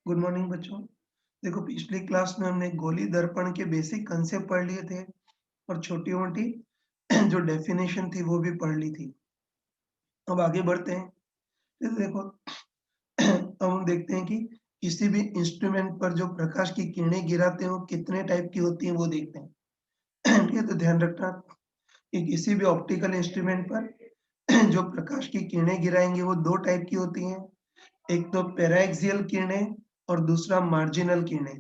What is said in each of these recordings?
Good morning बच्चों। देखो पिछली क्लास में हमने गोली दर्पण के बेसिक कंसेप्ट पढ़ लिए थे और छोटी-मोटी जो डेफिनेशन थी वो भी पढ़ ली थी। अब आगे बढ़ते हैं। फिर देखो अब हम देखते हैं कि किसी भी इंस्ट्रूमेंट पर जो प्रकाश की किरणें गिराते हैं वो कितने टाइप की होती हैं वो देखते हैं। ठीक है, तो ध्यान रखना कि किसी भी ऑप्टिकल इंस्ट्रूमेंट पर जो प्रकाश की किरणें गिराएंगे वो दो टाइप की होती हैं। एक तो पैराएक्सियल किरणें और दूसरा मार्जिनल किरणें।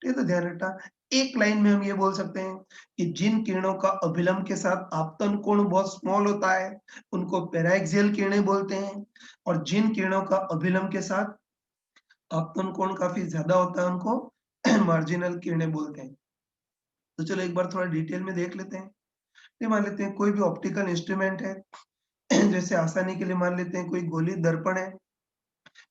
ये तो ध्यान रखना। एक लाइन में हम ये बोल सकते हैं कि जिन किरणों का अभिलंब के साथ आपतन कोण बहुत स्मॉल होता है, उनको पैराएक्सियल किरणें बोलते हैं और जिन किरणों का अभिलंब के साथ आपतन कोण काफी ज्यादा होता है, उनको मार्जिनल किरणें बोलते हैं। तो चलो एक बार थोड़ा डिटेल में देख लेते हैं। ये मान लेते हैं कोई भी ऑप्टिकल इंस्ट्रूमेंट है, जैसे आसानी के लिए मान लेते हैं कोई गोली दर्पण है।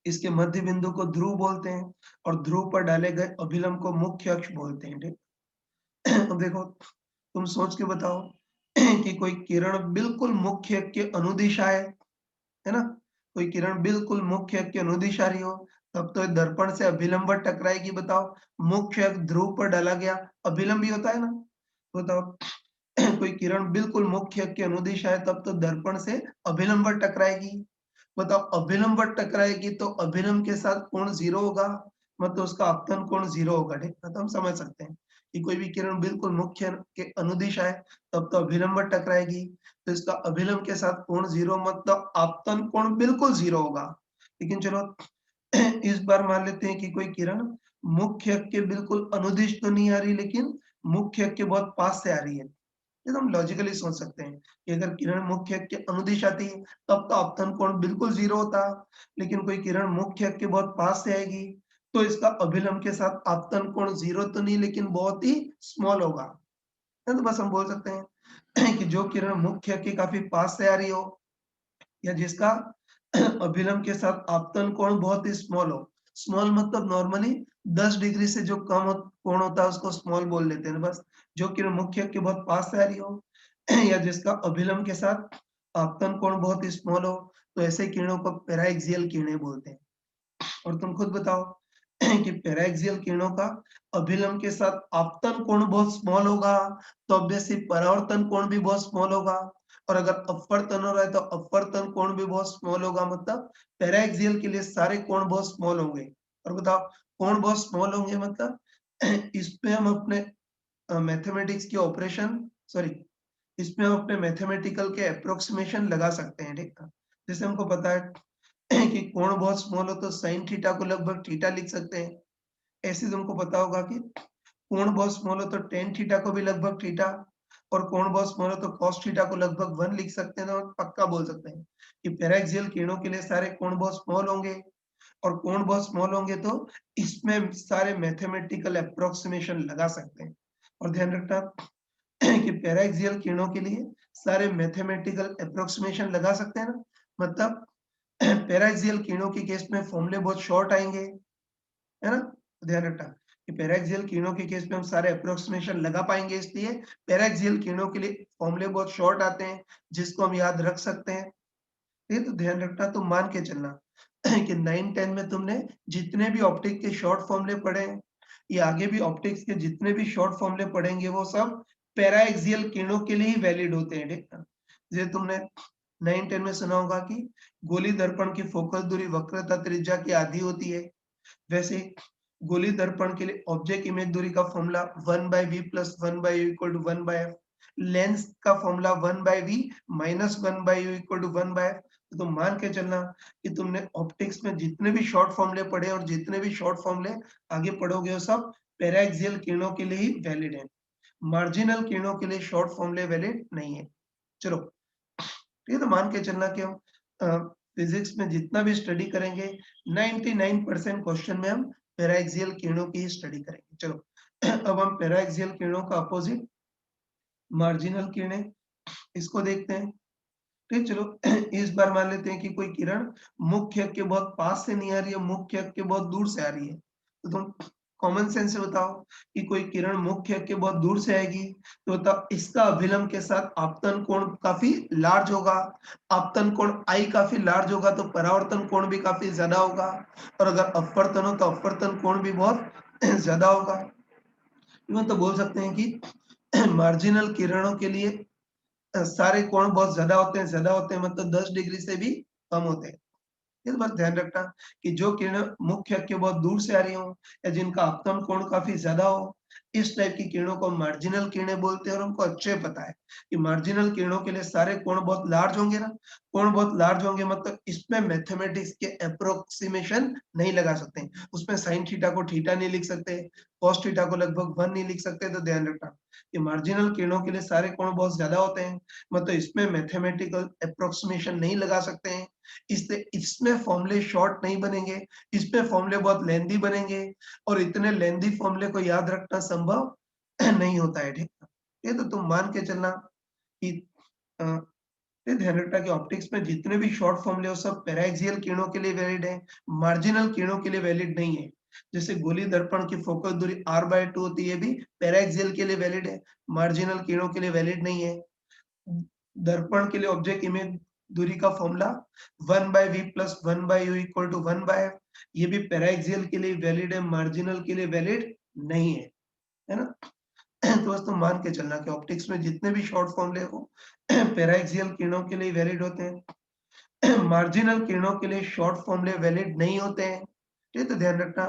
इसके मध्य बिंदु को ध्रुव बोलते हैं और ध्रुव पर डाले गए अभिलंब को मुख्य अक्ष बोलते हैं। ठीक। अब देखो, तुम सोच के बताओ कि कोई किरण बिल्कुल मुख्य के अनुदिशा है ना? कोई किरण बिल्कुल मुख्य के अनुदिशा रही हो, तब तो दर्पण से अभिलंब टकराएगी। बताओ, मुख्य ध्रुव पर डाला गया अभिलंब भी होता है ना? बताओ, कोई किरण बिल्कुल मुख्य के अनुदिशा है, तब तो दर्पण से अभिलंब टकराएगी। बताओ, अभिलंब टकराएगी तो अभिलंब के साथ कोण 0 होगा, मतलब उसका आपतन कोण 0 होगा। ठीक है? तो हम समझ सकते हैं कि कोई भी किरण बिल्कुल मुख्य के अनुदिशा है, तब तो अभिलंब टकराएगी, तो इसका अभिलंब के साथ कोण 0 मतलब आपतन कोण बिल्कुल 0 होगा। लेकिन चलो इस बार मान लेते हैं कि कोई किरण मुख्य अक्ष के बिल्कुल अनुदिश तो नहीं आ रही, लेकिन मुख्य अक्ष के बहुत पास से आ रही है। ये तो हम लॉजिकली सोच सकते हैं कि अगर किरण मुख्य अक्ष के अनुदिश आती है, तब तो आपतन कोण बिल्कुल 0 होता। लेकिन कोई किरण मुख्य अक्ष के बहुत पास से आएगी, तो इसका अभिलंब के साथ आपतन कोण 0 तो नहीं, लेकिन बहुत ही स्मॉल होगा। है, तो बस हम बोल सकते हैं कि जो किरण मुख्य अक्ष के काफ़ी पास से आ रही हो या जिसका अभिलंब के साथ आपतन कोण बहुत ही स्मॉल हो। स्मॉल मतलब नॉर्मली 10 डिग्री से जो कम कोण होता है उसको स्मॉल बोल लेते हैं बस। जो किरण मुख्य अक्ष के बहुत पास से आ रही हो या जिसका अभिलंब के साथ आपतन कोण बहुत ही स्मॉल हो, तो ऐसे किरणों को पैराएक्सियल किरणें बोलते हैं। और तुम खुद बताओ कि पैराएक्सियल किरणों का अभिलंब के साथ आपतन कोण बहुत स्मॉल होगा, तो ऑब्वियसली परावर्तन कोण भी बहुत स्मॉल होगा। और अगर अपवर्तन हो रहा है तो अपवर्तन कोण भी बहुत स्मॉल होगा, मतलब पैराएक्सियल के लिए सारे कोण बहुत स्मॉल होंगे। और बताओ, कोण बहुत स्मॉल होंगे मतलब इसमें हम अपने मैथमेटिक्स के ऑपरेशन, सॉरी, इसमें हम अपने मैथमेटिकल के अप्रोक्सीमेशन लगा सकते हैं। ठीक है? जैसे हमको पता है कि कोण बहुत स्मॉल हो तो sin थीटा को लगभग थीटा लिख सकते हैं। ऐसे तुमको पता होगा कि कोण बहुत स्मॉल हो तो tan थीटा को भी लगभग थीटा, और कोण बहुत स्मॉल हो तो cos थीटा को लगभग 1 लिख सकते हैं। तो हम पक्का बोल सकते हैं कि पैराक्सियल किरणों के लिए सारे कोण बहुत स्मॉल होंगे, और कोण बहुत स्मॉल होंगे तो इसमें सारे मैथमेटिकल अप्रोक्सीमेशन लगा सकते हैं। और ध्यान रखना कि पैराक्सियल किरणों के लिए सारे मैथमेटिकल अप्रोक्सीमेशन लगा सकते हैं ना, मतलब पैराक्सियल किरणों के केस में फॉर्मूले बहुत शॉर्ट आएंगे, है ना? तो ध्यान रखना कि पैराक्सियल किरणों के केस में हम सारे अप्रोक्सीमेशन लगा पाएंगे, इसलिए पैराक्सियल किरणों के लिए फॉर्मूले बहुत शॉर्ट आते हैं जिसको हम याद रख सकते हैं। ये तो ध्यान रखना, तुम मान के चलना कि 9-10 में तुमने जितने भी ऑप्टिक के शॉर्ट फॉर्मूले पढ़े हैं, या आगे भी ऑप्टिक्स के जितने भी शॉर्ट फॉर्मूले पढ़ेंगे, वो सब पैराक्सियल किरणों के लिए ही वैलिड होते हैं। ठीक है? जैसे तुमने 9-10 में सुना होगा कि गोली दर्पण की फोकल दूरी वक्रता त्रिज्या की आधी होती है। वैसे गोली दर्पण के लिए ऑब्जेक्ट इमेज दूरी का formula 1/v + 1/u = 1/f। Lens का फॉर्मूला 1/v - 1/u = 1/f। तो तुम मान के चलना कि तुमने ऑप्टिक्स में जितने भी शॉर्ट फॉर्मूले पढ़े और जितने भी शॉर्ट फॉर्मूले आगे पढ़ोगे, वो सब पैराक्सियल किरणों के लिए ही वैलिड है। मार्जिनल किरणों के लिए शॉर्ट फॉर्मूले वैलिड नहीं है। चलो, ये तो मान के चलना कि हम फिजिक्स में जितना भी स्टडी करेंगे, 99% क्वेश्चन में हम पैराक्सियल किरणों की ही स्टडी करेंगे। चलो अब हम पैराक्सियल किरणों का अपोजिट मार्जिनल किरणें, इसको देखते हैं। ठीक, चलो इस बार मान लेते हैं कि कोई किरण मुख्य अक्ष के बहुत पास से नहीं आ रही है, मुख्य अक्ष के बहुत दूर से आ रही है। तो तुम कॉमन सेंस से बताओ कि कोई किरण मुख्य अक्ष के बहुत दूर से आएगी, तो बताओ इसका अभिलंब के साथ आपतन कोण काफी लार्ज होगा। आपतन कोण आई काफी लार्ज होगा तो परावर्तन कोण भी काफी ज्यादा होगा, और अगर अपवर्तन हो तो अपवर्तन कोण भी बहुत ज्यादा होगा। इवन तो बोल सकते हैं कि मार्जिनल किरणों के लिए सारे कोण बहुत ज्यादा होते हैं मतलब 10 डिग्री से भी कम होते हैं। इस बात ध्यान रखना कि जो किरणें मुख्य अक्ष के बहुत दूर से आ रही हो या जिनका आपतन कोण काफी ज्यादा हो, इस टाइप की किरणों को मार्जिनल किरणें बोलते हैं। और हमको अच्छे पता है कि मार्जिनल किरणों के लिए सारे कोण बहुत लार्ज होंगे ना, कोण बहुत लार्ज होंगे मतलब इसमें मैथमेटिक्स के अप्रोक्सीमेशन नहीं लगा सकते, उसमें साइन थीटा को थीटा नहीं लिख सकते, कॉस थीटा को लगभग 1 नहीं लिख सकते। तो ध्यान रखना कि मार्जिनल किरणों के लिए सारे कोण बहुत ज्यादा होते हैं, मतलब इसमें मैथमेटिकल अप्रोक्सीमेशन नहीं लगा सकते हैं। इससे इसमें फॉर्मूले शॉर्ट नहीं बनेंगे, इसमें फॉर्मूले बहुत लेंथी बनेंगे, और इतने लेंथी फॉर्मूले को याद रखना संभव नहीं होता है। ठीक है, ये तो तुम मान के चलना कि अ, ये ध्यान रखना कि ऑप्टिक्स में जितने भी शॉर्ट फॉर्मूले हो सब पैराक्सियल किरणों के लिए वैलिड है, मार्जिनल किरणों के लिए वैलिड नहीं है। जैसे गोली दर्पण की फोकस दूरी r/2 होती है, भी पैराक्सियल के लिए वैलिड है, मार्जिनल किरणों के लिए वैलिड नहीं है। दर्पण के लिए ऑब्जेक्ट इमेज दूरी का फॉर्मूला 1/v + 1/u = 1/f, ये भी पैराक्सियल के लिए वैलिड है, मार्जिनल के लिए वैलिड नहीं है ना? तो बस तुम मान के चलना कि ऑप्टिक्स में जितने भी शॉर्ट फॉर्मूले हो पैराक्सियल किरणों के लिए वैलिड होते हैं, मार्जिनल किरणों के लिए शॉर्ट फॉर्मूले वैलिड नहीं होते हैं। ये तो ध्यान रखना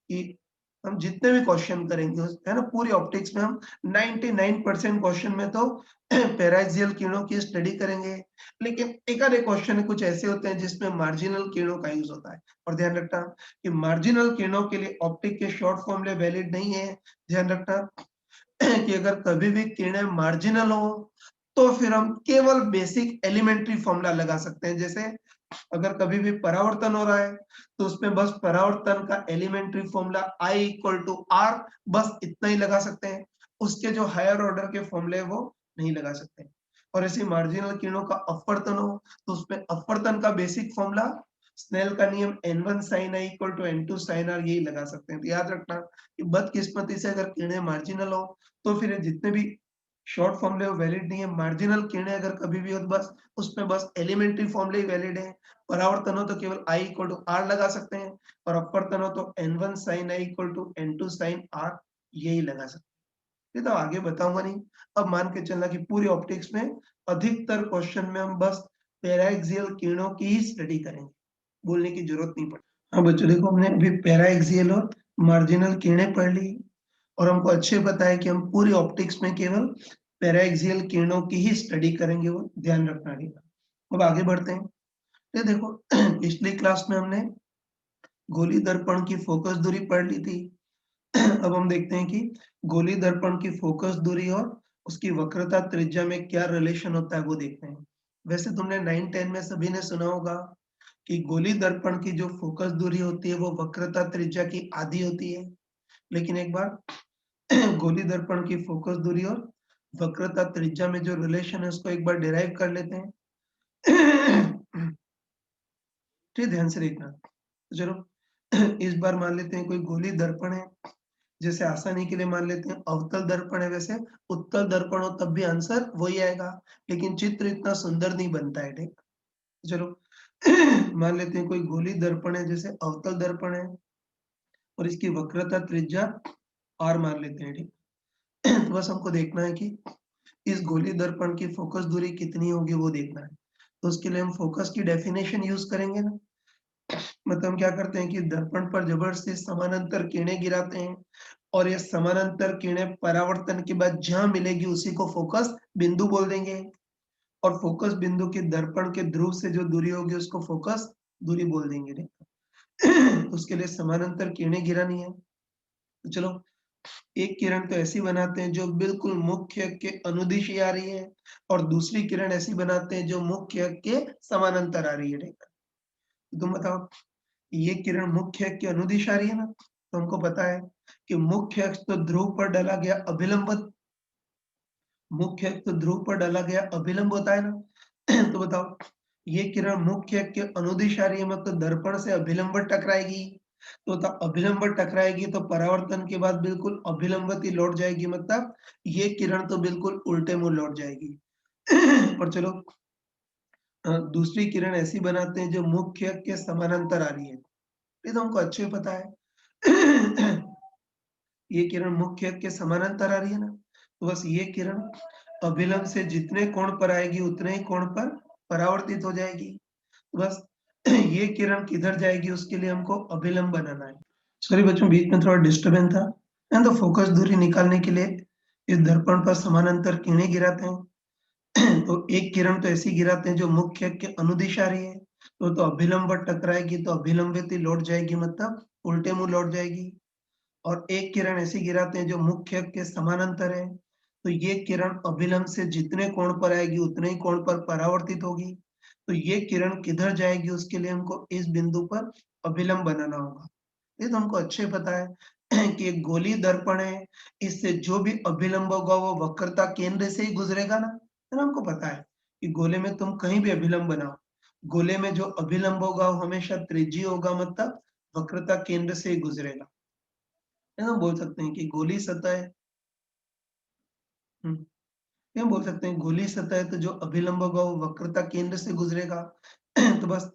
कि हम जितने भी क्वेश्चन करेंगे है ना, पूरी ऑप्टिक्स में हम 99% क्वेश्चन में तो पैराक्सियल किरणों की स्टडी करेंगे, लेकिन एक आधे क्वेश्चन कुछ ऐसे होते हैं जिसमें मार्जिनल किरणों का यूज होता है। और ध्यान रखना कि मार्जिनल किरणों के लिए ऑप्टिक के शॉर्ट फॉर्मूले वैलिड नहीं है। ध्यान रखना कि अगर कभी भी किरणें मार्जिनल हो तो फिर हम केवल बेसिक एलिमेंट्री फॉर्मूला लगा सकते हैं। जैसे अगर कभी भी परावर्तन हो रहा है तो उसमें बस परावर्तन का एलिमेंट्री फॉर्मूला I = R, बस इतना ही लगा सकते हैं। उसके जो हायर ऑर्डर के फॉर्मूले है वो नहीं लगा सकते। और ऐसी मार्जिनल किरणों का अपवर्तन हो तो उसमें अपवर्तन का बेसिक फॉर्मूला स्नेल का नियम N1 sin I = N2 sin R, यही लगा सकते हैं। तो याद रखना कि बदकिस्मती से अगर किरणें मार्जिनल हो तो फिर जितने भी शॉर्ट फॉर्मूले वो वैलिड नहीं है। मार्जिनल किरणें अगर कभी भी हो तो बस उसमें बस एलिमेंट्री फॉर्मूले ही वैलिड है। परावर्तन हो तो केवल I = R लगा सकते हैं, और अपवर्तन हो तो N1 sin I = N2 sin R, यही लगा सकते हैं। ये तो आगे बताऊंगा नहीं। अब मान के चलना कि पूरी ऑप्टिक्स में अधिकतर क्वेश्चन में हम बस पैराक्सियल किरणों की ही स्टडी करेंगे, बोलने की जरूरत नहीं पड़ती। हाँ बच्चों देखो, हमने अभी पैराक्सियल और मार्जिनल किरणें पढ़ ली, और हमको अच्छे पता है कि हम पूरी ऑप्टिक्स में केवल पैराक्सियल किरणों की ही स्टडी करेंगे, वो ध्यान रखना है। अब आगे बढ़ते हैं। ये देखो पिछली क्लास में हमने गोली दर्पण की फोकस दूरी पढ़ ली थी। अब हम देखते हैं कि गोली दर्पण की फोकस दूरी और उसकी वक्रता त्रिज्या में क्या रिलेशन होता है वो देखते हैं। वैसे तुमने 9-10 में सभी ने सुना होगा कि गोली दर्पण की जो फोकस दूरी होती है वो वक्रता त्रिज्या की आधी होती है। लेकिन एक बार गोली दर्पण की फोकस दूरी और वक्रता त्रिज्या में जो रिलेशन है उसको एक बार डिराइव कर लेते हैं। ठीक, ध्यान से देखना। तो चलो इस बार मान लेते हैं कोई गोली दर्पण है, जैसे आसानी के लिए मान लेते हैं अवतल दर्पण है। वैसे उत्तल दर्पण हो तब भी आंसर वही आएगा, लेकिन चित्र इतना सुंदर नहीं बनता है। ठीक, चलो मान लेते हैं कोई गोली दर्पण है, जैसे अवतल दर्पण है, और इसकी वक्रता त्रिज्या r मान लेते हैं। ठीक, तो बस हमको देखना है कि इस गोली दर्पण की फोकस दूरी कितनी होगी वो देखना है। तो उसके लिए हम फोकस की डेफिनेशन यूज करेंगे ना, मतलब हम क्या करते हैं कि दर्पण पर जबरदस्ती समानांतर किरणें गिराते हैं, और ये समानांतर किरणें परावर्तन के बाद जहां मिलेगी उसी को फोकस बिंदु बोल देंगे, और फोकस बिंदु की दर्पण के ध्रुव से जो दूरी होगी उसको फोकस दूरी बोल देंगे। नहीं उसके लिए समानांतर किरणें गिरानी है। तो चलो एक किरण तो ऐसी बनाते हैं जो बिल्कुल मुख्य के अनुदिश ही आ रही है, और दूसरी किरण ऐसी बनाते हैं जो मुख्य के समानांतर आ रही है। ठीक है, तो तुम बताओ ये किरण मुख्य अक्ष के अनुदिश आ रही है ना, तो हमको पता है कि मुख्य अक्ष तो ध्रुव पर डाला गया अभिलंब, मुख्य अक्ष तो ध्रुव पर डाला गया अभिलंब होता है ना। तो बताओ ये किरण मुख्य अक्ष के अनुदिश आ रही है, मतलब दर्पण से अभिलंब टकराएगी, तो अभिलंब टकराएगी तो परावर्तन के बाद बिल्कुल अभिलंबत ही लौट जाएगी, मतलब ये किरण तो बिल्कुल उल्टे मुंह लौट जाएगी। और चलो दूसरी किरण ऐसी बनाते हैं जो मुख्य के समानांतर आ रही है। ये तो हमको अच्छे पता है। ये किरण मुख्य के समानांतर आ रही है ना, तो बस ये किरण अभिलंब से जितने कोण पर आएगी उतने ही कोण पर परावर्तित हो जाएगी। तो बस ये किरण किधर जाएगी उसके लिए हमको अभिलंब बनाना है। सॉरी बच्चों, बीच में थोड़ा डिस्टर्बेंस था। एंड तो फोकस दूरी निकालने के लिए इस दर्पण पर समानांतर किरणें गिराते हैं। तो एक किरण तो ऐसी गिराते हैं जो मुख्य के अनुदिश आ रही है, तो अभिलंब पर टकराएगी तो अभिलंबित ही लौट जाएगी, मतलब उल्टे मुंह लौट जाएगी। और एक किरण ऐसी गिराते हैं जो मुख्य के समानांतर है, तो ये किरण अभिलंब से जितने कोण पर आएगी उतने ही कोण पर परावर्तित होगी। तो ये किरण किधर जाएगी उसके लिए हमको इस बिंदु पर अभिलंब बनाना होगा। ये तो हमको अच्छे पता है कि एक गोली दर्पण है, इससे जो भी अभिलंब होगा वो वक्रता केंद्र से ही गुजरेगा ना, है ना। हमको पता है कि गोले में तुम कहीं भी अभिलंब बनाओ, गोले में जो अभिलंब होगा वो हमेशा त्रिज्यीय होगा, मतलब वक्रता केंद्र से ही गुजरेगा। है ना, बोल सकते हैं कि गोली सतह है। ये बोल सकते हैं गोली सतह है तो जो अभिलंब होगा वो वक्रता केंद्र से गुजरेगा। तो बस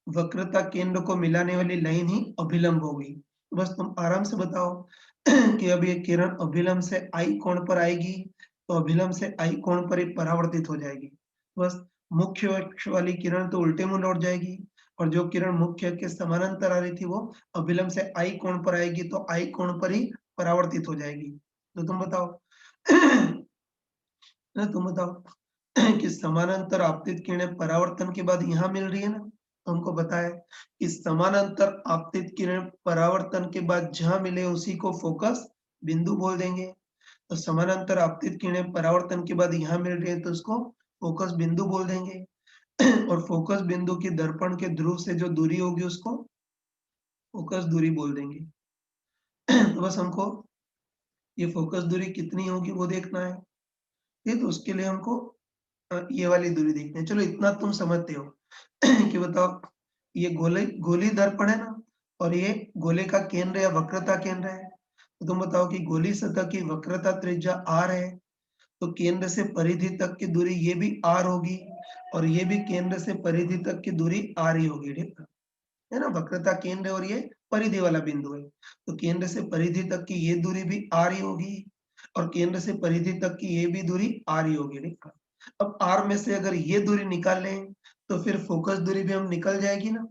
वक्रता केंद्र को मिलाने वाली लाइन ही अभिलंब होगी। तो बस तुम आराम से बताओ कि अब ये किरण अभिलंब से आई कोण पर आएगी, तो अभिलंब से आई कोण पर ही परावर्तित हो जाएगी। बस मुख्य अक्ष वाली किरण तो उल्टे मुंह लौट जाएगी, और जो किरण मुख्य के समानांतर आ रही थी वो अभिलंब से आई कोण पर आएगी, तो आई कोण पर ही परावर्तित हो जाएगी। तो तुम बताओ ना, तुम बताओ कि समानांतर आपतित किरणें परावर्तन के बाद यहाँ मिल रही है ना, तो हमको पता है कि समानांतर आपतित किरण परावर्तन के बाद जहाँ मिले उसी को फोकस बिंदु बोल देंगे। तो समानांतर आपतित किरणें परावर्तन के बाद यहाँ मिल रही है तो उसको फोकस बिंदु बोल देंगे। और फोकस बिंदु की दर्पण के ध्रुव से जो दूरी होगी उसको फोकस दूरी बोल देंगे। तो बस हमको ये फोकस दूरी कितनी होगी वो देखना है। ये तो उसके लिए हमको ये वाली दूरी देखनी है। चलो इतना तुम समझते हो कि बताओ ये गोले गोली दर्पण है ना, और ये गोले का केंद्र या वक्रता केंद्र है। तो तुम बताओ कि गोली सतह की वक्रता त्रिज्या r है, तो केंद्र से परिधि तक की दूरी ये भी r होगी, और ये भी केंद्र से परिधि तक की दूरी r ही होगी, ठीक है ना। वक्रता केंद्र और ये परिधि वाला बिंदु है, तो केंद्र से परिधि तक की ये दूरी भी r ही होगी, और केंद्र से परिधि तक की ये भी दूरी r ही होगी, ठीक है। अब r में से अगर ये दूरी निकाल लें तो फिर फोकस दूरी भी हम निकल जाएगी ना।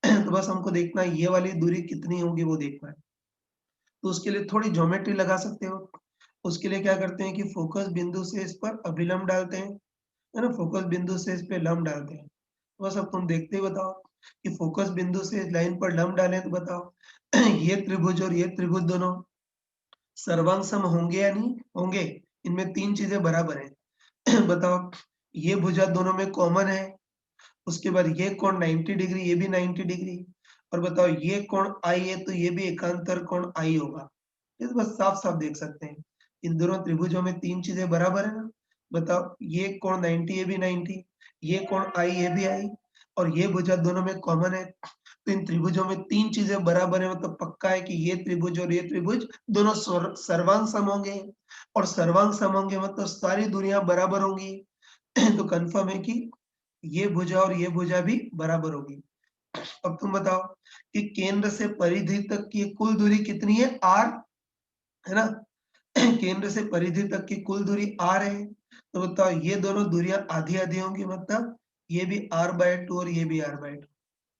तो बस हमको देखना है ये वाली दूरी कितनी होगी वो देखना है। तो उसके लिए थोड़ी ज्योमेट्री लगा सकते हो। उसके लिए क्या करते हैं कि फोकस बिंदु से इस पर अभिलंब डालते हैं, है ना, फोकस बिंदु से इस पे लंब डालते हैं। तो बस अब तुम देखते ही बताओ कि फोकस बिंदु से इस लाइन पर लंब डालें तो बताओ ये त्रिभुज और ये त्रिभुज दोनों सर्वांग सम होंगे या नहीं होंगे। इनमें तीन चीजें बराबर है। बताओ, ये भुजा दोनों में कॉमन है, उसके बाद ये कोण 90 डिग्री, ये भी 90 डिग्री, और बताओ ये कोण आई है तो ये भी एकांतर कोण आई होगा। ये तो बस साफ साफ देख सकते हैं, इन दोनों त्रिभुजों में तीन चीजें बराबर है ना। बताओ ये कोण 90, ये भी 90, ये कोण आई, ये भी आई, और ये भुजा दोनों में कॉमन है। तो इन त्रिभुजों में तीन चीजें बराबर है, मतलब पक्का है कि ये त्रिभुज और ये त्रिभुज दोनों सर्वांग सम होंगे, और सर्वांग सम होंगे मतलब सारी दूरियां बराबर होंगी। तो कंफर्म है कि ये भुजा और ये भुजा भी बराबर होगी। अब तुम बताओ कि केंद्र से परिधि तक की कुल दूरी कितनी है, r, है ना। केंद्र से परिधि तक की कुल दूरी r है, तो बताओ ये दोनों दूरियां आधी आधी होंगी, मतलब ये भी r/2 और ये भी r/2।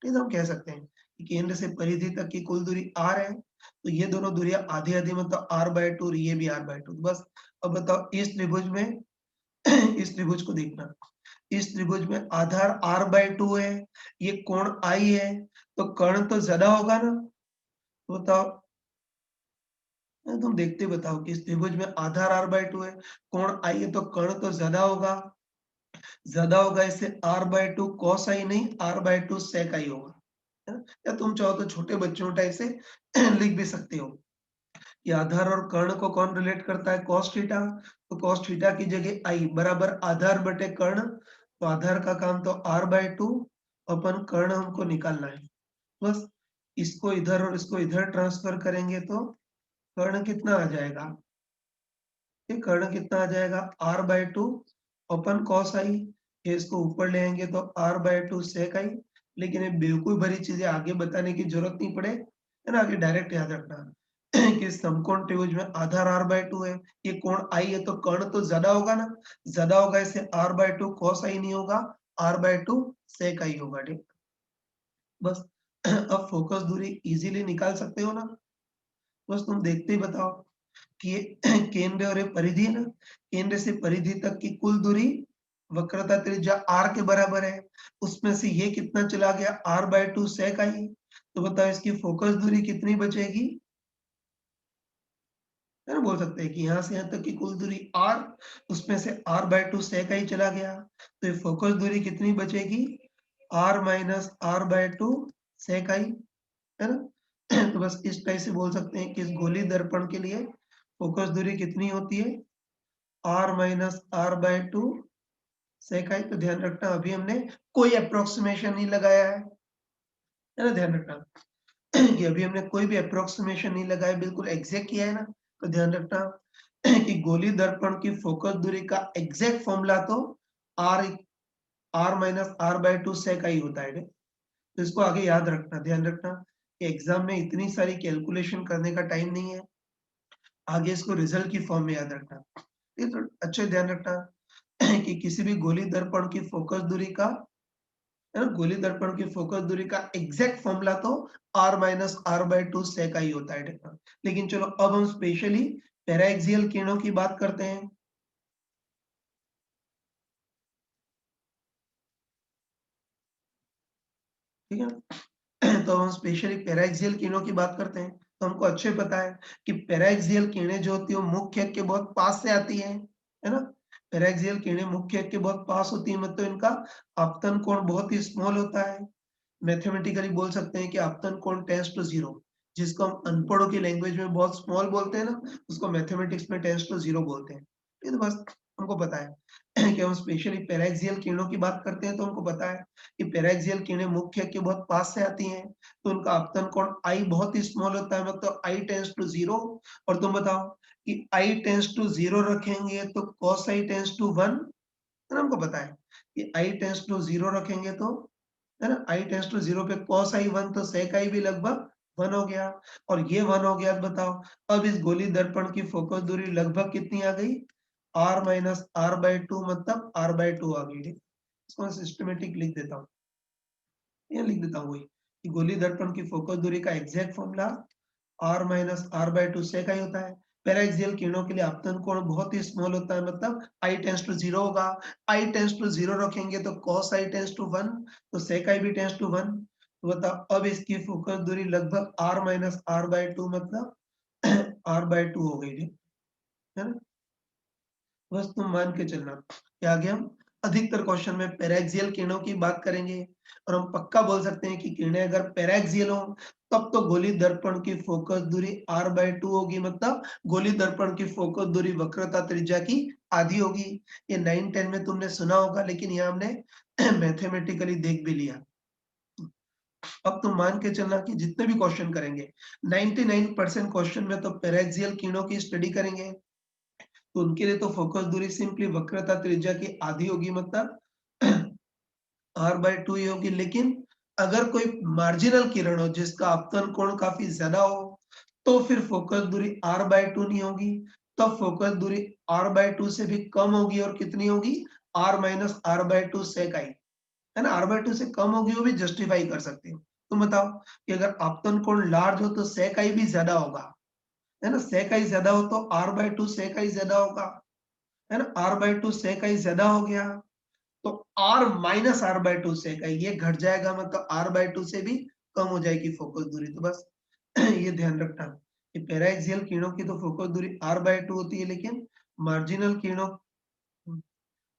ठीक है, हम कह सकते हैं कि केंद्र से परिधि तक की कुल दूरी r है, तो ये दोनों दूरियां आधी आधी मतलब r/2 और ये भी r/2। तो बस अब बताओ इस त्रिभुज में इस त्रिभुज को देखना, इस त्रिभुज में आधार r/2 है, ये कोण I है, तो कर्ण तो ज्यादा होगा ना। तो बताओ, तुम देखते बताओ कि इस त्रिभुज में आधार r/2 है, कोण I है, तो कर्ण तो ज्यादा होगा, इससे r/2 cos I नहीं r/2 sec I होगा, है ना। या तुम चाहो तो छोटे बच्चों टाइप से लिख भी सकते हो कि आधार और कर्ण को कौन रिलेट करता है, cos थीटा, तो cos थीटा की जगह I बराबर आधार बटे कर्ण, तो आधार का काम तो r/2, अपन कर्ण हमको निकालना है। बस इसको इधर और इसको इधर ट्रांसफर करेंगे तो कर्ण कितना आ जाएगा? ये कर्ण कितना आ जाएगा? r by 2 upon cos i। ये इसको ऊपर ले आएंगे तो r by 2 sec i। लेकिन ये बेवकूफ भरी चीजें आगे बताने की जरूरत नहीं पड़े, है ना? आगे डायरेक्ट याद रखना कि समकोण त्रिभुज में आधार r by 2 है, ये कोण i है, तो कर्ण तो ज्यादा होगा ना, ज्यादा होगा, इससे r by 2 cos i नहीं होगा, r by 2 sec i होगा। ठीक, बस अब फोकस दूरी इजीली निकाल सकते हो ना? बस तुम देखते ही बताओ कि ये केंद्र और ये परिधि है ना, केंद्र से परिधि तक की कुल दूरी वक्रता त्रिज्या r के बराबर है, उसमें से ये कितना चला गया? r by 2 sec i। तो बताओ इसकी फोकस दूरी कितनी बचेगी? है ना, बोल सकते हैं कि यहाँ से यहाँ तक की कुल दूरी r, उसमें से r by 2 sec i चला गया, तो ये फोकस दूरी कितनी बचेगी? r minus r by 2 sec i, है ना? तो बस इस टाइप से बोल सकते हैं कि इस गोली दर्पण के लिए फोकस दूरी कितनी होती है? r minus r by 2 sec i। तो ध्यान रखना अभी हमने कोई अप्रोक्सीमेशन नहीं लगाया है ना? ध्यान रखना कि अभी हमने कोई भी अप्रोक्सीमेशन नहीं लगाया, बिल्कुल एग्जैक्ट किया है ना? तो ध्यान रखना कि गोली दर्पण की फोकस दूरी का एग्जैक्ट फॉर्मूला तो r r minus r by 2 sec i होता है। तो इसको आगे याद रखना, ध्यान रखना कि एग्जाम में इतनी सारी कैलकुलेशन करने का टाइम नहीं है, आगे इसको रिजल्ट की फॉर्म में याद रखना। ये तो अच्छे ध्यान रखना कि किसी भी गोली दर्पण की फोकस दूरी का, है ना, गोली दर्पण की फोकस दूरी का एग्जैक्ट फॉर्मूला तो r minus r by 2 sec i होता है। लेकिन चलो अब हम स्पेशली पैराएक्सियल किरणों की बात करते हैं। ठीक है तो हम स्पेशली पैराएक्सियल किरणों की बात करते हैं। तो हमको अच्छे पता है कि पैराएक्सियल किरणें जो होती है वो मुख्य अक्ष के बहुत पास से आती है ना? पैराएक्सियल किरणें मुख्य अक्ष के बहुत पास होती है, मतलब इनका आपतन कोण बहुत ही स्मॉल होता है। मैथमेटिकली बोल सकते हैं कि आपतन कोण टेंड्स टू जीरो, जिसको हम अनपढ़ों की लैंग्वेज में बहुत स्मॉल बोलते हैं ना, उसको मैथमेटिक्स में टेंड्स टू जीरो बोलते हैं। ये तो बस हमको पता है कि हम स्पेशली पैराक्सियल किरणों की बात करते हैं, तो हमको पता है कि पैराक्सियल किरणें मुख्य के बहुत पास से आती हैं, तो उनका आपतन कोण आई बहुत ही स्मॉल होता है, मतलब आई टेंड्स टू जीरो। और तुम बताओ कि आई टेंड्स टू जीरो रखेंगे तो cos i tends to one, है ना? हमको पता है कि आई टेंड्स टू जीरो रखेंगे तो, है ना, आई टेंड्स टू जीरो पे cos आई वन, तो sec आई भी लगभग वन हो गया, और ये वन हो गया। बताओ अब इस गोली दर्पण की फोकस दूरी लगभग कितनी आ गई? r माइनस r by 2, मतलब r by 2 आ गई। इसको मैं सिस्टमेटिक लिख देता हूँ, ये लिख देता हूँ वही कि गोली दर्पण की फोकस दूरी का exact formula r minus r by 2 sec i होता है। पैराक्सियल किरणों के लिए आपतन कोण बहुत ही स्मॉल होता है, मतलब i टेंड्स टू जीरो होगा। i टेंड्स टू जीरो रखेंगे तो cos i tends to one, तो sec i भी टेंड्स टू वन। तो बताओ अब इसकी फोकस दूरी लगभग r माइनस r by 2, मतलब r by 2 हो गई, है ना? बस तुम मान के चलना कि आगे हम अधिकतर क्वेश्चन में पैराक्सियल किरणों की बात करेंगे, और हम पक्का बोल सकते हैं कि किरणें अगर पैराक्सियल हो तब तो गोली दर्पण की फोकस दूरी r by 2 होगी, मतलब गोली दर्पण की फोकस दूरी वक्रता त्रिज्या की आधी होगी। ये 9-10 में तुमने सुना होगा, लेकिन यहाँ हमने मैथमेटिकली देख भी लिया। अब तुम मान के चलना कि जितने भी क्वेश्चन करेंगे 99% क्वेश्चन में तो पैराक्सियल किरणों की स्टडी करेंगे, तो उनके लिए तो फोकस दूरी सिंपली वक्रता त्रिज्या की आधी होगी, मतलब r by 2 ही होगी। लेकिन अगर कोई मार्जिनल किरण हो जिसका आपतन कोण काफी ज्यादा हो, तो फिर फोकस दूरी r by 2 नहीं होगी, तब फोकस दूरी r by 2 से भी कम होगी, और कितनी होगी? r minus r by 2 sec i, है ना? r by 2 से कम होगी, वो भी जस्टिफाई कर सकते हो। तुम बताओ कि अगर आपतन कोण लार्ज हो तो sec i भी ज्यादा होगा, है ना? sec i ज्यादा हो तो r by 2 sec i ज्यादा होगा, है ना? r by 2 sec i ज्यादा हो गया तो r minus r by 2 sec i ये घट जाएगा, मतलब r by 2 से भी कम हो जाएगी फोकस दूरी। तो बस ये ध्यान रखना कि पैराक्सियल किरणों की तो फोकस दूरी r by 2 होती है, लेकिन मार्जिनल किरणों,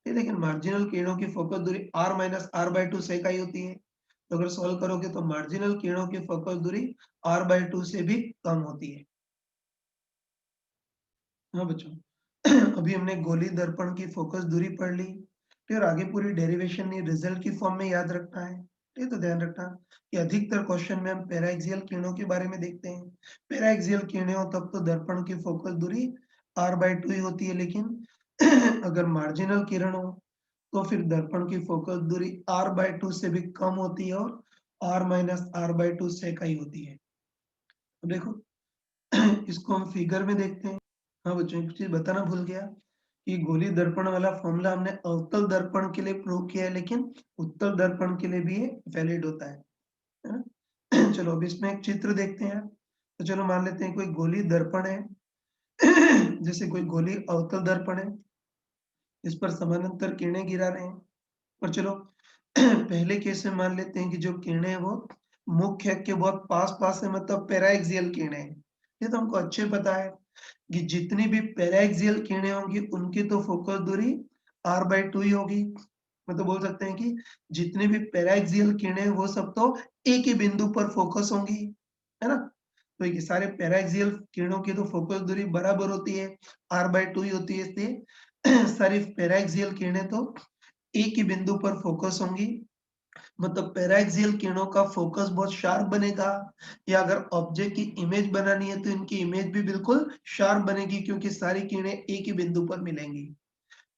ये लेकिन मार्जिनल किरणों की फोकस दूरी r minus r by 2 sec i होती है। तो अगर सॉल्व करोगे तो मार्जिनल किरणों की फोकस दूरी r by 2 से भी कम होती है। हाँ बच्चों अभी हमने गोली दर्पण की फोकस दूरी पढ़ ली, फिर आगे पूरी डेरिवेशन रिजल्ट की फॉर्म में याद रखना है। ये तो ध्यान रखना कि अधिकतर क्वेश्चन में हम पैराक्सियल किरणों के बारे में देखते हैं। पैराक्सियल किरणें हो तब तो दर्पण की फोकस दूरी r/2 ही होती है, लेकिन अगर मार्जिनल किरण हो तो फिर दर्पण की फोकस दूरी r/2 से भी कम होती है और r-r/2 से का ही होती है। अब देखो इसको हम फिगर में देखते हैं। हाँ बच्चों, एक चीज बताना भूल गया कि गोली दर्पण वाला फॉर्मूला हमने अवतल दर्पण के लिए प्रूव किया है, लेकिन उत्तल दर्पण के लिए भी ये वैलिड होता है ना? चलो अब इसमें एक चित्र देखते हैं। तो चलो मान लेते हैं कोई गोली दर्पण है। जैसे कोई गोली अवतल दर्पण है, इस पर समानांतर किरणें गिरा रहे हैं। और चलो पहले केस में मान लेते हैं कि जो किरणें हैं वो मुख्य अक्ष के बहुत पास-पास है, मतलब पैराक्सियल किरणें हैं। ये तो हमको अच्छे पता है कि जितनी भी पैराक्सियल किरणें होंगी उनकी तो फोकस दूरी r/2 ही होगी। मतलब बोल सकते हैं कि जितनी भी पैराक्सियल किरणें वो सब तो एक ही बिंदु पर फोकस होंगी, है ना? तो ये सारे पैराक्सियल किरणों की तो फोकस दूरी बराबर होती है, r/2 ही होती है, इसलिए सारी पैराक्सियल किरणें तो एक ही बिंदु पर फोकस होंगी। मतलब पैराक्सियल किरणों का फोकस बहुत शार्प बनेगा, या अगर ऑब्जेक्ट की इमेज बनानी है तो इनकी इमेज भी बिल्कुल शार्प बनेगी, क्योंकि सारी किरणें एक ही बिंदु पर मिलेंगी।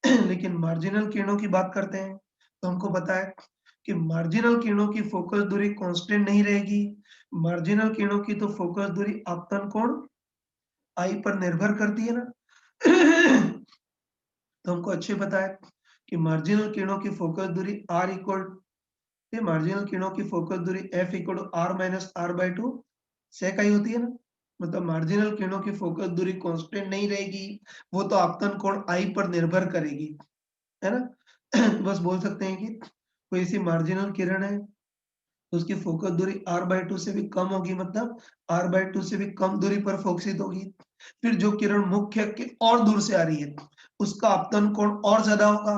लेकिन मार्जिनल किरणों की बात करते हैं, तो हमको पता है कि मार्जिनल किरणों की फोकस दूरी कांस्टेंट नहीं रहेगी। मार्जिनल किरणों की तो फोकस दूरी आपतन कोण आई पर निर्भर करती है ना। तो हमको अच्छे पता है कि मार्जिनल किरणों की फोकस दूरी r इक्वल, ये मार्जिनल किरणों की फोकस दूरी f equal to r minus r/2 sec i होती है ना। मतलब मार्जिनल किरणों की फोकस दूरी कांस्टेंट नहीं रहेगी, वो तो आपतन कोण आई पर निर्भर करेगी, है ना? बस बोल सकते हैं कि कोई सी मार्जिनल किरण है तो उसकी फोकस दूरी r/2 से भी कम होगी, मतलब r/2 से भी कम दूरी पर फोकसित होगी। फिर जो किरण मुख्य अक्ष के और दूर से आ रही है उसका आपतन कोण और ज्यादा होगा।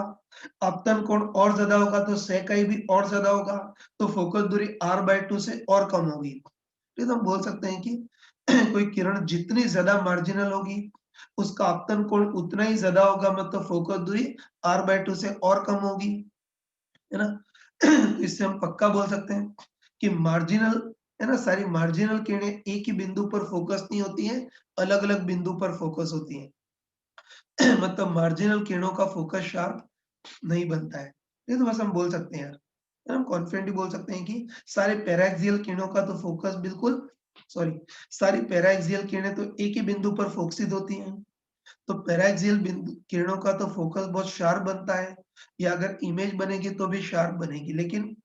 आपतन कोण और ज्यादा होगा तो सेकाई भी और ज्यादा होगा, तो फोकस दूरी r/2 से और कम होगी। तो हम बोल सकते हैं कि कोई किरण जितनी ज्यादा मार्जिनल होगी उसका आपतन कोण उतना ही ज्यादा होगा, मतलब फोकस दूरी r/2 से और कम होगी, है ना? तो इससे हम पक्का बोल सकते हैं कि मार्जिनल, है ना, सारी मार्जिनल किरणें एक ही बिंदु पर फोकस नहीं होती हैं, अलग-अलग बिंदु पर फोकस होती हैं। मतलब मार्जिनल किरणों का फोकस शार्प नहीं बनता है। ये तो बस हम बोल सकते हैं यार। हम कॉन्फिडेंटली बोल सकते हैं कि सारे पैराक्सियल किरणों का तो फोकस बिल्कुल, सॉरी, सारी पैराक्सियल किरणें तो एक ही बिंदु पर फोकसित होती हैं। तो पैराक्सियल बिंदु किरणों का तो फोकस बहुत शार्प बनता है, या अगर इमेज बनेगी तो भी शार्प बनेगी, लेकिन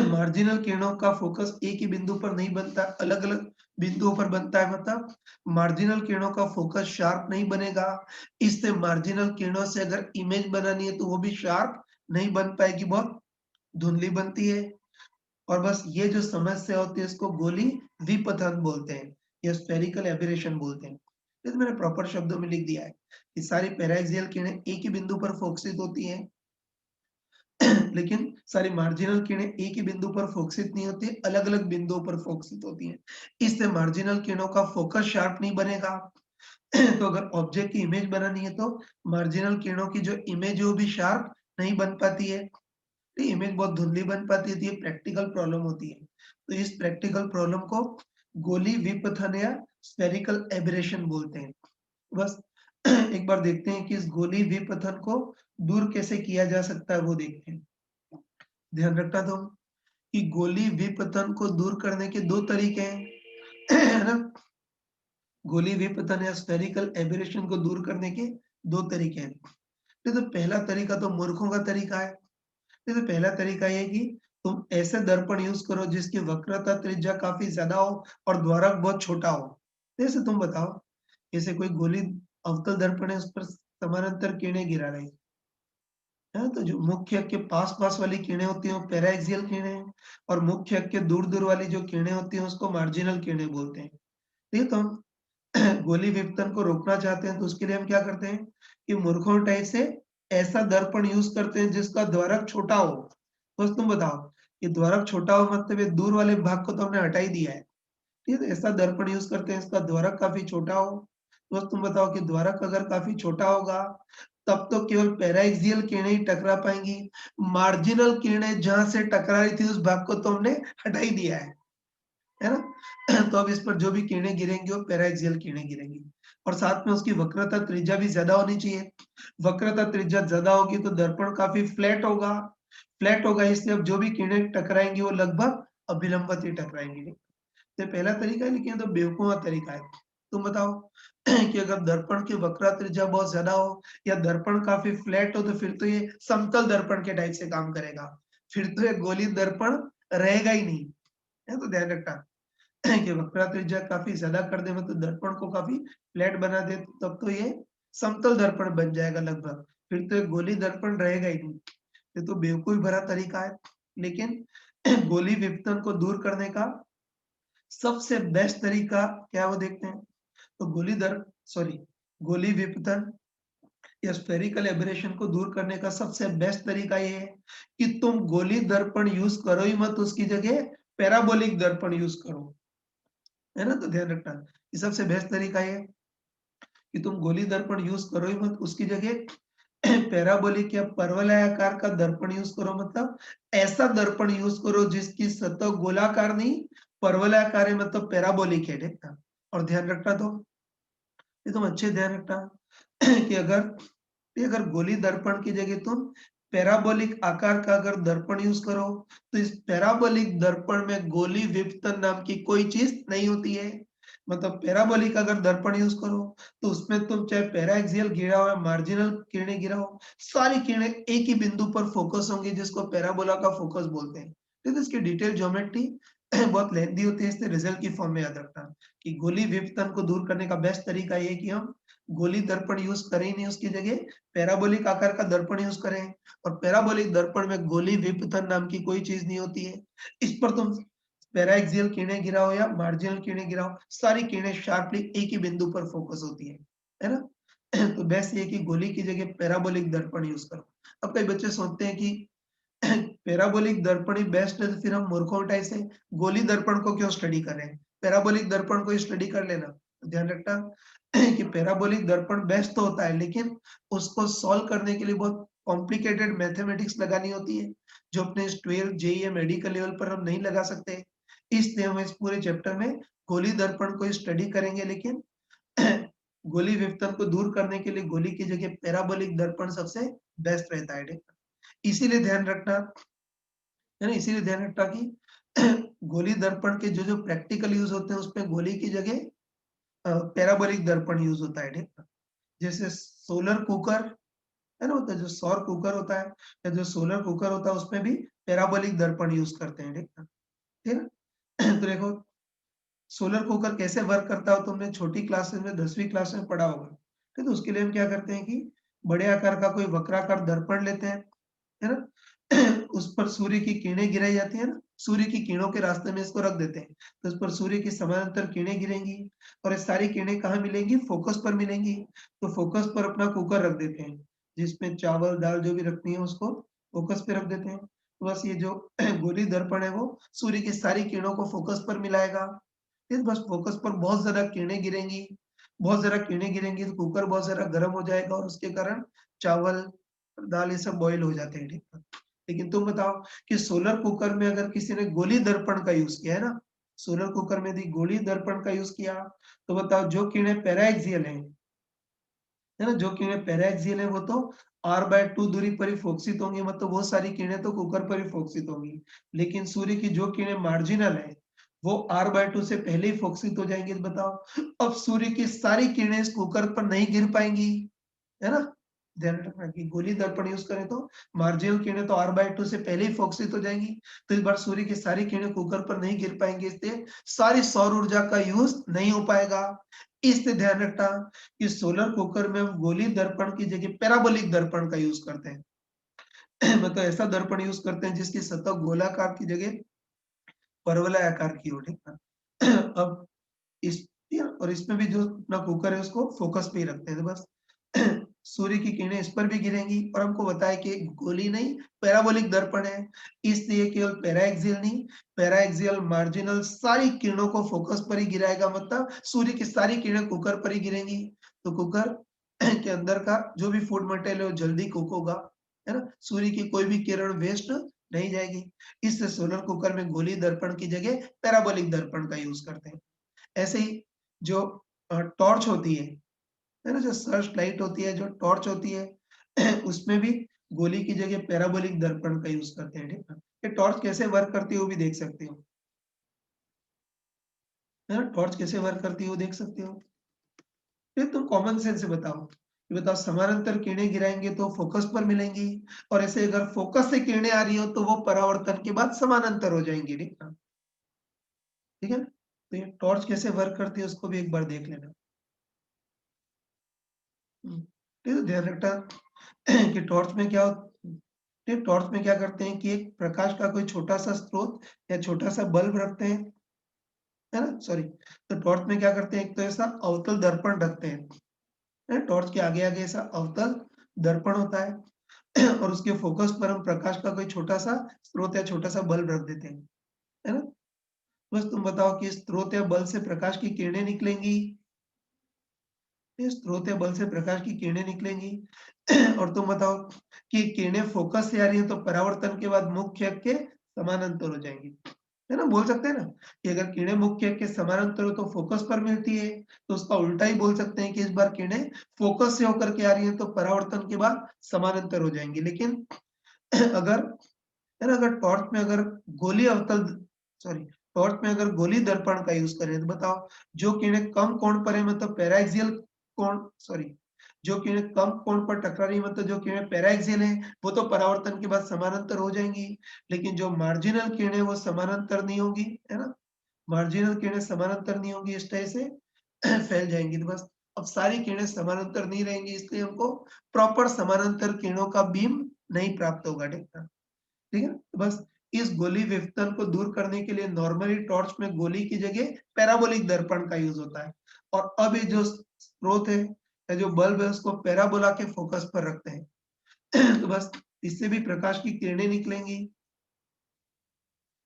मार्जिनल किरणों का फोकस एक ही बिंदु पर नहीं बनता, अलग-अलग बिंदुओं पर बनता है, मतलब मार्जिनल किरणों का फोकस शार्प नहीं बनेगा। इससे मार्जिनल किरणों से अगर इमेज बनानी है तो वो भी शार्प नहीं बन पाएगी, बहुत धुंधली बनती है। और बस ये जो समस्या होती है इसको गोली विपथन बोलते हैं, या स्फेरिकल एबेरेशन बोलते हैं। ये तो मैंने प्रॉपर शब्दों में लिख दिया है कि सारी पैराक्सियल किरणें एक ही बिंदु पर फोकसित होती हैं, लेकिन सारी मार्जिनल किरणें एक ही बिंदु पर फोकसित नहीं होती, अलग-अलग बिंदुओं पर फोकसित होती हैं। इससे मार्जिनल किरणों का फोकस शार्प नहीं बनेगा। तो अगर ऑब्जेक्ट की इमेज बनानी है तो मार्जिनल किरणों की जो इमेज है वो भी शार्प नहीं बन पाती है। तो इमेज बहुत धुंधली बन पाती है, तो ये प्रैक्टिकल प्रॉब्लम होती है। तो इस प्रैक्टिकल प्रॉब्लम को गोली विपथन या स्फेरिकल एबरेशन बोलते हैं। बस एक बार देखते हैं कि इस गोली विपथन को दूर कैसे किया जा सकता है, वो देखते हैं। ध्यान रखना तुम कि गोली विपतन को दूर करने के 2 तरीके हैं, है ना? गोली विपतन या स्फेरिकल एबेरेशन को दूर करने के 2 तरीके हैं। ये तो पहला तरीका तो मूर्खों का तरीका है। ये तो पहला तरीका ये है कि तुम ऐसे दर्पण यूज़ करो जिसकी वक्रता त्रिज्या काफ़ी ज़्यादा हो और द्वारक बहुत छोटा हो। जैसे तुम बताओ, जैसे कोई गोली अवतल दर्पण है उस पर समानांतर किरणें गिरा रही है। हाँ, तो जो मुख्य अक्ष के पास-पास वाली किरणें होती हैं वो पैराक्सियल किरणें हैं, और मुख्य अक्ष के दूर-दूर वाली जो किरणें होती हैं उसको मार्जिनल किरणें बोलते हैं। ठीक है, तो हम गोली विपतन को रोकना चाहते हैं तो उसके लिए हम क्या करते हैं कि मूर्खों टाइप से ऐसा दर्पण यूज़ करते हैं जिसका द्वारक छोटा हो। बस तुम बताओ, ये द्वारक छोटा हो मतलब ये दूर वाले भाग को तो हमने हटा ही दिया है। ठीक है, तो ऐसा दर्पण यूज़ करते हैं इसका द्वारक काफ़ी छोटा हो, बस तुम बताओ कि द्वारक अगर काफी छोटा होगा तब तो केवल पैराएक्सियल किरणें ही टकरा पाएंगी। मार्जिनल किरणें जहां से टकरा रही थी उस भाग को तो हमने हटा ही दिया है ना? तो अब इस पर जो भी किरणें गिरेंगी वो पैराएक्सियल किरणें गिरेंगी और साथ में उसकी वक्रता त्रिज्या भी ज्यादा होनी चाहिए। वक्रता त्रिज्या ज्यादा होगी तो दर्पण काफी फ्लैट होगा इसलिए अब जो भी किरणें टकराएंगी वो लगभग अभिलंबवत ही टकराएंगी। ये पहला तरीका है लेकिन ये तो बेवकूफ़ तरीका है। तुम बताओ कि अगर दर्पण की वक्रता त्रिज्या बहुत ज़्यादा हो या दर्पण काफ़ी फ्लैट हो तो फिर तो ये समतल दर्पण के टाइप से काम करेगा। फिर तो ये गोली दर्पण रहेगा ही नहीं। है तो ध्यान रखना कि वक्रता त्रिज्या काफ़ी ज़्यादा कर दे मतलब दर्पण को काफ़ी फ्लैट बना दे तब तो ये समतल दर्पण बन जाएगा लगभग। फिर तो ये गोली दर्पण रहेगा ही नहीं। ये तो बेवकूफ़ी भरा तरीका है। लेकिन गोली विपतन को दूर करने का सबसे बेस्ट तरीका क्या है वो देखते हैं। तो गोली विपतन या स्फेरिकल एब्रेशन को दूर करने का सबसे बेस्ट तरीका ये है कि तुम गोली दर्पण यूज करो ही मत, उसकी जगह पैराबोलिक दर्पण यूज करो। है ना? तो ध्यान रखना ये सबसे बेस्ट तरीका ये है कि तुम गोली दर्पण यूज करो ही मत, उसकी जगह पैराबोलिक या परवलयाकार का दर्पण यूज करो। मतलब ऐसा दर्पण यूज करो जिसकी सतह गोलाकार नहीं परवलयाकार है, मतलब पैराबोलिक है। देखना और ध्यान रखना तो ये तुम अच्छे ध्यान रखना कि अगर गोली दर्पण की जगह तुम पैराबोलिक आकार का अगर दर्पण यूज करो तो इस पैराबोलिक दर्पण में गोली विपतन नाम की कोई चीज नहीं होती है। मतलब पैराबोलिक अगर दर्पण यूज करो तो उसमें तुम चाहे पैराएक्सियल गिराओ या मार्जिनल किरणें गिराओ, सारी किरणें एक ही बिंदु पर फोकस होंगी जिसको पैराबोला का फोकस बोलते हैं। तो इसकी डिटेल ज्योमेट्री बहुत लेंथी होती है, इसलिए रिजल्ट की फॉर्म में याद रखना कि गोली विपतन को दूर करने का बेस्ट तरीका ये है कि हम गोली दर्पण यूज करें ही नहीं, उसकी जगह पैराबोलिक आकार का दर्पण यूज करें। और पैराबोलिक दर्पण में गोली विपतन नाम की कोई चीज नहीं होती है। इस पर तुम पैराएक्सियल किरणें गिराओ या मार्जिनल किरणें गिराओ, सारी किरणें शार्पली एक ही बिंदु पर फोकस होती है ना? तो बेस्ट ये कि गोली की जगह पैराबोलिक दर्पण यूज करो। अब कई बच्चे सोचते हैं कि पैराबोलिक दर्पण ही बेस्ट है तो फिर हम मूर्खों टाइप से गोली दर्पण को क्यों स्टडी कर रहे हैं? पैराबोलिक दर्पण को ही स्टडी कर लेना। तो ध्यान रखना कि पैराबोलिक दर्पण बेस्ट तो होता है लेकिन उसको सॉल्व करने के लिए बहुत कॉम्प्लिकेटेड मैथमेटिक्स लगानी होती है जो अपने 12 जेईई या मेडिकल लेवल पर हम नहीं लगा सकते। इसलिए हम इस पूरे चैप्टर में गोली दर्पण को स्टडी करेंगे लेकिन गोली विपतन को दूर करने के लिए गोली की जगह पैराबोलिक दर्पण सबसे बेस्ट रहता है। इसीलिए ध्यान रखना है ना, इसीलिए ध्यान रखना कि गोली दर्पण के जो प्रैक्टिकल यूज होते हैं उसमें गोली की जगह पैराबोलिक दर्पण यूज होता है। ठीक है? जैसे सोलर कुकर है ना, होता है जो सौर कुकर होता है या जो सोलर कुकर होता है उसमें भी पैराबोलिक दर्पण यूज करते हैं। ठीक है? ठीक है? तो देखो सोलर कुकर कैसे वर्क करता है तुमने छोटी क्लासेस में 10वीं क्लास में पढ़ा होगा। ठीक है? तो उसके लिए हम क्या करते हैं कि बड़े आकार का कोई वक्राकार दर्पण लेते हैं, है ना? उस पर सूर्य की किरणें गिराई जाती है ना, सूर्य की किरणों के रास्ते में इसको रख देते हैं तो उस पर सूर्य की समानांतर किरणें गिरेंगी और ये सारी किरणें कहाँ मिलेंगी? फोकस पर मिलेंगी। तो फोकस पर अपना कुकर रख देते हैं जिसमें चावल दाल जो भी रखनी है उसको फोकस पे रख देते हैं। तो बस ये जो गोली दर्पण है वो सूर्य की सारी किरणों को फोकस पर मिलाएगा। फिर बस फोकस पर बहुत ज्यादा किरणें गिरेंगी, बहुत ज्यादा किरणें गिरेंगी तो कुकर बहुत ज्यादा गर्म हो जाएगा और उसके कारण चावल दाल ये सब बॉईल हो जाते हैं। ठीक है? लेकिन तुम बताओ कि सोलर कुकर में अगर किसी ने गोली दर्पण का यूज किया है ना, सोलर कुकर में यदि गोली दर्पण का यूज किया तो बताओ जो किरणें पैराएक्सियल है ना, जो किरणें पैराएक्सियल है वो तो r/2 दूरी पर ही फोकसित होंगी, मतलब वो सारी किरणें तो कुकर पर ही फोकसित होंगी। लेकिन सूर्य की जो किरणें मार्जिनल है वो r/2 से पहले ही फोकसित हो जाएंगी। तो बताओ अब सूर्य की सारी किरणें इस कुकर पर नहीं गिर पाएंगी, है ना? ध्यान रखना कि गोली दर्पण यूज करें तो मार्जिनल किरणें तो r/2 से पहले ही फोकसित हो जाएंगी। तो इस बार सूर्य की सारी किरणें कुकर पर नहीं गिर पाएंगी, इसलिए सारी सौर ऊर्जा का यूज नहीं हो पाएगा। इसलिए ध्यान रखना कि सोलर कुकर में हम गोली दर्पण की जगह पैराबोलिक दर्पण का यूज करते हैं। मतलब ऐसा दर्पण यूज करते हैं जिसकी सतह गोलाकार की जगह परवलयाकार की हो। ठीक है? अब इस और इसमें भी जो अपना कुकर है उसको फोकस पे ही रखते हैं। तो बस सूर्य की किरणें इस पर भी गिरेंगी और हमको बताया कि गोली नहीं पैराबोलिक दर्पण है, इसलिए केवल पैराएक्सियल नहीं पैराएक्सियल मार्जिनल सारी किरणों को फोकस पर ही गिराएगा, मतलब सूर्य की सारी किरणें कुकर पर ही गिरेंगी। तो कुकर के अंदर का जो भी फूड मटेरियल है वो जल्दी कुक होगा, है ना? सूर्य की कोई भी किरण वेस्ट नहीं जाएगी। इससे सोलर कुकर में गोली दर्पण की जगह पैराबोलिक दर्पण का यूज़ करते हैं। ऐसे ही जो टॉर्च होती है ना? जो सर्च लाइट होती है, जो टॉर्च होती है, उसमें भी गोली की जगह पैराबोलिक दर्पण का यूज़ करते हैं, ठीक है? ये टॉर्च कैसे वर्क करती है वो भी देख सकते हो, है ना? टॉर्च कैसे वर्क करती है वो देख सकते हो। फिर तुम कॉमन सेंस से बताओ, ये बताओ समानांतर किरणें गिराएँगे तो फ़ोकस पर मिलेंगी और ऐसे अगर फ़ोकस से किरणें आ रही हो तो वो परावर्तन के बाद समानांतर हो जाएँगी, ठीक है ना? तो ये टॉर्च कैसे वर्क करती है उसको भी एक बार देख लेना। हुँ, ठीक है, ध्यान रखना कि टॉर्च में क्या करते हैं कि एक प्रकाश का कोई छोटा-सा स्रोत या छोटा-सा बल्ब रखते हैं, है ना? सॉरी, तो टॉर्च में क्या करते हैं, एक तो ऐसा अवतल दर्पण रखते हैं, टॉर्च के आगे-आगे ऐसा अवतल दर्पण होता है और उसके फ़ोकस पर हम प्रकाश का कोई छोटा-सा स्रोत या छोटा-सा बल्ब रख देते हैं, है ना? बस तुम बताओ कि स्रोत या बल्ब से प्रकाश की किरणें निकलेंगी, ये स्रोत या बल्ब से प्रकाश की किरणें निकलेंगी और तुम बताओ कि किरणें फ़ोकस से आ रही हैं तो परावर्तन के बाद मुख्य अक्ष के समानांतर हो जाएँगी, है ना? बोल सकते हैं ना कि अगर किरणें मुख्य अक्ष के समानांतर हो तो फ़ोकस पर मिलती है, तो उसका उल्टा ही बोल सकते हैं कि इस बार किरणें फ़ोकस से होकर के आ रही हैं तो परावर्तन के बाद समानांतर हो जाएँगी। लेकिन अगर है ना, अगर टॉर्च में अगर गोली अवतल सॉरी टॉर्च में अगर गोली दर्पण का यूज़ करें तो बताओ जो किरणें कम कोण पर है मतलब पैराक्सियल कोण सॉरी जो किरणें कम कोण पर टकरा रही है मतलब जो किरणें पैराक्सियल हैं, वो तो परावर्तन के बाद समानांतर हो जाएँगी। लेकिन जो मार्जिनल किरणें वो समानांतर नहीं होंगी, है ना? मार्जिनल किरणें समानांतर नहीं होंगी, इस तरह से फैल जाएँगी। तो बस अब सारी किरणें समानांतर नहीं रहेंगी इसलिए हमको प्रॉपर समानांतर किरणों का बीम नहीं प्राप्त होगा, ठीक है? ठीक है? तो बस इस गोली विवर्तन को दूर करने के लिए नॉर्मली टॉर्च में गोली की जगह पैराबोलिक दर्पण का यूज़ होता है और अब ये जो स्रोत है या जो बल्ब है उसको पैराबोला के फोकस पर रखते हैं। तो बस इससे भी प्रकाश की किरणें निकलेंगी,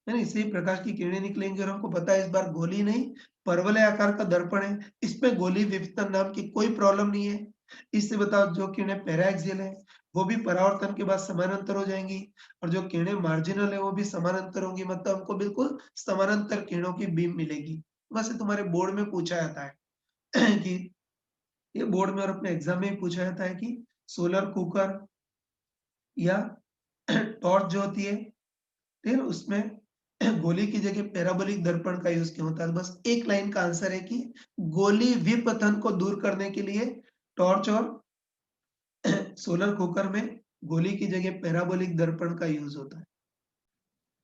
है ना? इससे ही प्रकाश की किरणें निकलेंगी और हमको पता है इस बार गोली नहीं, परवलय आकार का दर्पण है, इसमें गोली विवर्तन नाम की कोई प्रॉब्लम नहीं है। इससे बताओ जो किरणें पैराक्सियल है, वो भी परावर्तन के बाद समानांतर हो जाएँगी और जो किरणें मार्जिनल है, वो भी समानांतर होंगी मतलब हमको बिल्कुल समानांतर किरणों की बीम मिलेगी। बस ये तुम्हारे बोर्ड में पूछा जाता है कि ये बोर्ड में और अपने एग्ज़ाम में भी पूछा जाता है कि सोलर कुकर या टॉर्च जो होती है, फिर उसमें गोली की जगह पैराबोलिक दर्पण का यूज़ क्यों होता है? तो बस एक लाइन का आंसर है कि गोली विपतन को दूर करने के लिए टॉर्च और सोलर कुकर में गोली की जगह पैराबोलिक दर्पण का यूज़ होता है।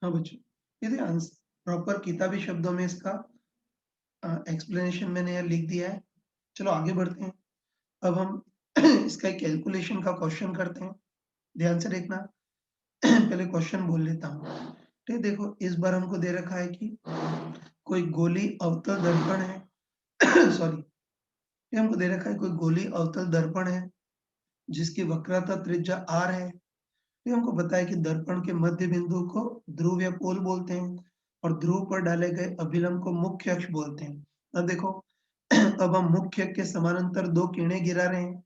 हाँ बच्चों, ये देखिए प्रॉपर किताबी शब्दों में इसका एक्सप्लेनेशन मैंने यहाँ लिख दिया है। चलो आगे बढ़ते हैं। अब हम इसका एक कैलकुलेशन का क्वेश्चन करते हैं। ध्यान से देखना। पहले क्वेश्चन बोल लेता हूँ। ठीक है, देखो इस बार हमको दे रखा है कि कोई गोली अवतल दर्पण है सॉरी ये हमको दे रखा है कोई गोली अवतल दर्पण है जिसकी वक्रता त्रिज्या r है। ये हमको पता है कि दर्पण के मध्य बिंदु को ध्रुव या पोल बोलते हैं और ध्रुव पर डाले गए अभिलंब को मुख्य अक्ष बोलते हैं। अब देखो अब हम मुख्य अक्ष के समानांतर दो किरणें गिरा रहे हैं।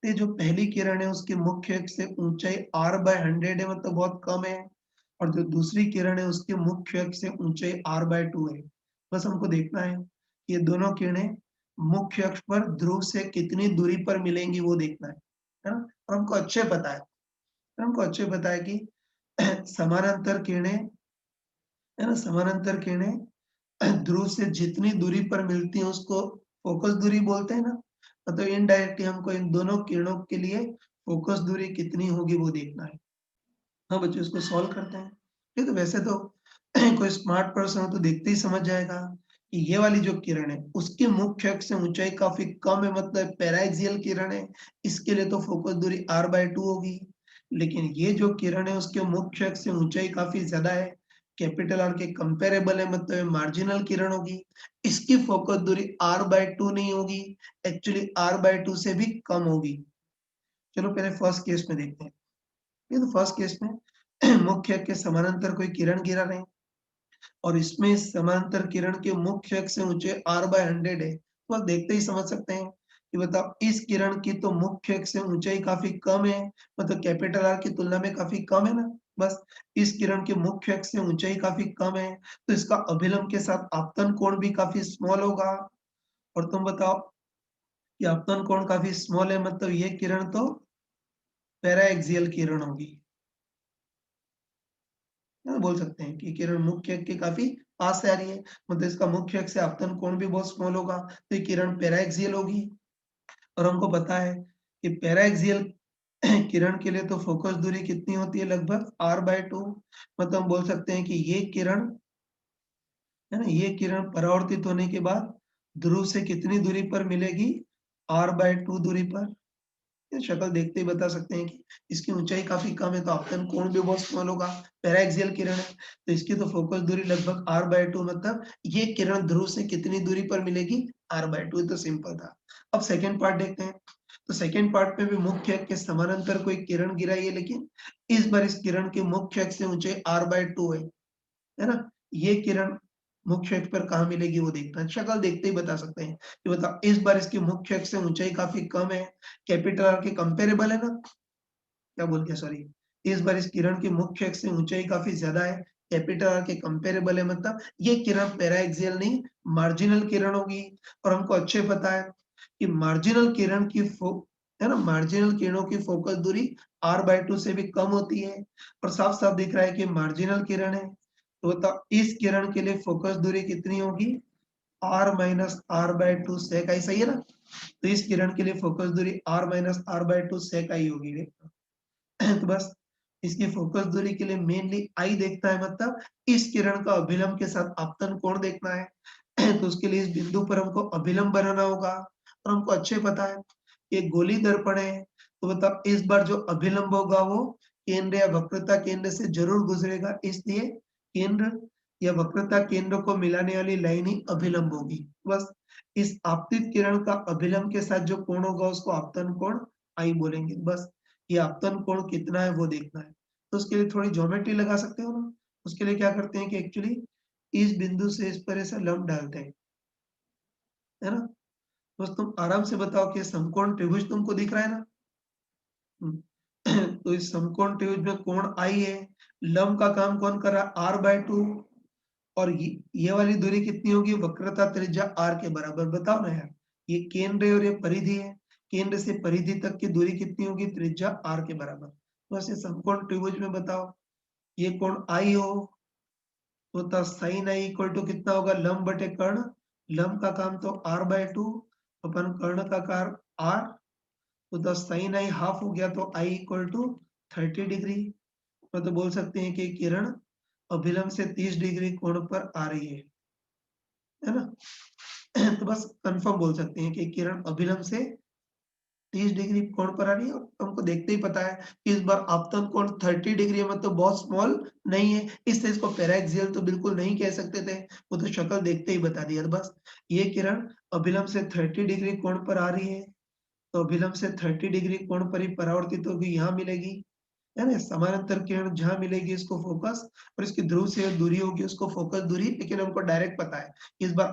ये जो पहली किरण है उसकी मुख्य अक्ष से ऊंचाई r/100 है मतलब बहुत कम है और जो दूसरी किरण है उसके मुख्य अक्ष से ऊंचाई r/2 है। बस हमको देखना है कि ये दोनों किरणें मुख्य अक्ष पर ध्रुव से कितनी दूरी पर मिलेंगी वो देखना है ना? और हमको अच्छे पता है कि समानांतर किरणें है ना? समानांतर किरणें ध्रुव से जितनी दूरी पर मिलती हैं उसको फ़ोकस दूरी बोलते हैं ना? मतलब इनडायरेक्टली हमको इन दोनों किरणों के लिए फ़ोकस दूरी कितनी होगी वो देखना है। हाँ, बच्चों इसको सॉल्व करते हैं। ये तो वैसे तो कोई स्मार्ट पर्सन हो तो देखते ही समझ जाएगा कि ये वाली जो किरण है उसकी मुख्य अक्ष से ऊँचाई काफ़ी कम है मतलब पैराक्सियल किरण है, इसके लिए तो फ़ोकस दूरी r/2 होगी। लेकिन ये जो किरण है उसके मुख्य अक्ष से ऊँचाई काफ़ी ज़्यादा है, कैपिटल R के कंपैरेबल है मतलब ये मार्जिनल किरण होगी। इसकी फ़ोकस दूरी r/2 नहीं होगी, एक्चुअली r/2 से भी कम होगी। चलो पहले फर्स्ट केस में देखते हैं। ये तो फर्स्ट केस में मुख्य अक्ष के समानांतर कोई किरण गिरा रहे हैं और इसमें समानांतर किरण के मुख्य अक्ष से ऊंचाई r/100 है तो आप देखते ही समझ सकते हैं ये बताओ इस किरण की तो मुख्य अक्ष से ऊंचाई काफी कम है, मतलब कैपिटल आर की तुलना में काफी कम है ना। बस इस किरण के मुख्य अक्ष से ऊंचाई काफी कम है, तो इसका अभिलंब के साथ आपतन कोण भी काफी स्मॉल होगा। और तुम बताओ कि आपतन कोण काफी स्मॉल है, मतलब ये किरण तो पैरा एक्सियल किरण होगी, है ना? बोल सकते हैं कि किरण मुख्य अक्ष के काफी पास से आ रही है, मतलब इसका मुख्य अक्ष से आपतन कोण भी बहुत स्मॉल होगा, तो ये किरण पैरा एक्सियल होगी। और हमको पता है कि पैरा एक्सियल किरण के लिए तो फोकस दूरी कितनी होती है, लगभग r/2। मतलब हम बोल सकते हैं कि ये किरण, है ना, ये किरण परावर्तित होने के बाद ध्रुव से कितनी दूरी पर मिलेगी, r/2 दूरी पर। ये शक्ल देखते ही बता सकते हैं कि इसकी ऊंचाई काफी कम है, तो आपतन कोण भी बहुत स्मॉल होगा। पैराक्सियल किरण है, तो इसकी तो फोकस दूरी लगभग r/2, मतलब ये किरण ध्रुव से कितनी दूरी पर मिलेगी, r/2। ये तो सिंपल था। अब सेकेंड पार्ट देखते हैं। तो सेकेंड पार्ट में भी मुख्य अक्ष के समानांतर कोई किरण गिराई है, लेकिन इस बार इस किरण के मुख्य अक्ष से ऊंचाई r/2 है ना। ये किरण मुख्य अक्ष पर कहाँ मिलेगी वो देखना है, शक्ल देखते ही बता सकते हैं। ये बताओ इस बार इसकी मुख्य अक्ष से ऊंचाई काफी कम है, कैपिटल आर के कंपेरेबल है ना, क्या बोल दिया सॉरी। इस बार इस किरण की मुख्य अक्ष से ऊंचाई काफी ज्यादा है, कैपिटल आर के कंपेरेबल है, मतलब ये किरण पैराएक्सियल नहीं मार्जिनल किरण होगी। और हमको अच्छे पता है कि मार्जिनल किरण की है ना, मार्जिनल किरणों की फोकस दूरी r/2 से भी कम होती है। और साफ साफ दिख रहा है कि मार्जिनल किरण है, तो बताओ इस किरण के लिए फोकस दूरी कितनी होगी, r-r/2 sec i, सही है ना। तो इस किरण के लिए फोकस दूरी r-r/2 sec i होगी। तो बस इसकी फोकस दूरी के लिए मेनली आई देखता है, मतलब इस किरण का अभिलंब के साथ आपतन कोण देखना है। तो उसके लिए इस बिंदु पर हमको अभिलंब बनाना होगा। और हमको अच्छे पता है कि गोली दर्पण है, तो बताओ इस बार जो अभिलंब होगा वो केंद्र या वक्रता केंद्र से जरूर गुजरेगा, इसलिए केंद्र या वक्रता केंद्र को मिलाने वाली लाइन ही अभिलंब होगी। बस इस आपतित किरण का अभिलंब के साथ जो कोण होगा उसको आपतन कोण आई बोलेंगे। बस ये आपतन कोण कितना है वो देखना है। तो उसके लिए थोड़ी ज्योमेट्री लगा सकते हो ना। उसके लिए क्या करते हैं कि एक्चुअली इस बिंदु से इस पर ऐसा लंब डालते हैं, है ना। बस तुम आराम से बताओ कि समकोण त्रिभुज तुमको दिख रहा है ना। तो इस समकोण त्रिभुज में कोण आई है, लंब का काम कौन कर रहा है, r/2। और ये वाली दूरी कितनी होगी, वक्रता त्रिज्या r के बराबर। बताओ ना यार, ये केंद्र है और ये परिधि है, केंद्र से परिधि तक की दूरी कितनी होगी, त्रिज्या r के बराबर। तो ऐसे समकोण त्रिभुज में बताओ ये कोण आई हो, तो साइन आई इक्वल टू कितना होगा, लंब बटे कर्ण। लंब का काम तो r/2 अपन कर्ण का कार r, तो साइन आई हाफ हो गया, तो आई इक्वल टू 30 डिग्री। तो बोल सकते हैं कि किरण अभिलंब से 30 डिग्री कोण पर आ रही है ना। तो बस कंफर्म बोल सकते हैं कि किरण अभिलंब से 30 डिग्री कोण पर आ रही है। और हमको देखते ही पता है कि इस बार आपतन कोण 30 डिग्री है, मतलब बहुत स्मॉल नहीं है, इससे इसको पैराक्सियल तो बिल्कुल नहीं कह सकते थे, वो तो शक्ल देखते ही बता दिया। बस ये किरण अभिलंब से 30 डिग्री कोण पर आ रही है, तो अभिलंब से 30 डिग्री कोण पर ही परावर्तित होगी, यहाँ मिलेगी, है ना। समानांतर किरण जहाँ मिलेगी इसको फोकस, और इसकी ध्रुव से दूरी होगी उसको फोकस दूरी। लेकिन हमको डायरेक्ट पता है इस बार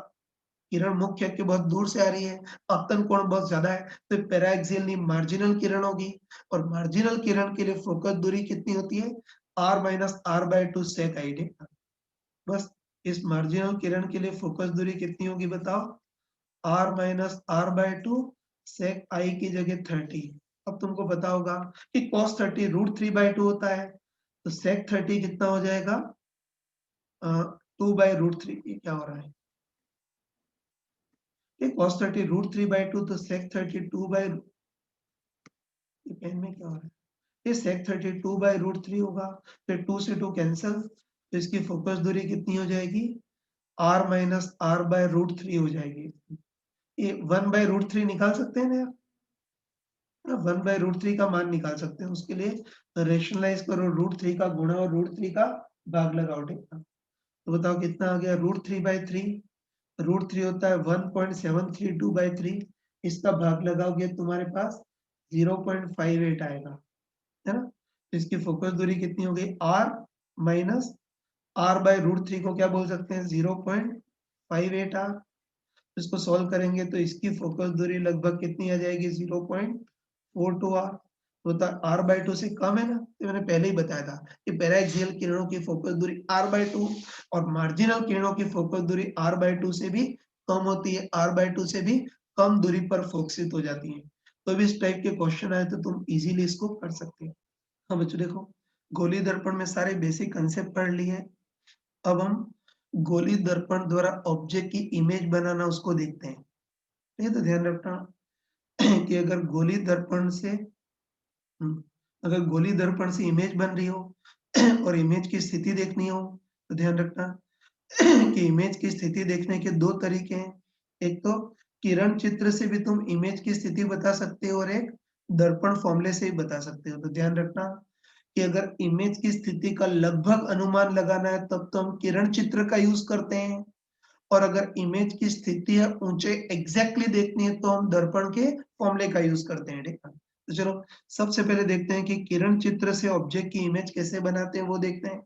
किरण मुख्य अक्ष के बहुत दूर से आ रही है, आपतन कोण बहुत ज्यादा है, तो पैराक्सियल नहीं मार्जिनल किरण होगी। और मार्जिनल किरण के लिए फोकस दूरी कितनी होती है, r-r/2 sec i। बस इस मार्जिनल किरण के लिए फोकस दूरी कितनी होगी बताओ, r-r/2 sec i की जगह 30। अब तुमको पता होगा कि cos 30 √3/2 होता है, तो sec 30 कितना हो जाएगा, 2/√3। ये क्या हो रहा है, ये cos 30 √3/2, तो sec 30 2 बाय, ये पेन में क्या हो रहा है, ये sec 30 2/√3 होगा। फिर 2 से 2 कैंसल, तो इसकी फोकस दूरी कितनी हो जाएगी, r-r/√3 हो जाएगी। ये 1/√3 निकाल सकते हैं ना यार, 1/√3 का मान निकाल सकते हैं। उसके लिए रेशनलाइज करो, √3 का गुणा और √3 का भाग लगाओ, ठीक है। तो बताओ कितना आ गया, √3/3। √3 होता है 1.732/3, इसका भाग लगाओगे तुम्हारे पास 0.58 आएगा, है ना। तो इसकी फोकस दूरी कितनी हो गई, r माइनस r/√3 को क्या बोल सकते हैं, 0.58 r। इसको सॉल्व करेंगे तो इसकी फोकस दूरी लगभग कितनी आ जाएगी 0.42 आर। तो आर बाई टू से कम है ना, तो मैंने पहले ही बताया था कि पैराक्सियल किरणों की फोकस दूरी आर बाई टू और मार्जिनल किरणों की फोकस दूरी आर बाई टू से भी कम होती है, आर बाई टू से भी कम दूरी पर फोकसित हो जाती है। तो भी इस टाइप के क्वेश्चन आए तो तुम इजीली इसको कर सकते हो। हाँ बच्चों देखो, गोली दर्पण में सारे बेसिक कंसेप्ट पढ़ लिए। अब हम गोली दर्पण द्वारा ऑब्जेक्ट की इमेज बनाना उसको देखते हैं। ठीक है, तो ध्यान रखना कि अगर गोली दर्पण से इमेज बन रही हो और इमेज की स्थिति देखनी हो, तो ध्यान रखना कि इमेज की स्थिति देखने के दो तरीके हैं। एक तो किरण चित्र से भी तुम इमेज की स्थिति बता सकते हो और एक दर्पण फॉर्मूले से ही बता सकते हो। तो ध्यान रखना कि अगर इमेज की स्थिति का लगभग अनुमान लगाना है तब तो हम किरण चित्र का यूज करते हैं, और अगर इमेज की स्थिति या ऊंचाई एग्जैक्टली देखनी है तो हम दर्पण के फॉर्मूले का यूज करते हैं। ठीक है, तो चलो सबसे पहले देखते हैं कि किरण चित्र से ऑब्जेक्ट की इमेज कैसे बनाते हैं वो देखते हैं।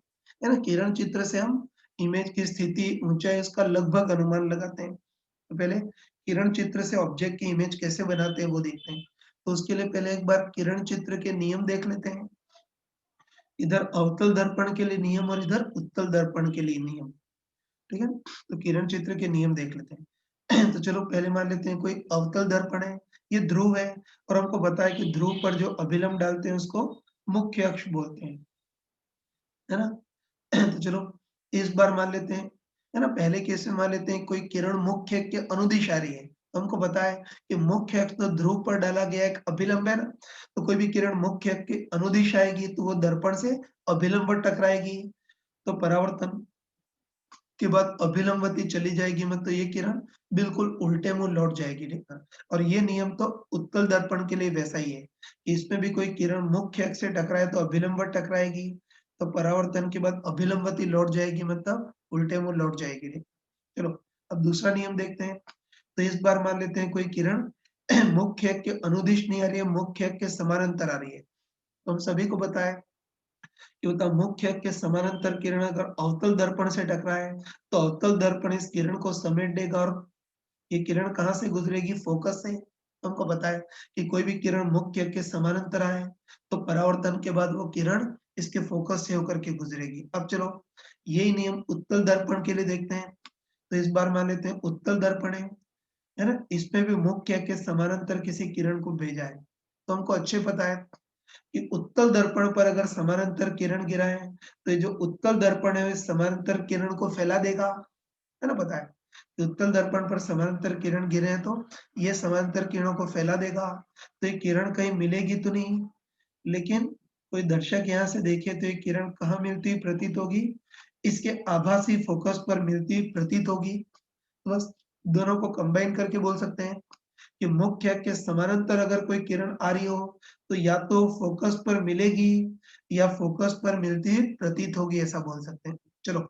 है ना, किरण चित्र से हम इमेज की स्थिति, ऊंचाई, उसका लगभग अनुमान लगाते हैं। तो पहले किरण चित्र से ऑब्जेक्ट की इमेज कैसे बनाते हैं वो देखते हैं। तो उसके लिए पहले एक बार किरण चित्र के नियम देख लेते हैं। इधर अवतल दर्पण के लिए नियम और इधर उत्तल दर्पण के लिए नियम। ठीक है, तो किरण चित्र के नियम देख लेते हैं। तो चलो पहले मान लेते हैं कोई अवतल दर्पण है, ये ध्रुव है और हमको पता है कि ध्रुव पर जो अभिलंब डालते हैं उसको मुख्य अक्ष बोलते हैं, है ना। तो चलो इस बार मान लेते हैं, है ना, पहले केस में मान लेते हैं कोई किरण मुख्य अक्ष के अनुदिश आ रही है। तो हमको पता है कि मुख्य अक्ष तो ध्रुव पर डाला गया एक अभिलंब है ना, तो कोई भी किरण मुख्य अक्ष के अनुदिश आएगी तो वो दर्पण से अभिलंब पर टकराएगी। तो परावर्तन के बाद अभिलंबवती चली जाएगी, मतलब ये किरण बिल्कुल उल्टे मुंह लौट जाएगी। ठीक है, और ये नियम तो उत्तल दर्पण के लिए वैसा ही है। इसमें भी कोई किरण मुख्य अक्ष से टकराए तो अभिलंबवत टकराएगी, तो परावर्तन के बाद अभिलंबवती लौट जाएगी, मतलब उल्टे मुंह लौट जाएगी। ठीक, चलो अब दूसरा नियम देखते हैं। तो इस बार मान लेते हैं कोई किरण मुख्य अक्ष के अनुदिश नहीं आ रही है, मुख्य अक्ष के समानांतर आ रही है। तो हम सभी को पता है कि होता मुख्य अक्ष के समानांतर किरण अगर अवतल दर्पण से टकराए तो अवतल दर्पण इस किरण को समेट देगा और ये किरण कहाँ से गुजरेगी, फोकस से। हमको पता है कि कोई भी किरण मुख्य अक्ष के समानांतर आए तो परावर्तन के बाद वो किरण इसके फोकस से होकर के गुजरेगी। अब चलो यही नियम उत्तल दर्पण के लिए देखते हैं। तो इस बार मान लेते हैं उत्तल दर्पण है ना, इसमें भी मुख्य अक्ष के समानांतर किसी किरण को भेजा है। तो हमको अच्छे पता है कि उत्तल दर्पण पर अगर समानांतर किरण गिराए तो ये जो उत्तल दर्पण है इस समानांतर किरण को फैला देगा, है ना, पता है कि उत्तल दर्पण पर समानांतर किरण गिरे हैं तो ये समानांतर किरणों को फैला देगा। तो ये किरण कहीं मिलेगी तो नहीं, लेकिन कोई दर्शक यहाँ से देखे तो ये किरण कहाँ मिलती हुई प्रतीत होगी, इसके आभासी फोकस पर मिलती हुई प्रतीत होगी। तो बस दोनों को कंबाइन करके बोल सकते हैं कि मुख्य अक्ष के समानांतर अगर कोई किरण आ रही हो तो या तो फोकस पर मिलेगी या फोकस पर मिलती हुई प्रतीत होगी, ऐसा बोल सकते हैं। चलो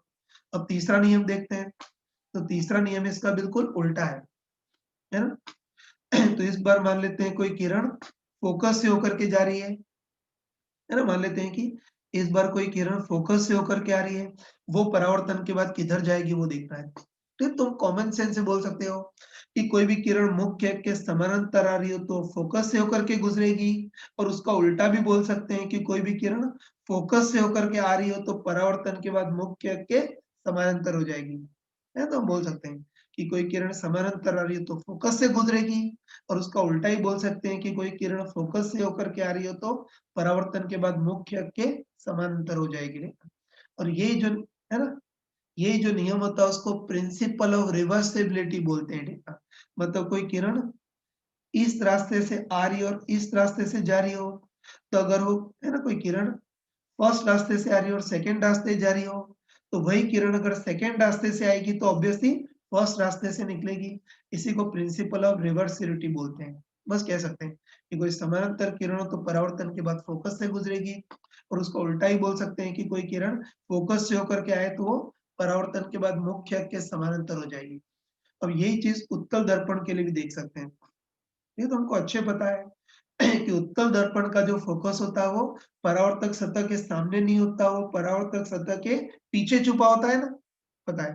अब तीसरा नियम देखते हैं। तो तीसरा नियम इसका बिल्कुल उल्टा है ना। तो इस बार मान लेते हैं कोई किरण फोकस से होकर के जा रही है ना, मान लेते हैं कि इस बार कोई किरण फोकस से होकर के आ रही है, वो परावर्तन के बाद किधर जाएगी वो देखना है। तो तुम कॉमन सेंस से बोल सकते हो कि कोई भी किरण मुख्य अक्ष के समानांतर आ रही हो तो फोकस से होकर के गुजरेगी, और उसका उल्टा भी बोल सकते हैं कि कोई भी किरण फोकस से होकर के आ रही हो तो परावर्तन के बाद मुख्य अक्ष के समानांतर हो जाएगी। है, तो हम बोल सकते हैं कि कोई किरण समानांतर आ रही है तो फोकस से गुजरेगी, और उसका उल्टा ही बोल सकते हैं कि कोई किरण फोकस से होकर के आ रही हो तो परावर्तन के बाद मुख्य अक्ष के समानांतर हो जाएगी। और यही जो है ना, यही जो नियम होता है उसको प्रिंसिपल ऑफ रिवर्सिबिलिटी बोलते हैं। ठीक है, मतलब कोई किरण इस रास्ते से आ रही हो और इस रास्ते से जा रही हो, तो अगर वो है ना कोई किरण फर्स्ट रास्ते से आ रही हो और सेकंड रास्ते जा रही हो, तो वही किरण अगर सेकंड रास्ते से आएगी तो ऑब्वियसली फर्स्ट रास्ते से निकलेगी। इसी को प्रिंसिपल ऑफ रिवर्सिबिलिटी बोलते हैं। बस कह सकते हैं कि कोई समानांतर किरण हो तो परावर्तन के बाद फोकस से गुजरेगी, और उसको उल्टा ही बोल सकते हैं कि कोई किरण फोकस से होकर के आए तो वो परावर्तन के बाद मुख्य अक्ष के समानांतर हो जाएगी। अब यही चीज उत्तल दर्पण के लिए भी देख सकते हैं। ये तो हमको अच्छे पता है कि उत्तल दर्पण का जो फोकस होता है वो परावर्तक सतह के सामने नहीं होता, वो परावर्तक सतह के पीछे छुपा होता है ना, पता है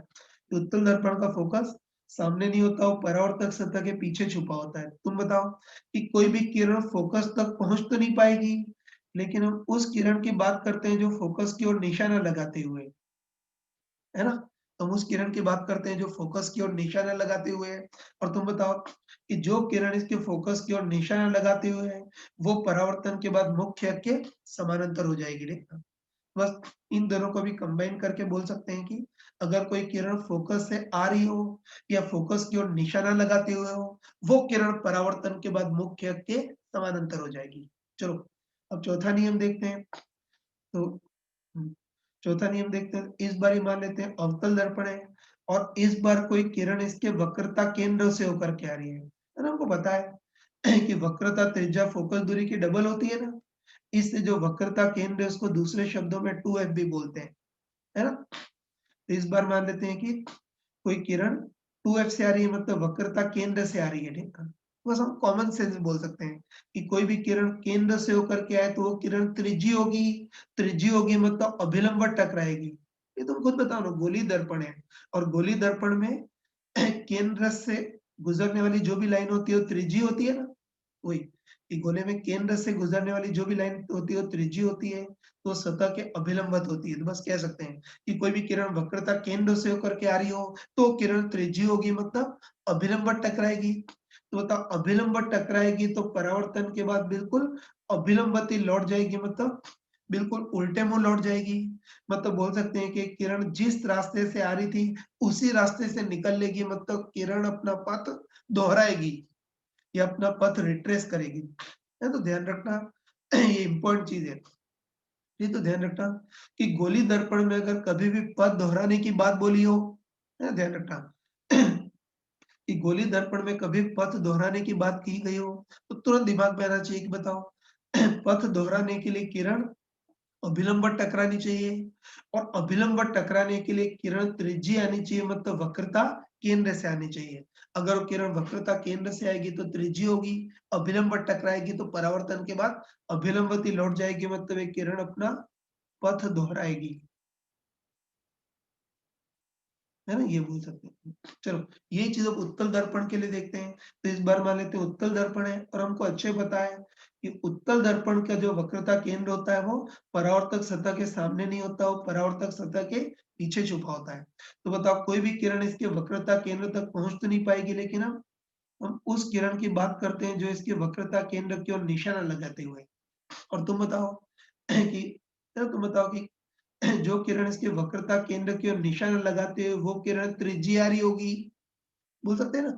कि उत्तल दर्पण का फोकस सामने नहीं होता, वो परावर्तक सतह के पीछे छुपा होता है। तुम बताओ कि कोई भी किरण फोकस तक पहुंच तो नहीं पाएगी, लेकिन हम उस किरण की बात करते हैं जो फोकस की ओर निशाना लगाते हुए, है ना? हम उस किरण की बात करते हैं जो फोकस की ओर निशाना लगाते हुए है। और तुम बताओ कि जो किरण इसके फोकस की ओर निशाना लगाते हुए है, वो परावर्तन के बाद मुख्य अक्ष के समानांतर हो जाएगी। देखना, बस इन दोनों को भी कंबाइन करके बोल सकते हैं कि अगर कोई किरण फोकस से आ रही हो या फोकस की ओर निशाना लगाते हुए हो, वो किरण परावर्तन के बाद मुख्य अक्ष के समानांतर हो जाएगी। चलो, अब चौथा नियम देखते हैं। तो हुँ, चौथा नियम देखते हैं। इस बार ही मान लेते हैं अवतल दर्पण है और इस बार कोई किरण इसके वक्रता केंद्र से होकर के आ रही है। ना? हमको पता है कि वक्रता त्रिज्या फोकस दूरी की डबल होती है ना? इससे जो वक्रता केंद्र है उसको दूसरे शब्दों में 2f भी बोलते हैं, है ना? तो इस बार मान लेते हैं कि कोई किरण 2f से आ रही है, मतलब वक्रता केंद्र से आ रही है, ठीक है? बस हम कॉमन सेंस में बोल सकते हैं कि कोई भी किरण केंद्र से होकर के आए तो वो किरण त्रिज्यी होगी। त्रिज्यी होगी मतलब अभिलंब टकराएगी। ये तुम खुद बताओ ना, गोली दर्पण है और गोली दर्पण में केंद्र से गुजरने वाली जो भी लाइन होती है वो त्रिज्यी होती है ना? वही, कि गोले में केंद्र से गुजरने वाली जो भी लाइन होती है वो त्रिज्यी होती है, तो सतह के अभिलंबत होती है। तो बस कह सकते हैं कि कोई भी किरण वक्रता केंद्र से होकर के आ रही हो तो किरण त्रिज्यी होगी, मतलब अभिलंबत टकराएगी। तो बताओ, अभिलंबत टकराएगी तो परावर्तन के बाद बिल्कुल अभिलंबत ही लौट जाएगी, मतलब बिल्कुल उल्टे मुंह लौट जाएगी। मतलब बोल सकते हैं कि किरण जिस रास्ते से आ रही थी उसी रास्ते से निकल लेगी, मतलब किरण अपना पथ दोहराएगी या अपना पथ रिट्रेस करेगी। है, तो ध्यान रखना ये इम्पोर्टेंट चीज है। ये तो ध्यान रखना कि गोली दर्पण में अगर कभी भी पथ दोहराने की बात बोली हो, है, ध्यान रखना कि गोली दर्पण में कभी पथ दोहराने की बात की गई हो तो तुरंत दिमाग में आना चाहिए कि बताओ पथ दोहराने के लिए किरण अभिलंब टकरानी चाहिए और अभिलंब टकराने के लिए किरण त्रिज्यी आनी चाहिए, मतलब वक्रता केंद्र से आनी चाहिए। अगर वो किरण वक्रता केंद्र से आएगी तो त्रिज्यी होगी, अभिलंब टकराएगी तो परावर्तन के बाद अभिलंबती लौट जाएगी, मतलब एक किरण अपना पथ दोहराएगी। है ना? ये बोल सकते हैं। चलो, यही चीज़ अब उत्तल दर्पण के लिए देखते हैं। तो इस बार मान लेते हैं उत्तल दर्पण है और हमको अच्छे पता है कि उत्तल दर्पण का जो वक्रता केंद्र होता है वो परावर्तक सतह के सामने नहीं होता, वो परावर्तक सतह के पीछे छुपा होता है। तो बताओ, कोई भी किरण इसके वक्रता केंद्र तक पहुँच तो नहीं पाएगी, लेकिन हम उस किरण की बात करते हैं जो इसके वक्रता केंद्र की ओर निशाना लगाते हुए। और तुम बताओ कि तुम बताओ कि जो किरण इसके वक्रता केंद्र की ओर निशाना लगाते हुए वो किरण त्रिज्यी आ रही होगी। बोल सकते हैं ना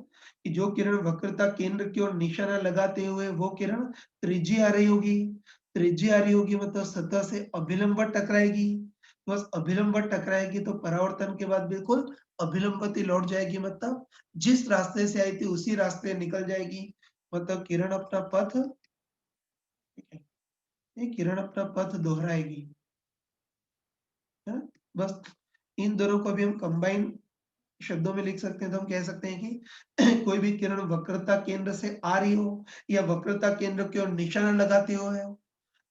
कि जो किरण वक्रता केंद्र की ओर निशाना लगाते हुए वो किरण त्रिज्यी आ रही होगी। त्रिज्यी आ रही होगी मतलब सतह से अभिलंब टकराएगी। बस अभिलंब टकराएगी तो परावर्तन के बाद बिल्कुल अभिलंबती लौट जाएगी, मतलब जिस रास्ते से आई थी उसी रास्ते निकल जाएगी। मतलब किरण अपना पथ, ठीक है, ये किरण अपना पथ दोहराएगी, है ना? बस इन दोनों को भी हम कंबाइन शब्दों में लिख सकते हैं, तो हम कह सकते हैं कि कोई भी किरण वक्रता केंद्र से आ रही हो या वक्रता केंद्र की ओर निशाना लगाते हुए हो,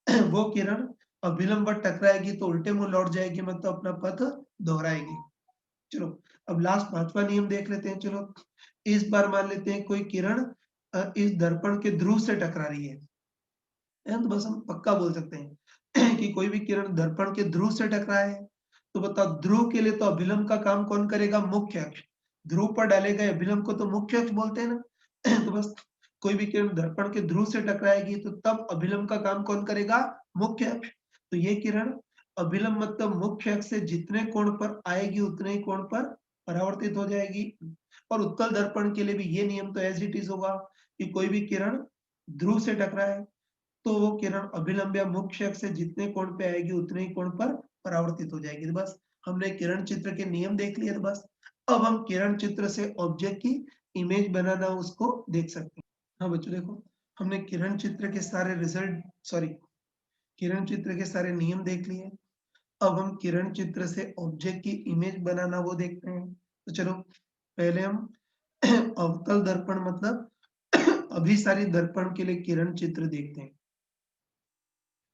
वो किरण अभिलंब टकराएगी तो उल्टे मुंह लौट जाएगी, मतलब अपना पथ दोहराएगी। चलो, अब लास्ट पांचवा नियम देख लेते हैं। चलो, इस बार मान लेते हैं कोई किरण इस दर्पण के ध्रुव से टकरा रही है। तो बस हम पक्का बोल सकते हैं कि कोई भी किरण दर्पण के ध्रुव से टकराए, तो बताओ ध्रुव के लिए तो अभिलंब का काम कौन करेगा? मुख्य अक्ष। ध्रुव पर डाले गए अभिलंब को तो मुख्य अक्ष बोलते हैं ना? तो बस कोई भी किरण दर्पण के ध्रुव से टकराएगी तो तब अभिलंब का काम कौन करेगा? मुख्य अक्ष। तो ये किरण अभिलंब मतलब मुख्य अक्ष से जितने कोण पर आएगी उतने ही कोण पर परावर्तित हो जाएगी। और उत्तल दर्पण के लिए भी ये नियम तो एज इट इज होगा कि कोई भी किरण ध्रुव से टकराए तो वो किरण अभिलंब या मुख्य अक्ष से जितने कोण पे आएगी उतने ही कोण पर परावर्तित हो जाएगी। तो बस हमने किरण चित्र के नियम देख लिए। तो बस अब हम किरण चित्र से ऑब्जेक्ट की इमेज बनाना उसको देख सकते हैं। हाँ बच्चों, देखो, हमने किरण चित्र के सारे रिजल्ट, सॉरी, किरण चित्र के सारे नियम देख लिए। अब हम किरण चित्र से ऑब्जेक्ट की इमेज बनाना वो देखते हैं। तो चलो, पहले हम अवतल दर्पण मतलब अभिसारी दर्पण के लिए किरण चित्र देखते हैं।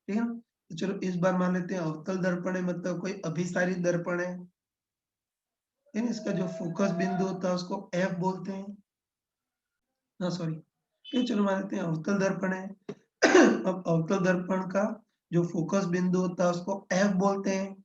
ठीक है? तो चलो, इस बार मान लेते हैं अवतल दर्पण है, मतलब कोई अभिसारी दर्पण है। है, इसका जो फोकस बिंदु होता है उसको एफ बोलते हैं। हाँ सॉरी, ये चलो मान लेते हैं अवतल दर्पण है। अब अवतल दर्पण का जो फोकस बिंदु होता है उसको एफ बोलते हैं।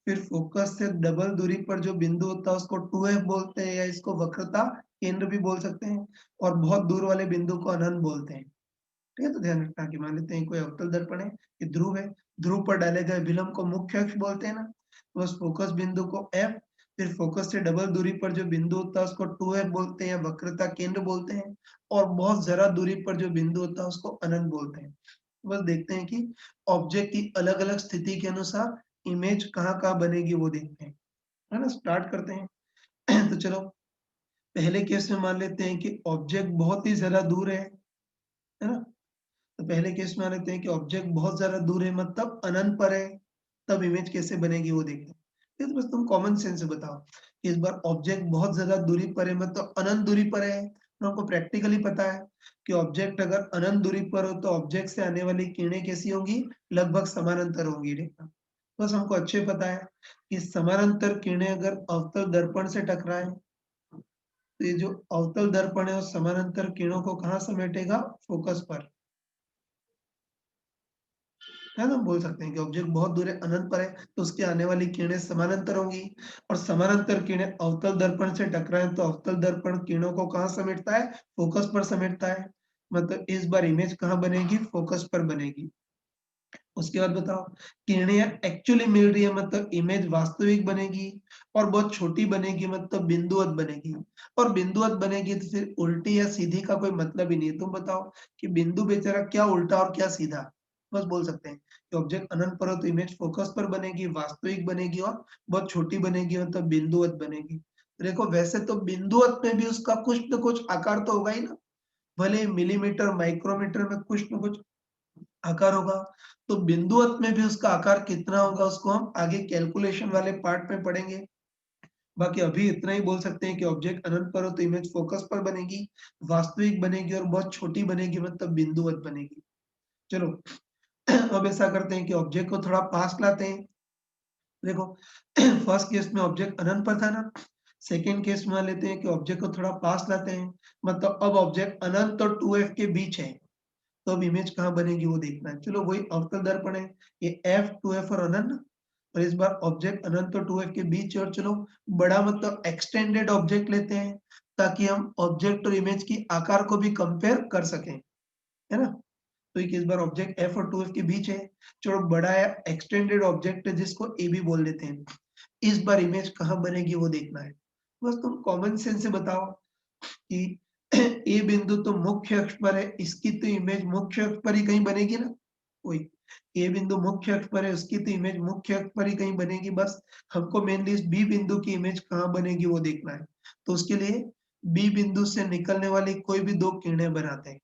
फिर फोकस से डबल दूरी पर जो बिंदु होता है उसको 2f बोलते हैं, या इसको वक्रता केंद्र भी बोल सकते हैं। और बहुत दूर वाले बिंदु को अनंत बोलते हैं। ठीक है, तो ध्यान रखना कि मान लेते हैं कोई अवतल दर्पण है, ये ध्रुव है, ध्रुव पर डाले गए विलंब को मुख्य अक्ष बोलते हैं ना। तो उस फोकस बिंदु को एफ, फिर फोकस से डबल दूरी पर जो बिंदु होता है उसको 2f बोलते हैं या वक्रता केंद्र बोलते हैं। और बहुत जरा दूरी पर जो बिंदु होता है उसको अनंत बोलते हैं। बस देखते हैं कि ऑब्जेक्ट की अलग अलग स्थिति के अनुसार इमेज कहाँ कहाँ बनेगी वो देखते हैं, है ना। स्टार्ट करते हैं। तो चलो पहले केस में मान लेते हैं कि ऑब्जेक्ट बहुत ही ज्यादा दूर है ना। तो पहले केस में मान लेते हैं कि ऑब्जेक्ट बहुत ज्यादा दूर है, मतलब अनंत पर है। तब इमेज कैसे बनेगी वो देखते हैं। ये तो बस तुम कॉमन सेंस से बताओ। इस बार ऑब्जेक्ट बहुत ज्यादा दूरी पर है, मतलब अनंत दूरी पर है, तो हमको प्रैक्टिकली पता है कि ऑब्जेक्ट अगर अनंत दूरी पर हो तो ऑब्जेक्ट से आने वाली किरणें कैसी होंगी, लगभग समानांतर होंगी। देखना, बस हमको अच्छे पता है कि समानांतर किरणें अगर अवतल दर्पण से टकराएं तो ये जो अवतल दर्पण है उस समानांतर किरणों को कहाँ समेटेगा, फोकस पर, है ना। बोल सकते हैं कि ऑब्जेक्ट बहुत दूर है, अनंत पर है, तो उसकी आने वाली किरणें समानांतर होंगी। और समानांतर किरणें अवतल दर्पण से टकराएं तो अवतल दर्पण किरणों को कहाँ समेटता है, फोकस पर समेटता है। मतलब इस बार इमेज कहाँ बनेगी, फोकस पर बनेगी। उसके बाद बताओ, किरणें एक्चुअली मिल रही है मतलब इमेज वास्तविक बनेगी, और बहुत छोटी बनेगी मतलब बिंदुवत बनेगी। और बिंदुवत बनेगी तो फिर उल्टी या सीधी का कोई मतलब ही नहीं है। तुम बताओ कि बिंदु बेचारा क्या उल्टा और क्या सीधा। बस बोल सकते हैं कि ऑब्जेक्ट अनंत पर हो तो इमेज फोकस पर बनेगी, वास्तविक बनेगी, और बहुत छोटी बनेगी मतलब बिंदुवत बनेगी। देखो वैसे तो बिंदुवत में भी उसका कुछ न कुछ आकार तो होगा ही ना, भले मिलीमीटर माइक्रोमीटर में कुछ न कुछ आकार होगा। तो बिंदुवत में भी उसका आकार कितना होगा उसको हम आगे कैलकुलेशन वाले पार्ट में पढ़ेंगे। बाकी अभी इतना ही बोल सकते हैं कि ऑब्जेक्ट अनंत पर हो तो इमेज फोकस पर बनेगी, वास्तविक बनेगी, और बहुत छोटी बनेगी मतलब बिंदुवत बनेगी। चलो अब ऐसा करते हैं कि ऑब्जेक्ट को थोड़ा पास लाते हैं। देखो फर्स्ट केस में ऑब्जेक्ट अनंत पर था ना, सेकेंड केस में लेते हैं कि ऑब्जेक्ट को थोड़ा पास लाते हैं, मतलब अब ऑब्जेक्ट अनंत और 2f के बीच है। तो अब इमेज कहाँ बनेगी वो देखना है। चलो वही अवतल दर्पण है, ये एफ, 2f और अनंत। और इस बार ऑब्जेक्ट अनंत और 2f के बीच है। और चलो बड़ा मतलब एक्सटेंडेड ऑब्जेक्ट लेते हैं, ताकि हम ऑब्जेक्ट और इमेज की आकार को भी कंपेयर कर सकें, है ना। तो एक इस बार ऑब्जेक्ट एफ और 2f के बीच है। चलो बड़ा है एक्सटेंडेड ऑब्जेक्ट है जिसको ए भी बोल देते हैं। इस बार इमेज कहाँ बनेगी वो देखना है। बस तुम कॉमन सेंस से बताओ कि ए बिंदु तो मुख्य अक्ष पर है, इसकी तो इमेज मुख्य अक्ष पर ही कहीं बनेगी ना। वही ए बिंदु मुख्य अक्ष पर है, उसकी तो इमेज मुख्य अक्ष पर ही कहीं बनेगी। बस हमको मेनली इस बी बिंदु की इमेज कहाँ बनेगी वो देखना है। तो उसके लिए बी बिंदु से निकलने वाली कोई भी दो किरणें बनाते हैं।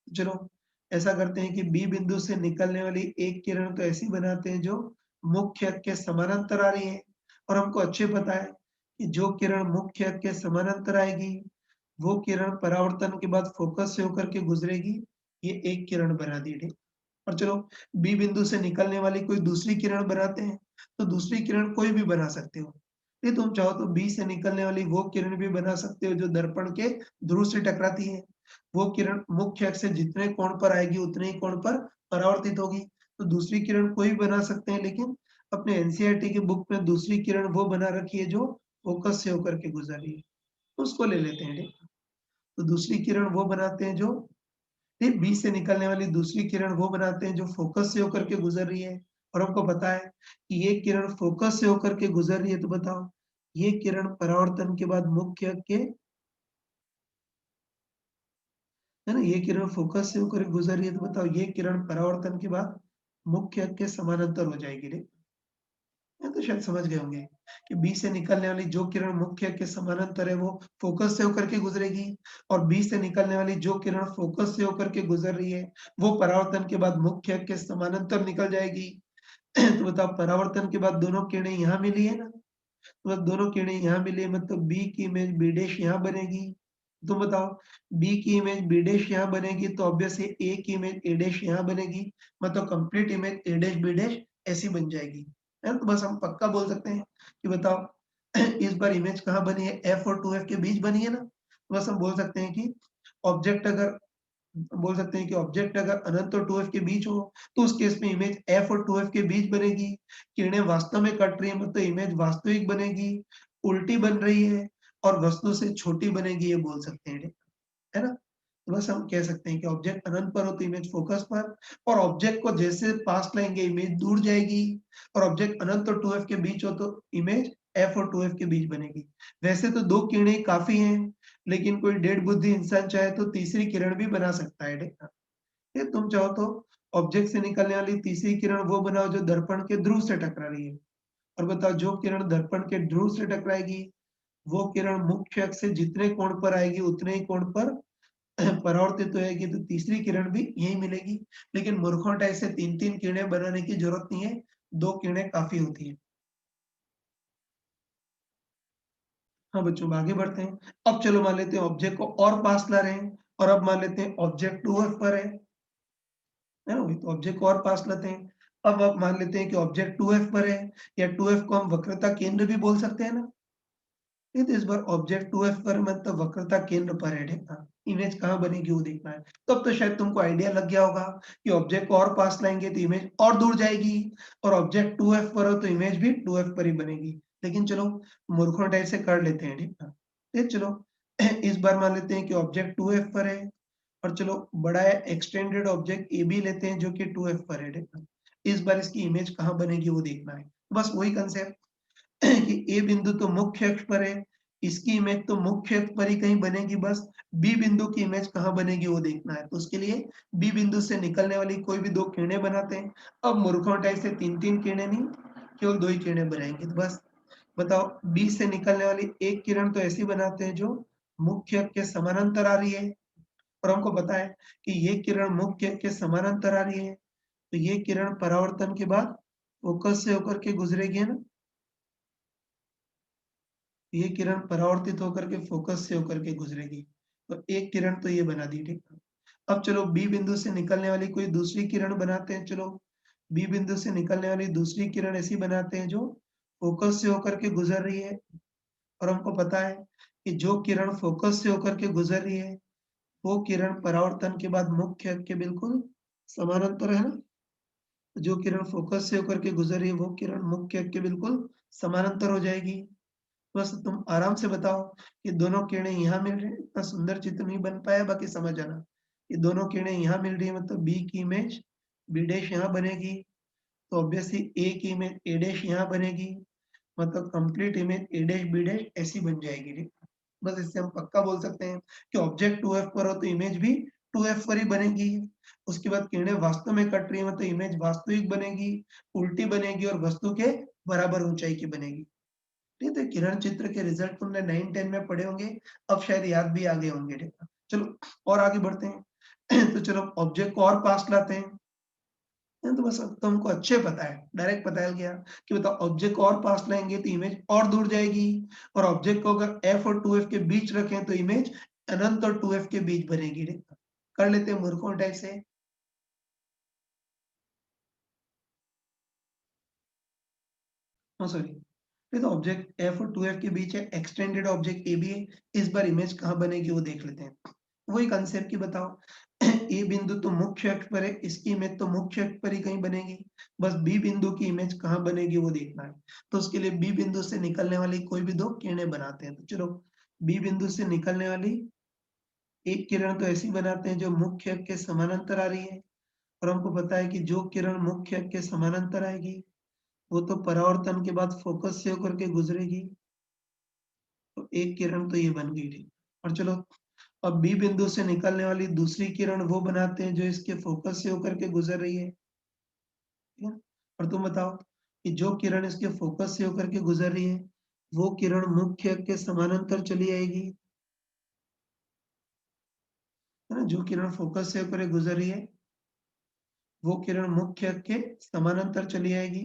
चलो ऐसा करते हैं कि बी बिंदु से निकलने वाली एक किरण तो ऐसी बनाते हैं जो मुख्य अक्ष के समानांतर आ रही है। और हमको अच्छे पता है कि जो किरण मुख्य अक्ष के समानांतर आएगी वो किरण परावर्तन के बाद फोकस से होकर के गुजरेगी। ये एक किरण बना दी, ठीक। और चलो बी बिंदु से निकलने वाली कोई दूसरी किरण बनाते हैं। तो दूसरी किरण कोई भी बना सकते हो, ये तुम चाहो तो बी से निकलने वाली वो किरण भी बना सकते हो जो दर्पण के ध्रुव से टकराती है। वो किरण मुख्य अक्ष से जितने कोण पर आएगी उतने ही कोण पर परावर्तित होगी। तो दूसरी किरण कोई भी बना सकते हैं, लेकिन अपने एनसीईआरटी की बुक में दूसरी किरण वो बना रखी है जो फोकस से होकर के गुजर रही है, उसको ले लेते हैं, ठीक। तो दूसरी किरण वो बनाते हैं जो, ठीक, बी से निकलने वाली दूसरी किरण वो बनाते हैं जो फोकस से होकर के गुजर रही है। और हमको पता है कि ये किरण फोकस से होकर के गुजर रही है, तो बताओ ये किरण परावर्तन के बाद मुख्य के, है ना, ये किरण फोकस से होकर के गुजर रही है, तो बताओ ये किरण परावर्तन के बाद मुख्य के समानांतर हो जाएगी रे। ये तो शायद समझ गए होंगे कि बी से निकलने वाली जो किरण मुख्य के समानांतर है वो फोकस से होकर के गुजरेगी। और बी से निकलने वाली जो किरण फोकस से होकर के गुजर रही है वो परावर्तन के बाद मुख्य के समानांतर निकल जाएगी। तो बताओ परावर्तन के बाद दोनों किरणें यहाँ मिली है ना, तो बस दोनों किरणें यहाँ मिली है, मतलब बी की इमेज बी डैश यहाँ बनेगी। तो बताओ बी की इमेज बी डैश यहाँ बनेगी तो ऑब्वियसली ए की इमेज ए डैश यहाँ बनेगी। मतलब complete image A dash B dash ऐसी बन जाएगी, है ना। तो बस हम पक्का बोल सकते हैं कि बताओ इस बार इमेज कहाँ बनी है? F और 2F के बीच बनी है ना? तो बस हम बोल सकते हैं कि ऑब्जेक्ट अगर बोल सकते हैं कि ऑब्जेक्ट अगर अनंत और 2F के बीच हो, तो उस केस में इमेज F और 2F के बीच बनेगी। किरणें वास्तव में कट रही है मतलब इमेज वास्तविक बनेगी, उल्टी बन रही है और वस्तु से छोटी बनेगी ये बोल सकते हैं, है ना? तो बस हम कह सकते हैं कि ऑब्जेक्ट अनंत पर हो तो इमेज फोकस पर और ऑब्जेक्ट को जैसे पास लाएँगे इमेज दूर जाएगी और ऑब्जेक्ट अनंत और 2F के बीच हो तो इमेज F और 2F के बीच बनेगी। वैसे तो 2 किरणें काफ़ी हैं, लेकिन कोई डेढ़ बुद्धि इंसान चाहे तो तीसरी किरण भी बना सकता है। ये तुम चाहो तो ऑब्जेक्ट से निकलने वाली तीसरी किरण वो बनाओ जो दर्पण के ध्रुव से टकरा रही है और बताओ जो किरण दर्पण के ध्रुव से टकराएगी, वो किरण मुख्य अक्ष से जितने कोण पर आएगी उतने ही कोण पर परावर्तित होएगी तो तीसरी किरण भी यही मिलेगी। लेकिन मूर्खों टाइप से 3-3 किरणें बनाने की जरूरत नहीं है, 2 किरणें काफ़ी होती हैं। हाँ बच्चों, अब आगे बढ़ते हैं। अब चलो मान लेते हैं ऑब्जेक्ट को और पास ला रहे हैं और अब मान लेते हैं ऑब्जेक्ट 2F पर है ना? वही तो ऑब्जेक्ट को और पास लाते हैं। अब आप मान लेते हैं कि ऑब्जेक्ट 2F पर है या 2F को हम वक्रता केंद्र भी बोल सकते हैं ना? ये तो इस बार ऑब्जेक्ट 2F पर मतलब वक्रता केंद्र पर है देखना। इमेज कहाँ बनेगी वो देखना है। तब तो शायद तुमको आइडिया लग गया होगा कि ऑब्जेक्ट को और पास लाएँगे तो इमेज और दूर जाएगी और ऑब्जेक्ट 2F पर हो तो इमेज भी 2F पर ही बनेगी। लेकिन चलो मूर्खों टाइप से कर लेते हैं ठीक ना? ये चलो इस बार मान लेते हैं कि ऑब्जेक्ट 2F पर है और चलो बड़ा है एक्सटेंडेड ऑब्जेक्ट AB लेते हैं जो कि 2F पर है ठीक ना? इस बार इसकी इमेज कहाँ बनेगी वो देखना है। बस वही कांसेप्ट कि ए बिंदु तो मुख्य अक्ष पर है, इसकी इमेज तो मुख्य अक्ष पर ही कहीं बनेगी बस, बी बिंदु की इमेज कहाँ बनेगी वो देखना है। तो उसके लिए बी बिंदु से निकलने वाली कोई भी 2 किरणें बनाते हैं। अब मूर्खों टाइप से 3-3 किरणें नहीं, केवल 2 ही किरणें बनाएँगे। तो बस बताओ बी से निकलने वाली एक किरण तो ऐसी बनाते हैं जो मुख्य अक्ष के समानांतर आ रही है और हमको पता है कि ये किरण मुख्य अक्ष के समानांतर आ रही है, तो ये किरण परावर्तन के बाद फोकस से होकर के गुजरेगी, है ना? ये किरण परावर्तित होकर के फोकस से होकर के गुजरेगी। तो एक किरण तो ये बना दी, ठीक है। अब चलो बी बिंदु से निकलने वाली कोई दूसरी किरण बनाते हैं। चलो बी बिंदु से निकलने वाली दूसरी किरण ऐसी बनाते हैं जो फोकस से होकर के गुजर रही है और हमको पता है कि जो किरण फोकस से होकर के गुजर रही है, वो किरण परावर्तन के बाद मुख्य अक्ष के बिल्कुल समानांतर है ना? जो किरण फोकस से होकर के गुजर रही है, वो किरण मुख्य अक्ष के बिल्कुल समानांतर हो जाएगी। बस तुम आराम से बताओ कि दोनों किरणें यहाँ मिल रही हैं, इतना सुंदर चित्र नहीं बन पाया बाकी समझ जाना। ये दोनों किरणें यहाँ मिल रही है मतलब बी की इमेज बी डैश यहाँ बनेगी, तो ऑब्वियसली ए की इमेज ए डैश यहाँ बनेगी, मतलब complete image A dash B dash ऐसी बन जाएगी ठीक। बस इससे हम पक्का बोल सकते हैं कि ऑब्जेक्ट 2F पर हो तो इमेज भी 2F पर ही बनेगी। उसके बाद किरणें वास्तव में कट रही है मतलब इमेज वास्तविक बनेगी, उल्टी बनेगी और वस्तु के बराबर ऊंचाई की बनेगी। नहीं तो किरण चित्र के रिजल्ट तुमने 9-10 में पढ़े होंगे, अब शायद याद भी आ गए होंगे देखना। चलो और आगे बढ़ते हैं। तो चलो ऑब्जेक्ट को और पास लाते हैं। नहीं तो बस अब तो हमको अच्छे पता है, डायरेक्ट पता है क्या कि बताओ ऑब्जेक्ट को और पास लाएँगे तो इमेज और दूर जाएगी और ऑब्जेक्ट को अगर F और 2F के बीच रखें तो इमेज अनंत और 2F के बीच बनेगी देखना। कर लेते हैं मूर्खों टाइप से। सॉरी। ये तो ऑब्जेक्ट F और 2F के बीच है, एक्सटेंडेड ऑब्जेक्ट AB है। इस बार इमेज कहाँ बनेगी वो देख लेते हैं। वही कांसेप्ट की बताओ ए बिंदु तो मुख्य अक्ष पर है, इसकी इमेज तो मुख्य अक्ष पर ही कहीं बनेगी। बस बी बिंदु की इमेज कहाँ बनेगी वो देखना है। तो उसके लिए बी बिंदु से निकलने वाली कोई भी 2 किरणें बनाते हैं। तो चलो बी बिंदु से निकलने वाली एक किरण तो ऐसी बनाते हैं जो मुख्य अक्ष के समानांतर आ रही है और हमको पता है कि जो किरण मुख्य अक्ष के समानांतर आएगी, वो तो परावर्तन के बाद फोकस से होकर के गुजरेगी। तो एक किरण तो ये बन गई थी और चलो अब बी बिंदु से निकलने वाली दूसरी किरण वो बनाते हैं जो इसके फोकस से होकर के गुजर रही है, ठीक है? और तुम बताओ कि जो किरण इसके फोकस से होकर के गुजर रही है, वो किरण मुख्य अक्ष के समानांतर चली आएगी, है ना? जो किरण फोकस से होकर के गुजर रही है, वो किरण मुख्य अक्ष के समानांतर चली आएगी,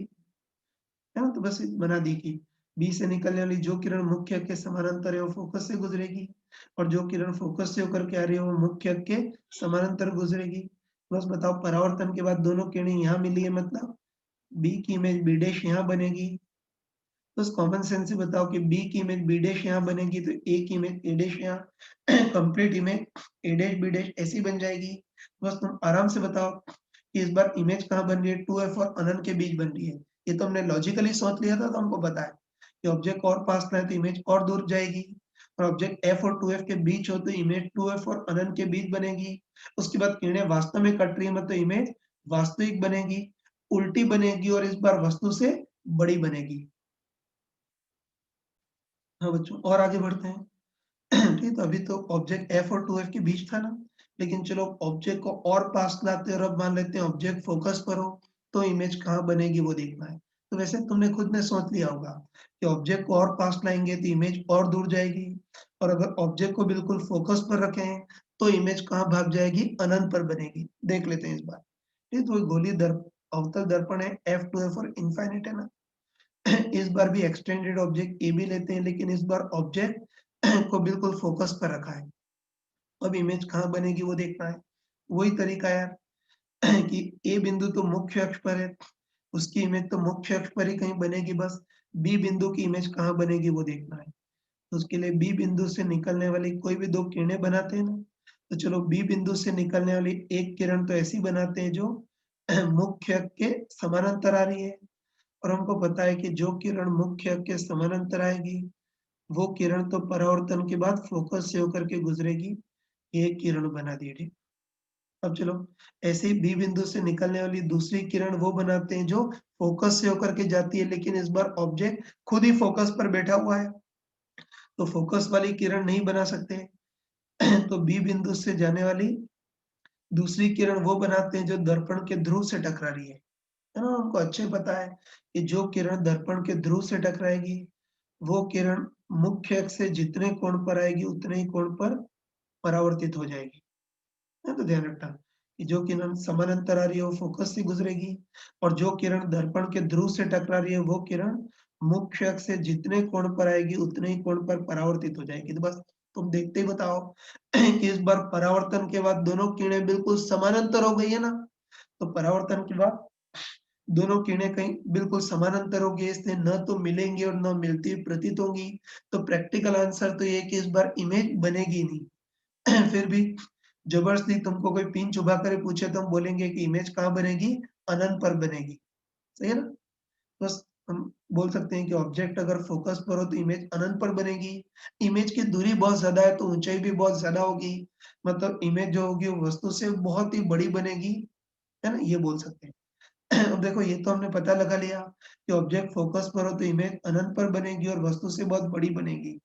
है ना? तो बस बना दी कि बी से निकलने वाली जो किरण मुख्य अक्ष के समानांतर है वो फोकस से गुजरेगी और जो किरण फोकस से होकर के आ रही है वो मुख्य अक्ष के समानांतर गुजरेगी। बस बताओ परावर्तन के बाद दोनों किरणें यहाँ मिली है मतलब बी की इमेज बी डैश यहाँ बनेगी। बस कॉमन सेंस से बताओ कि बी की इमेज बी डैश यहाँ बनेगी तो ए की इमेज ए डैश यहाँ complete image A dash B dash ऐसी बन जाएगी। बस तुम आराम से बताओ कि इस बार इमेज कहाँ बन रही है, 2f और अनंत के बीच बन रही है। ये तो हमने लॉजिकली सोच लिया था तो हमको पता है कि ऑब्जेक्ट और पास लाए तो इमेज और दूर जाएगी और ऑब्जेक्ट f और 2f के बीच हो तो इमेज 2f और अनंत के बीच बनेगी। उसके बाद किरणें वास्तव में कट रही है मतलब इमेज वास्तविक बनेगी, उल्टी बनेगी और इस बार वस्तु से बड़ी बनेगी। हाँ बच्चों और आगे बढ़ते हैं। ठीक है, तो अभी तो ऑब्जेक्ट f और 2f के बीच था ना, लेकिन चलो ऑब्जेक्ट को और पास लाते हैं और अब मान लेते हैं ऑब्जेक्ट फोकस पर हो तो इमेज कहाँ बनेगी वो देखना है। तो वैसे तुमने खुद ने सोच लिया होगा कि ऑब्जेक्ट को और पास लाएंगे तो इमेज और दूर जाएगी और अगर ऑब्जेक्ट को बिल्कुल फोकस पर रखें तो इमेज कहाँ भाग जाएगी, अनंत पर बनेगी। देख लेते हैं इस बार। ठीक है, तो गोलीय अवतल दर्पण है f2f और इनफाइनाइट है ना। इस बार भी एक्सटेंडेड ऑब्जेक्ट ए भी लेते हैं लेकिन इस बार ऑब्जेक्ट को बिल्कुल फोकस पर रखा है। अब इमेज कहाँ बनेगी वो देखना है। वही तरीका यार कि ए बिंदु तो मुख्य अक्ष पर है, उसकी इमेज तो मुख्य अक्ष पर ही कहीं बनेगी बस। बी बिंदु की इमेज कहाँ बनेगी वो देखना है। तो उसके लिए बी बिंदु से निकलने वाली कोई भी दो किरणें बनाते हैं ना, तो चलो बी बिंदु से निकलने वाली एक किरण तो ऐसी बनाते हैं जो मुख्य अक्ष के समानांतर आ रही है और हमको पता है कि जो किरण मुख्य अक्ष के समानांतर आएगी वो किरण तो परावर्तन के बाद फोकस से होकर के गुजरेगी, एक किरण बना दी। ठीक, अब चलो ऐसे ही बी बिंदु से निकलने वाली दूसरी किरण वो बनाते हैं जो फोकस से होकर के जाती है लेकिन इस बार ऑब्जेक्ट खुद ही फोकस पर बैठा हुआ है तो फोकस वाली किरण नहीं बना सकते। तो बी बिंदु से जाने वाली दूसरी किरण वो बनाते हैं जो दर्पण के ध्रुव से टकरा रही है ना। हमको अच्छे पता है कि जो किरण दर्पण के ध्रुव से टकराएगी वो किरण मुख्य अक्ष से जितने कोण पर आएगी उतने ही कोण पर परावर्तित हो जाएगी। है तो ध्यान रखना कि जो किरण समानांतर आ रही है वो फोकस से गुजरेगी और जो किरण दर्पण के ध्रुव से टकरा रही है वो किरण मुख्य अक्ष से जितने कोण पर आएगी उतने ही कोण पर परावर्तित हो जाएगी। तो बस तुम देखते ही बताओ कि इस बार परावर्तन के बाद दोनों किरणें बिल्कुल समानांतर हो गई है ना। तो परावर्तन के बाद दोनों किरणें कहीं बिल्कुल समानांतर होगी इसलिए न तो मिलेंगी और न मिलती हुई प्रतीत होंगी। तो प्रैक्टिकल आंसर तो ये है कि इस बार इमेज बनेगी नहीं। फिर भी जबरदस्ती तुमको कोई पिन चुभा कर पूछे तो हम बोलेंगे कि इमेज कहाँ बनेगी, अनंत पर बनेगी। सही है ना। बस हम बोल सकते हैं कि ऑब्जेक्ट अगर फोकस पर हो तो इमेज अनंत पर बनेगी। इमेज की दूरी बहुत ज्यादा है तो ऊंचाई भी बहुत ज्यादा होगी, मतलब इमेज जो होगी वो वस्तु से बहुत ही बड़ी बनेगी, है ना, ये बोल सकते हैं। अब देखो ये तो हमने पता लगा लिया कि ऑब्जेक्ट फोकस पर हो तो इमेज अनंत पर बनेगी और वस्तु से बहुत बड़ी बनेगी।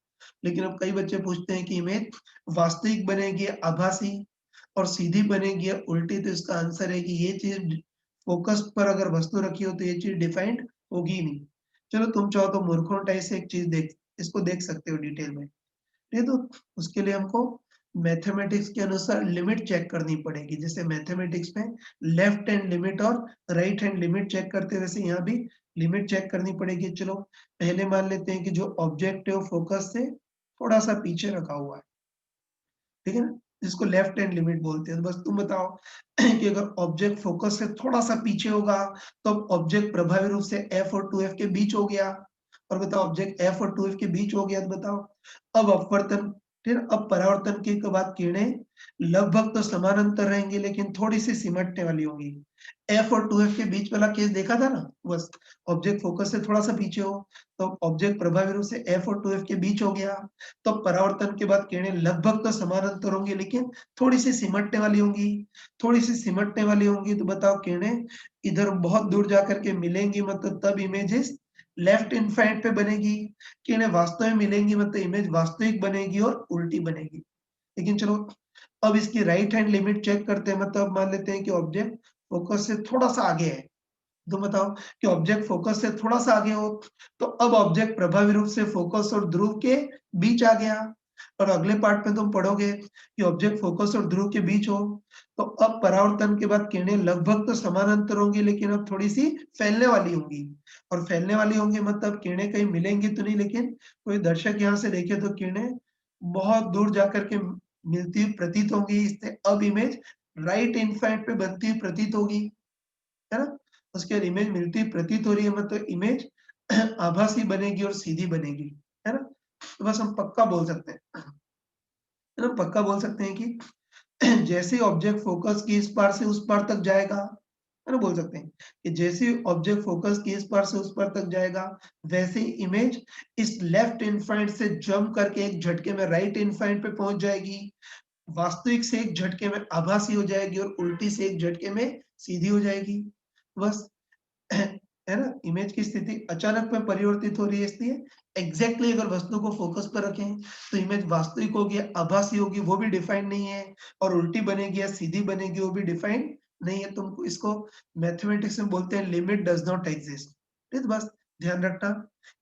लेकिन अब कई बच्चे पूछते हैं कि इमेज वास्तविक बनेगी या आभासी और सीधी बनेगी या उल्टी, तो इसका आंसर है कि ये चीज फोकस पर अगर वस्तु रखी हो तो ये चीज डिफाइंड होगी ही नहीं। चलो तुम चाहो तो मूर्खों टाइप से एक चीज देख इसको देख सकते हो डिटेल में। नहीं तो उसके लिए हमको मैथमेटिक्स के अनुसार लिमिट चेक करनी पड़ेगी। जैसे मैथमेटिक्स में लेफ्ट हैंड लिमिट और राइट हैंड लिमिट चेक करते हैं वैसे यहाँ भी लिमिट चेक करनी पड़ेगी। चलो पहले मान लेते हैं कि जो ऑब्जेक्ट है वो फोकस से थोड़ा सा पीछे रखा हुआ है, ठीक है ना, जिसको लेफ्ट हैंड लिमिट बोलते हैं। तो बस तुम बताओ कि अगर ऑब्जेक्ट फोकस से थोड़ा सा पीछे होगा तो ऑब्जेक्ट प्रभावी रूप से एफ और 2f के बीच हो गया। और बताओ ऑब्जेक्ट एफ और 2f के बीच हो गया तो बताओ अब अपवर्तन, फिर अब परावर्तन के बाद किरणें लगभग तो समानांतर रहेंगी लेकिन थोड़ी सी सिमटने वाली होंगी। एफ और 2f के बीच वाला केस देखा था ना। बस ऑब्जेक्ट फोकस से थोड़ा सा पीछे हो तो ऑब्जेक्ट प्रभावी रूप से एफ और 2f के बीच हो गया। तो परावर्तन के बाद किरणें लगभग तो समानांतर होंगी लेकिन थोड़ी सी सिमटने वाली होंगी। थोड़ी सी सिमटने वाली होंगी तो बताओ किरणें इधर बहुत दूर जाकर के मिलेंगी मतलब तब इमेजेस लेफ्ट इनफाइनाइट पे बनेगी। किरणें वास्तव में मिलेंगी मतलब इमेज वास्तविक बनेगी और उल्टी बनेगी। लेकिन चलो अब इसकी राइट हैंड लिमिट चेक करते हैं, मतलब मान लेते हैं कि ऑब्जेक्ट फोकस से थोड़ा सा आगे है। तो बताओ कि ऑब्जेक्ट फोकस से थोड़ा सा आगे हो तो अब ऑब्जेक्ट प्रभावी रूप से फोकस और ध्रुव के बीच आ गया। और अगले पार्ट में तुम पढ़ोगे कि ऑब्जेक्ट फोकस और ध्रुव के बीच हो तो अब परावर्तन के बाद किरणें लगभग तो समानांतर होंगी लेकिन अब थोड़ी सी फैलने वाली होंगी। और फैलने वाली होंगी मतलब किरणें कहीं मिलेंगी तो नहीं, लेकिन कोई दर्शक यहाँ से देखे तो किरणें बहुत दूर जाकर के मिलती हुई प्रतीत होंगी। इससे अब इमेज राइट इनफाइनाइट पे बनती हुई प्रतीत होगी, है ना। उसके बाद इमेज मिलती प्रतीत हो रही है मतलब इमेज आभासी बनेगी और सीधी बनेगी, है ना? तो बस हम पक्का बोल सकते हैं, है ना? पक्का बोल सकते हैं कि जैसे ऑब्जेक्ट फोकस की इस पार से उस पार तक जाएगा, है ना? बोल सकते हैं कि जैसे ऑब्जेक्ट फोकस की इस पार से उस पार तक जाएगा, वैसे ही इमेज इस लेफ्ट इनफाइनाइट से जंप करके एक झटके में राइट इनफाइनाइट पे पहुंच जाएगी, वास्तविक से एक झटके में आभासी हो जाएगी और उल्टी से एक झटके में सीधी हो जाएगी। बस है ना? इमेज की स्थिति अचानक में परिवर्तित हो रही है, इसलिए एग्ज़ैक्टली अगर वस्तु को फ़ोकस पर रखें, तो इमेज वास्तविक होगी, आभासी होगी, वो भी डिफाइंड नहीं है और उल्टी बनेगी या सीधी बनेगी, वो भी डिफाइंड नहीं है। तुमको इसको मैथमेटिक्स में बोलते हैं लिमिट डज़ नॉट एक्जिस्ट। ठीक है? तो बस ध्यान रखना,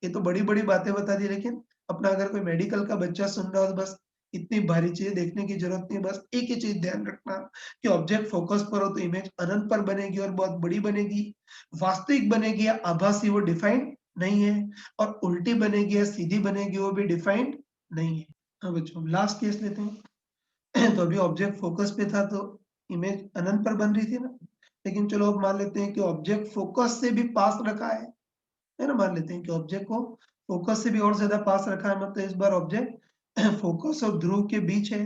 ये तो बड़ी-बड़ी बातें बता दी, लेकिन अपना अगर कोई मेडिकल का बच्चा सुन रहा हो तो बस इतनी भारी चीज़ें देखने की ज़रूरत नहीं है, बस एक ही चीज़ ध्यान रखना कि ऑब्जेक्ट फ़ोकस पर हो तो इमेज अनंत पर बनेगी और बहुत बड़ी बनेगी। वास्तविक बनेगी या आभासी वो डिफाइंड नहीं है और उल्टी बनेगी या सीधी बनेगी वो भी डिफाइंड नहीं है। हाँ बच्चों, लास्ट केस लेते हैं। तो अभी ऑब्जेक्ट फोकस पे था तो इमेज अनंत पर बन रही थी ना, लेकिन चलो अब मान लेते हैं कि ऑब्जेक्ट फोकस से भी पास रखा है ना? मान लेते हैं कि ऑब्जेक्ट को फोकस से भी और ज्यादा पास रखा है, मतलब इस बार ऑब्जेक्ट फोकस और ध्रुव के बीच है,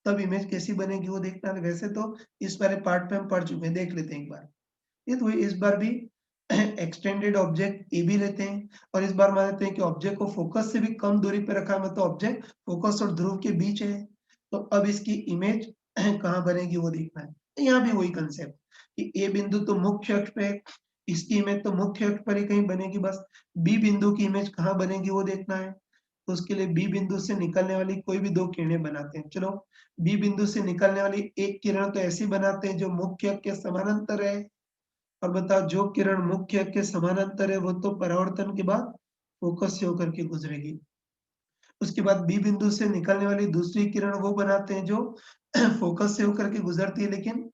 तब इमेज कैसी बनेगी वो देखना है। वैसे तो इस वाले पार्ट पे हम पढ़ चुके हैं, देख लेते हैं एक बार। ये तो इस बार भी एक्सटेंडेड ऑब्जेक्ट ए भी लेते हैं और इस बार मान लेते हैं कि ऑब्जेक्ट को फोकस से भी कम दूरी पे रखा है, मतलब ऑब्जेक्ट फोकस और ध्रुव के बीच है। तो अब इसकी इमेज कहाँ बनेगी वो देखना है। तो यहाँ भी वही कंसेप्ट कि ए बिंदु तो मुख्य अक्ष पे है, इसकी इमेज तो मुख्य अक्ष पर ही कहीं बनेगी, बस बी बिंदु की इमेज कहाँ बनेगी वो देखना है। तो उसके लिए बी बिंदु से निकलने वाली कोई भी दो किरणें बनाते हैं। चलो, बी बिंदु से निकलने वाली एक किरण तो ऐसी बनाते हैं जो मुख्य अक्ष के समानांतर है, और बताओ जो किरण मुख्य अक्ष के समानांतर है वो तो परावर्तन के बाद फोकस से होकर के गुजरेगी। उसके बाद बी बिंदु से निकलने वाली दूसरी किरण वो बनाते हैं जो फोकस से होकर के गुजरती है, लेकिन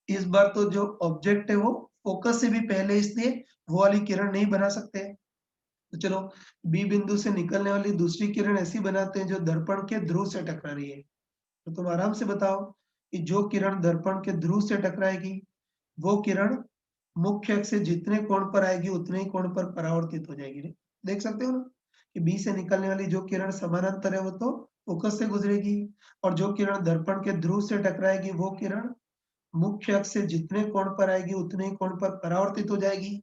इस बार तो जो ऑब्जेक्ट है वो फोकस से भी पहले, इसलिए वो वाली किरण नहीं बना सकते। तो चलो, बी बिंदु से निकलने वाली दूसरी किरण ऐसी बनाते हैं जो दर्पण के ध्रुव से टकरा रही है। तो तुम आराम से बताओ कि जो किरण दर्पण के ध्रुव से टकराएगी वो किरण मुख्य अक्ष से जितने कोण पर आएगी उतने ही कोण पर परावर्तित हो जाएगी। देख सकते हो ना कि बी से निकलने वाली जो किरण समानांतर है वो तो फोकस से गुजरेगी, और जो किरण दर्पण के ध्रुव से टकराएगी वो किरण मुख्य अक्ष से जितने कोण पर आएगी उतने ही कोण पर परावर्तित हो जाएगी।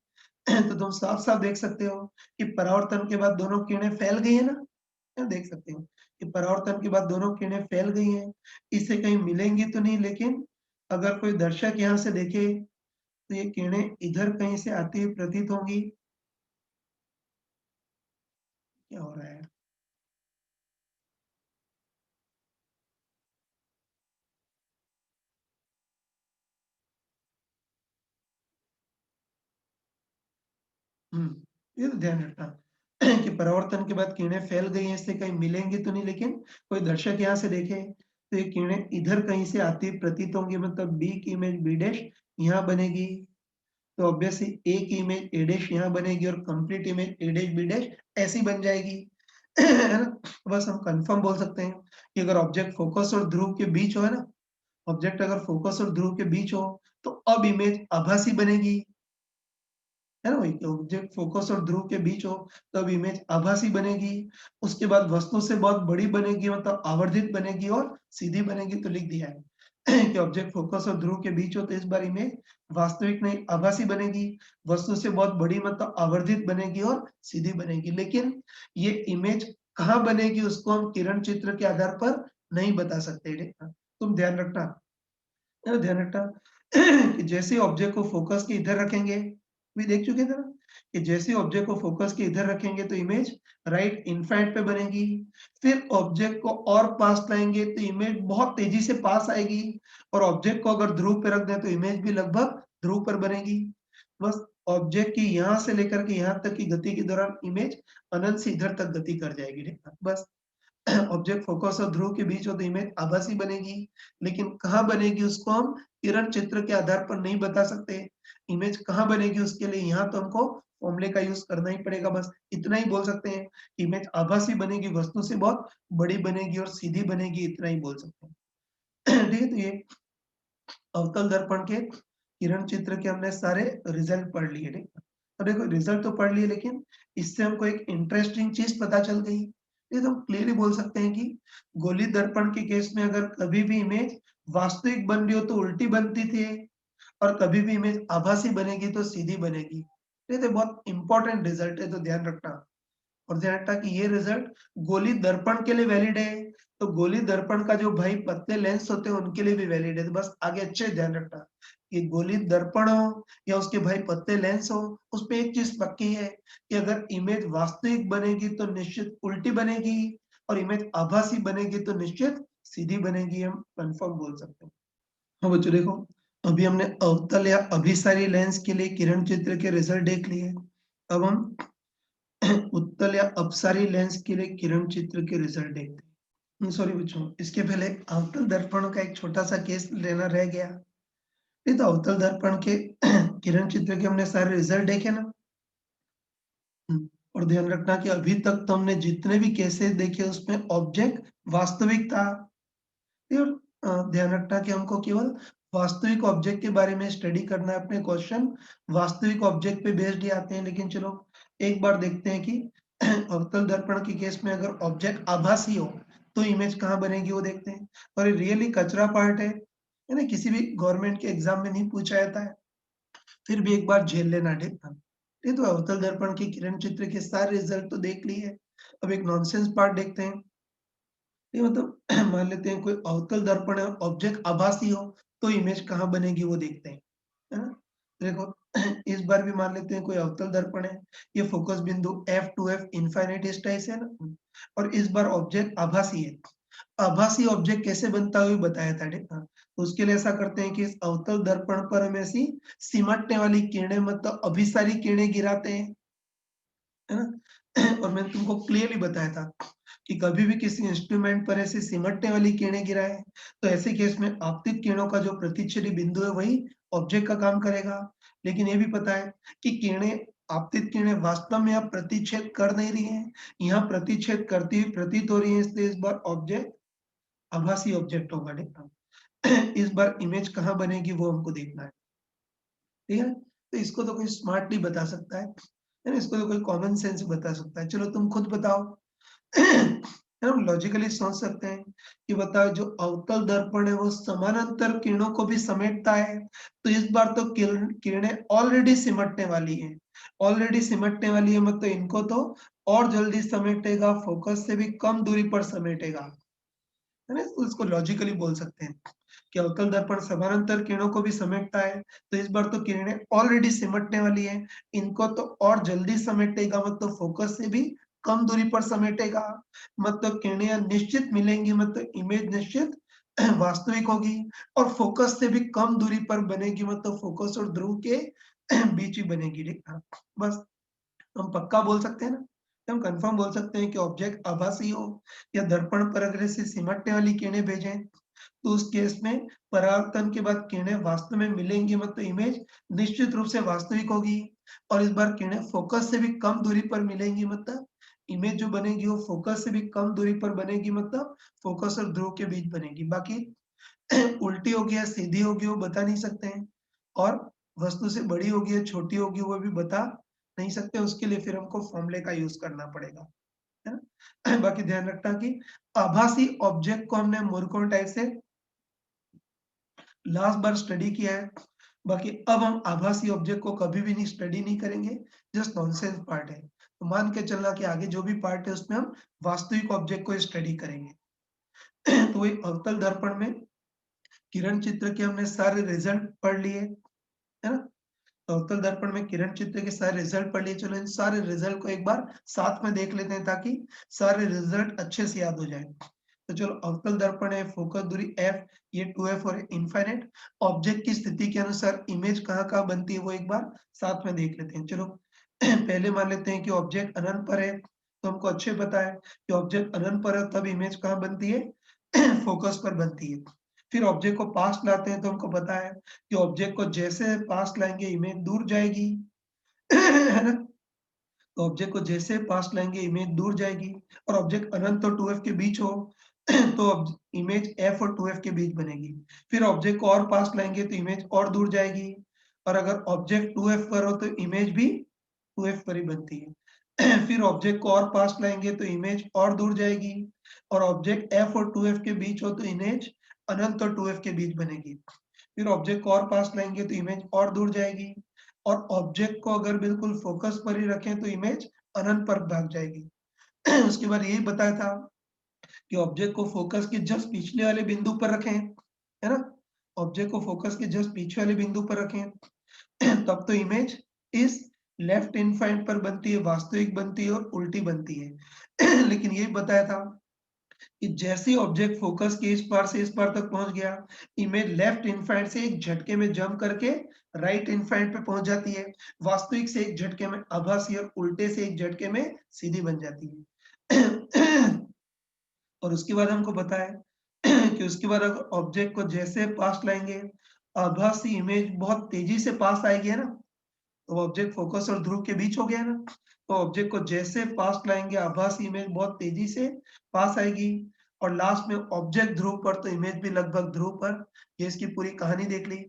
तो तुम साफ-साफ देख सकते हो कि परावर्तन के बाद दोनों किरणें फैल गई है ना? देख सकते हो कि परावर्तन के बाद दोनों किरणें फैल गई हैं। इससे कहीं मिलेंगी तो नहीं, लेकिन अगर कोई दर्शक यहाँ से देखे तो ये किरणें इधर कहीं से आती हुई प्रतीत होंगी। क्या हो रहा है? ये तो ध्यान रखना कि परावर्तन के बाद किरणें फैल गई हैं, इससे कहीं मिलेंगी तो नहीं, लेकिन कोई दर्शक यहाँ से देखे तो ये किरणें इधर कहीं से आती हुई प्रतीत होंगी, मतलब बी की इमेज बी डैश यहाँ बनेगी। तो ऑब्वियसली ए की इमेज ए डैश यहाँ बनेगी और complete image A dash B dash ऐसी बन जाएगी। है ना? बस हम कंफर्म बोल सकते हैं कि अगर ऑब्जेक्ट फोकस और ध्रुव के बीच हो, है ना? ऑब्जेक्ट अगर फोकस और ध्रुव के बीच हो तो अब इमेज आभासी बनेगी, है ना? वही ऑब्जेक्ट फोकस और ध्रुव के बीच हो तब इमेज आभासी बनेगी। उसके बाद वस्तु से बहुत बड़ी बनेगी, मतलब आवर्धित बनेगी और सीधी बनेगी। तो लिख दिया है कि ऑब्जेक्ट फोकस और ध्रुव के बीच हो तो इस बार इमेज वास्तविक नहीं आभासी बनेगी। वस्तु से बहुत बड़ी मतलब आवर्धित बनेगी और सीधी बनेगी। लेकिन ये इमेज कहाँ बनेगी उसको हम किरण चित्र के आधार पर नहीं बता सकते। तुम ध्यान रखना, ध्यान रखना कि जैसे ऑब्जेक्ट को फोकस के इधर रखेंगे, अभी देख चुके थे ना कि जैसे ऑब्जेक्ट को फोकस के इधर रखेंगे तो इमेज राइट इनफाइनाइट पे बनेगी। फिर ऑब्जेक्ट को और पास लाएंगे तो इमेज बहुत तेजी से पास आएगी, और ऑब्जेक्ट को अगर ध्रुव पे रख दें तो इमेज भी लगभग ध्रुव पर बनेगी। बस ऑब्जेक्ट की यहाँ से लेकर के यहाँ तक की गति के दौरान इमेज अनंत से इधर तक गति कर जाएगी। बस ऑब्जेक्ट फोकस और ध्रुव के बीच हो तो इमेज आभासी बनेगी, लेकिन कहाँ बनेगी उसको हम किरण चित्र के आधार पर नहीं बता सकते। इमेज कहाँ बनेगी उसके लिए यहाँ तो हमको फॉर्मूले का यूज करना ही पड़ेगा। बस इतना ही बोल सकते हैं, इमेज आभासी बनेगी, वस्तु से बहुत बड़ी बनेगी और सीधी बनेगी, इतना ही बोल सकते हैं। ठीक है, तो ये अवतल दर्पण के किरण चित्र के हमने सारे रिजल्ट पढ़ लिए। ठीक, तो देखो रिजल्ट तो पढ़ लिए लेकिन इससे हमको एक इंटरेस्टिंग चीज़ पता चल गई। ये तो हम क्लियरली बोल सकते हैं कि गोलीय दर्पण के केस में अगर कभी भी इमेज वास्तविक बन रही हो तो उल्टी बनती थी और कभी भी इमेज आभासी बनेगी तो सीधी बनेगी। ये तो बहुत इंपॉर्टेंट रिजल्ट है, तो ध्यान रखना। और ध्यान रखना कि ये रिजल्ट गोलीय दर्पण के लिए वैलिड है, तो गोलीय दर्पण का जो भाई पतले लेंस होते हैं उनके लिए भी वैलिड है। तो बस आगे अच्छे से ध्यान रखना कि गोलीय दर्पण हो या उसके भाई पतले लेंस हो, उसपे एक चीज़ पक्की है कि अगर इमेज वास्तविक बनेगी तो निश्चित उल्टी बनेगी और इमेज आभासी बनेगी तो निश्चित सीधी बनेगी, हम कन्फर्म बोल सकते हैं। हाँ बच्चों देखो, अभी हमने अवतल या अभिसारी लेंस के लिए किरण चित्र के रिजल्ट देख लिए। अब हम उत्तल या अपसारी लेंस के लिए किरण चित्र के रिजल्ट देखते हैं। सॉरी बच्चों, इसके पहले अवतल दर्पण का एक छोटा सा केस लेना रह गया। नहीं तो अवतल दर्पण के किरण चित्र के हमने सारे रिजल्ट देखे ना। और ध्यान रखना कि अभी तक तो हमने जितने भी केसेस देखे उसमें ऑब्जेक्ट वास्तविक था। और ध्यान रखना कि हमको केवल वास्तविक ऑब्जेक्ट के बारे में स्टडी करना है, अपने क्वेश्चन वास्तविक ऑब्जेक्ट पे बेस्ड ही आते हैं। लेकिन चलो एक बार देखते हैं कि अवतल दर्पण के केस में अगर ऑब्जेक्ट आभासी हो तो इमेज कहाँ बनेगी वो देखते हैं। और ये रियली कचरा पार्ट है ना, किसी भी गवर्नमेंट के एग्जाम में नहीं पूछा जाता है, फिर भी एक बार झेल लेना ठीक था। ये तो अवतल दर्पण के किरण चित्र के सारे रिजल्ट तो देख लिए। अब एक नॉनसेंस पार्ट देखते हैं। ये मतलब मान लेते हैं कोई अवतल दर्पण है, ऑब्जेक्ट आभासी हो तो इमेज कहाँ बनेगी वो देखते हैं, है ना? देखो इस बार भी मान लेते हैं कोई अवतल दर्पण है, ये फोकस बिंदु F to F इनफाइनाइट इस टाइप से है ना, और इस बार ऑब्जेक्ट आभासी है। आभासी ऑब्जेक्ट कैसे बनता है वो बताया था, ठीक है? तो उसके लिए ऐसा करते हैं कि इस अवतल दर्पण पर हम ऐसी सिमटने वाली किरणें मतलब अभिसारी किरणें गिराते हैं, है ना? और मैंने तुमको क्लियरली बताया था कि कभी भी किसी इंस्ट्रूमेंट पर ऐसे सिमटने वाली किरणें गिराएं तो ऐसे केस में आपतित किरणों का जो प्रतिच्छेदी बिंदु है वही ऑब्जेक्ट का काम करेगा। लेकिन ये भी पता है कि किरणें आपतित किरणें वास्तव में अब प्रतिच्छेद कर नहीं रही हैं, यहाँ प्रतिच्छेद करती हुई प्रतीत हो रही है, इसलिए इस बार ऑब्जेक्ट आभासी ऑब्जेक्ट होगा। इस बार इमेज कहाँ बनेगी वो हमको देखना है, ठीक है? तो इसको तो कोई स्मार्टली बता सकता है ना? इसको तो कोई कॉमन सेंस बता सकता है। चलो तुम खुद बताओ। हम लॉजिकली सोच सकते हैं कि बताओ जो अवतल दर्पण है वो समानांतर किरणों को भी समेटता है, तो इस बार तो किरणें ऑलरेडी सिमटने वाली हैं। ऑलरेडी सिमटने वाली है मतलब इनको तो और जल्दी समेटेगा, फोकस से भी कम दूरी पर समेटेगा, है ना? तो इसको लॉजिकली बोल सकते हैं कि अवतल दर्पण समानांतर किरणों को भी समेटता है, तो इस बार तो किरणें ऑलरेडी सिमटने वाली है, इनको तो और जल्दी समेटेगा मतलब फोकस से भी कम दूरी पर समेटेगा, मतलब किरणें निश्चित मिलेंगी मतलब इमेज निश्चित वास्तविक होगी और फोकस से भी कम दूरी पर बनेगी मतलब फोकस और ध्रुव के बीच ही बनेगी, ठीक है? बस हम पक्का बोल सकते हैं ना, हम कंफर्म बोल सकते हैं कि ऑब्जेक्ट आभासी हो या दर्पण पर अगर ऐसे सिमटने वाली किरणें भेजें तो उस केस में परावर्तन के बाद किरणें वास्तव में मिलेंगी मतलब इमेज निश्चित रूप से वास्तविक होगी। और इस बार किरणें फोकस से भी कम दूरी पर मिलेंगी मतलब इमेज जो बनेगी वो फोकस से भी कम दूरी पर बनेगी मतलब फोकस और ध्रुव के बीच बनेगी। बाकी उल्टी होगी या सीधी होगी वो बता नहीं सकते हैं, और वस्तु से बड़ी होगी या छोटी होगी वो भी बता नहीं सकते, उसके लिए फिर हमको फॉर्मूले का यूज करना पड़ेगा, है ना? बाकी ध्यान रखना कि आभासी ऑब्जेक्ट को हमने मूर्खों टाइप से लास्ट बार स्टडी किया है। बाकी अब हम आभासी ऑब्जेक्ट को कभी भी नहीं स्टडी नहीं करेंगे, जस्ट नॉनसेंस पार्ट है। तो मान के चलना कि आगे जो भी पार्ट है उसमें हम वास्तविक ऑब्जेक्ट को स्टडी करेंगे। तो वही अवतल दर्पण में किरण चित्र के हमने सारे रिजल्ट पढ़ लिए, है ना? तो अवतल दर्पण में किरण चित्र के सारे रिजल्ट पढ़ लिए। चलो इन सारे रिजल्ट को एक बार साथ में देख लेते हैं ताकि सारे रिजल्ट अच्छे से याद हो जाए। तो चलो अवतल दर्पण है, फोकस दूरी f, ये 2f और इनफाइनाइट। ऑब्जेक्ट की स्थिति के अनुसार इमेज कहाँ-कहाँ बनती है वो एक बार साथ में देख लेते हैं। चलो पहले मान लेते हैं कि ऑब्जेक्ट अनंत पर है, तो हमको अच्छे पता है कि ऑब्जेक्ट अनंत पर है तब इमेज कहाँ बनती है? फोकस पर बनती है। फिर ऑब्जेक्ट को पास लाते हैं तो हमको पता है कि ऑब्जेक्ट को जैसे पास लाएँगे इमेज दूर जाएगी, है ना? तो ऑब्जेक्ट को जैसे पास लाएँगे इमेज दूर जाएगी, और ऑब्जेक्ट अनंत और 2f के बीच हो तो इमेज f और 2f के बीच बनेगी। फिर ऑब्जेक्ट को और पास लाएँगे तो इमेज और दूर जाएगी, और अगर ऑब्जेक्ट 2f पर हो तो इमेज भी 2f पर ही बनती है। फिर ऑब्जेक्ट को और पास लाएंगे तो इमेज और दूर जाएगी, और ऑब्जेक्ट f और 2f के बीच हो तो इमेज अनंत और 2f के बीच बनेगी। फिर ऑब्जेक्ट को और पास लाएंगे तो इमेज और दूर जाएगी, और ऑब्जेक्ट को अगर बिल्कुल फोकस पर ही रखें तो इमेज अनंत पर भाग जाएगी। उसके बाद यही बताया था कि ऑब्जेक्ट को फोकस के जस्ट पिछले वाले बिंदु पर रखें, है ना? ऑब्जेक्ट को फोकस के जस्ट पीछे वाले बिंदु पर रखें, तब तो इमेज इस लेफ्ट इनफाइनाइट पर बनती है, वास्तविक बनती है और उल्टी बनती है। लेकिन यही बताया था कि जैसे ही ऑब्जेक्ट फोकस के इस पार से इस पार तक पहुंच गया, इमेज लेफ्ट इनफाइनाइट से एक झटके में जंप करके राइट इनफाइनाइट पे पहुंच जाती है, वास्तविक से एक झटके में आभासी और उल्टे से एक झटके में सीधी बन जाती है। और उसके बाद हमको पता है कि उसके बाद अगर ऑब्जेक्ट को जैसे पास लाएंगे, आभासी इमेज बहुत तेजी से पास आएगी, है ना? तो ऑब्जेक्ट फोकस और ध्रुव के बीच हो गया ना, तो ऑब्जेक्ट को जैसे पास लाएंगे आभासी इमेज बहुत तेजी से पास आएगी, और लास्ट में ऑब्जेक्ट ध्रुव पर तो इमेज भी लगभग ध्रुव पर। ये इसकी पूरी कहानी देख ली।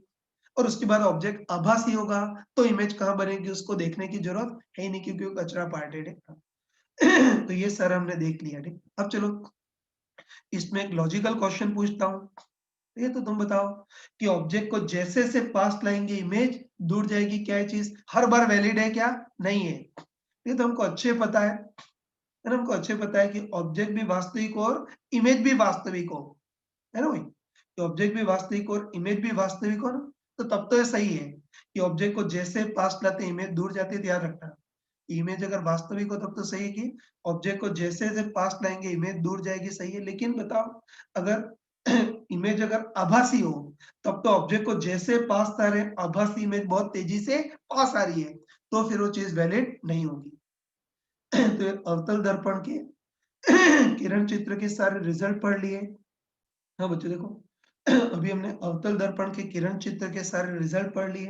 और उसके बाद ऑब्जेक्ट आभासी होगा तो इमेज कहाँ बनेगी उसको देखने की जरूरत है ही नहीं, क्योंकि वो कचरा पार्टेड है। तो ये सर हमने देख लिया। ठीक, अब चलो इसमें एक लॉजिकल क्वेश्चन पूछता हूँ। ये तो तुम बताओ कि ऑब्जेक्ट को जैसे से पास लाएंगे इमेज दूर जाएगी, क्या है चीज हर बार वैलिड है क्या? नहीं है। ये तो हमको अच्छे पता है ना, हमको अच्छे पता है कि ऑब्जेक्ट भी वास्तविक और इमेज भी वास्तविक हो, है ना भाई? कि ऑब्जेक्ट भी वास्तविक और इमेज भी वास्तविक हो ना, तो तब तो ये सही है कि ऑब्जेक्ट को जैसे पास लाते इमेज दूर जाती है। ध्यान रखना, इमेज अगर वास्तविक हो तब तो सही है कि ऑब्जेक्ट को जैसे से पास लाएंगे इमेज दूर जाएगी, सही है। लेकिन बताओ अगर इमेज अगर आभासी हो, तब तो ऑब्जेक्ट को जैसे पास आ रहे हैं आभासी इमेज बहुत तेजी से पास आ रही है, तो फिर वो चीज वैलिड नहीं होगी। तो अवतल दर्पण के किरण चित्र के सारे रिजल्ट पढ़ लिए। हाँ बच्चों देखो, अभी हमने अवतल दर्पण के किरण चित्र के सारे रिजल्ट पढ़ लिए।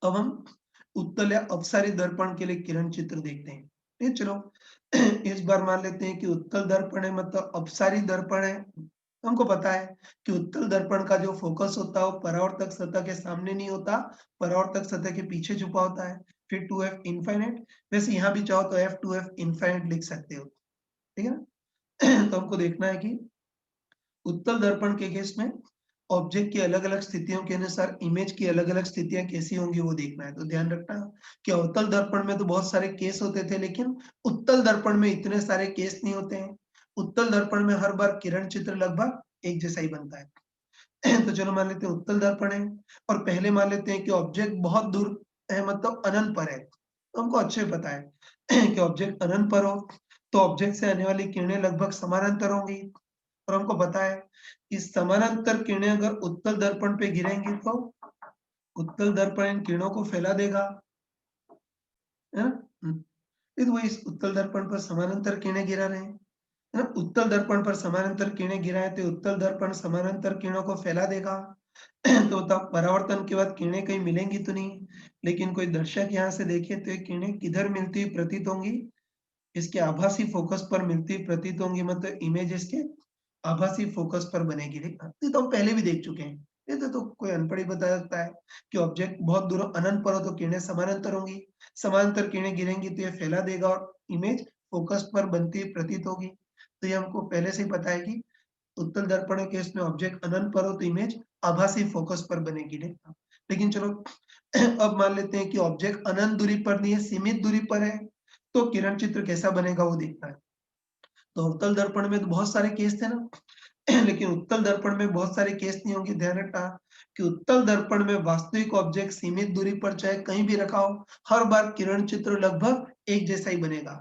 अब हम उत्तल या अपसारी दर्पण के लिए किरण चित्र देखते हैं। ठीक है, चलो इस बार मान लेते हैं कि उत्तल दर्पण है मतलब अपसारी दर्पण है। हमको पता है कि उत्तल दर्पण का जो फोकस होता है वो परावर्तक सतह के सामने नहीं होता, परावर्तक सतह के पीछे छुपा होता है। फिर 2f इनफाइनाइट, वैसे यहाँ भी चाहो तो f2f इनफाइनाइट लिख सकते हो। ठीक है ना? तो हमको देखना है कि उत्तल दर्पण के केस में ऑब्जेक्ट की अलग-अलग स्थितियों के अनुसार इमेज की अलग-अलग स्थितियां कैसी होंगी वो देखना है। तो ध्यान रखना कि अवतल दर्पण में तो बहुत सारे केस होते थे, लेकिन उत्तल दर्पण में इतने सारे केस नहीं होते हैं। उत्तल दर्पण में हर बार किरण चित्र लगभग एक जैसा ही बनता है। तो चलो मान लेते हैं उत्तल दर्पण है, और पहले मान लेते हैं कि ऑब्जेक्ट बहुत दूर है मतलब अनंत पर है। तो हमको अच्छे पता है कि ऑब्जेक्ट अनंत पर हो तो ऑब्जेक्ट से आने वाली किरणें लगभग समानांतर होंगी, और हमको पता है कि समानांतर किरणें अगर उत्तल दर्पण पे गिरेंगी तो उत्तल दर्पण इन किरणों को फैला देगा, है ना? ये तो वही उत्तल दर्पण पर समानांतर किरणें गिरा रहे हैं, है ना? उत्तल दर्पण पर समानांतर किरणें गिराएं तो उत्तल दर्पण समानांतर किरणों को फैला देगा। तो तब परावर्तन के बाद किरणें कहीं मिलेंगी तो नहीं, लेकिन कोई दर्शक यहाँ से देखे तो ये किरणें किधर मिलती हुई प्रतीत होंगी? इसके आभासी फोकस पर मिलती हुई प्रतीत होंगी, मतलब इमेज इसके आभासी फोकस पर बनेगी। ये तो हम पहले भी देख चुके हैं। ये तो कोई अनपढ़ ही बता सकता है कि ऑब्जेक्ट बहुत दूर अनंत पर हो तो किरणें समानांतर होंगी, समानांतर किरणें गिरेंगी तो ये फैला देगा और इमेज फोकस पर बनती हुई प्रतीत होगी। तो ये हमको पहले से ही पता है कि उत्तल दर्पण के केस में ऑब्जेक्ट अनंत पर हो तो इमेज आभासी फोकस पर बनेगी। लेकिन चलो अब मान लेते हैं कि ऑब्जेक्ट अनंत दूरी पर नहीं है, सीमित दूरी पर है, तो किरण चित्र कैसा बनेगा वो देखना है। तो अवतल दर्पण में तो बहुत सारे केस थे ना, लेकिन उत्तल दर्पण में बहुत सारे केस नहीं होंगे। ध्यान रखना कि उत्तल दर्पण में वास्तविक ऑब्जेक्ट सीमित दूरी पर चाहे कहीं भी रखा हो, हर बार किरण चित्र लगभग एक जैसा ही बनेगा।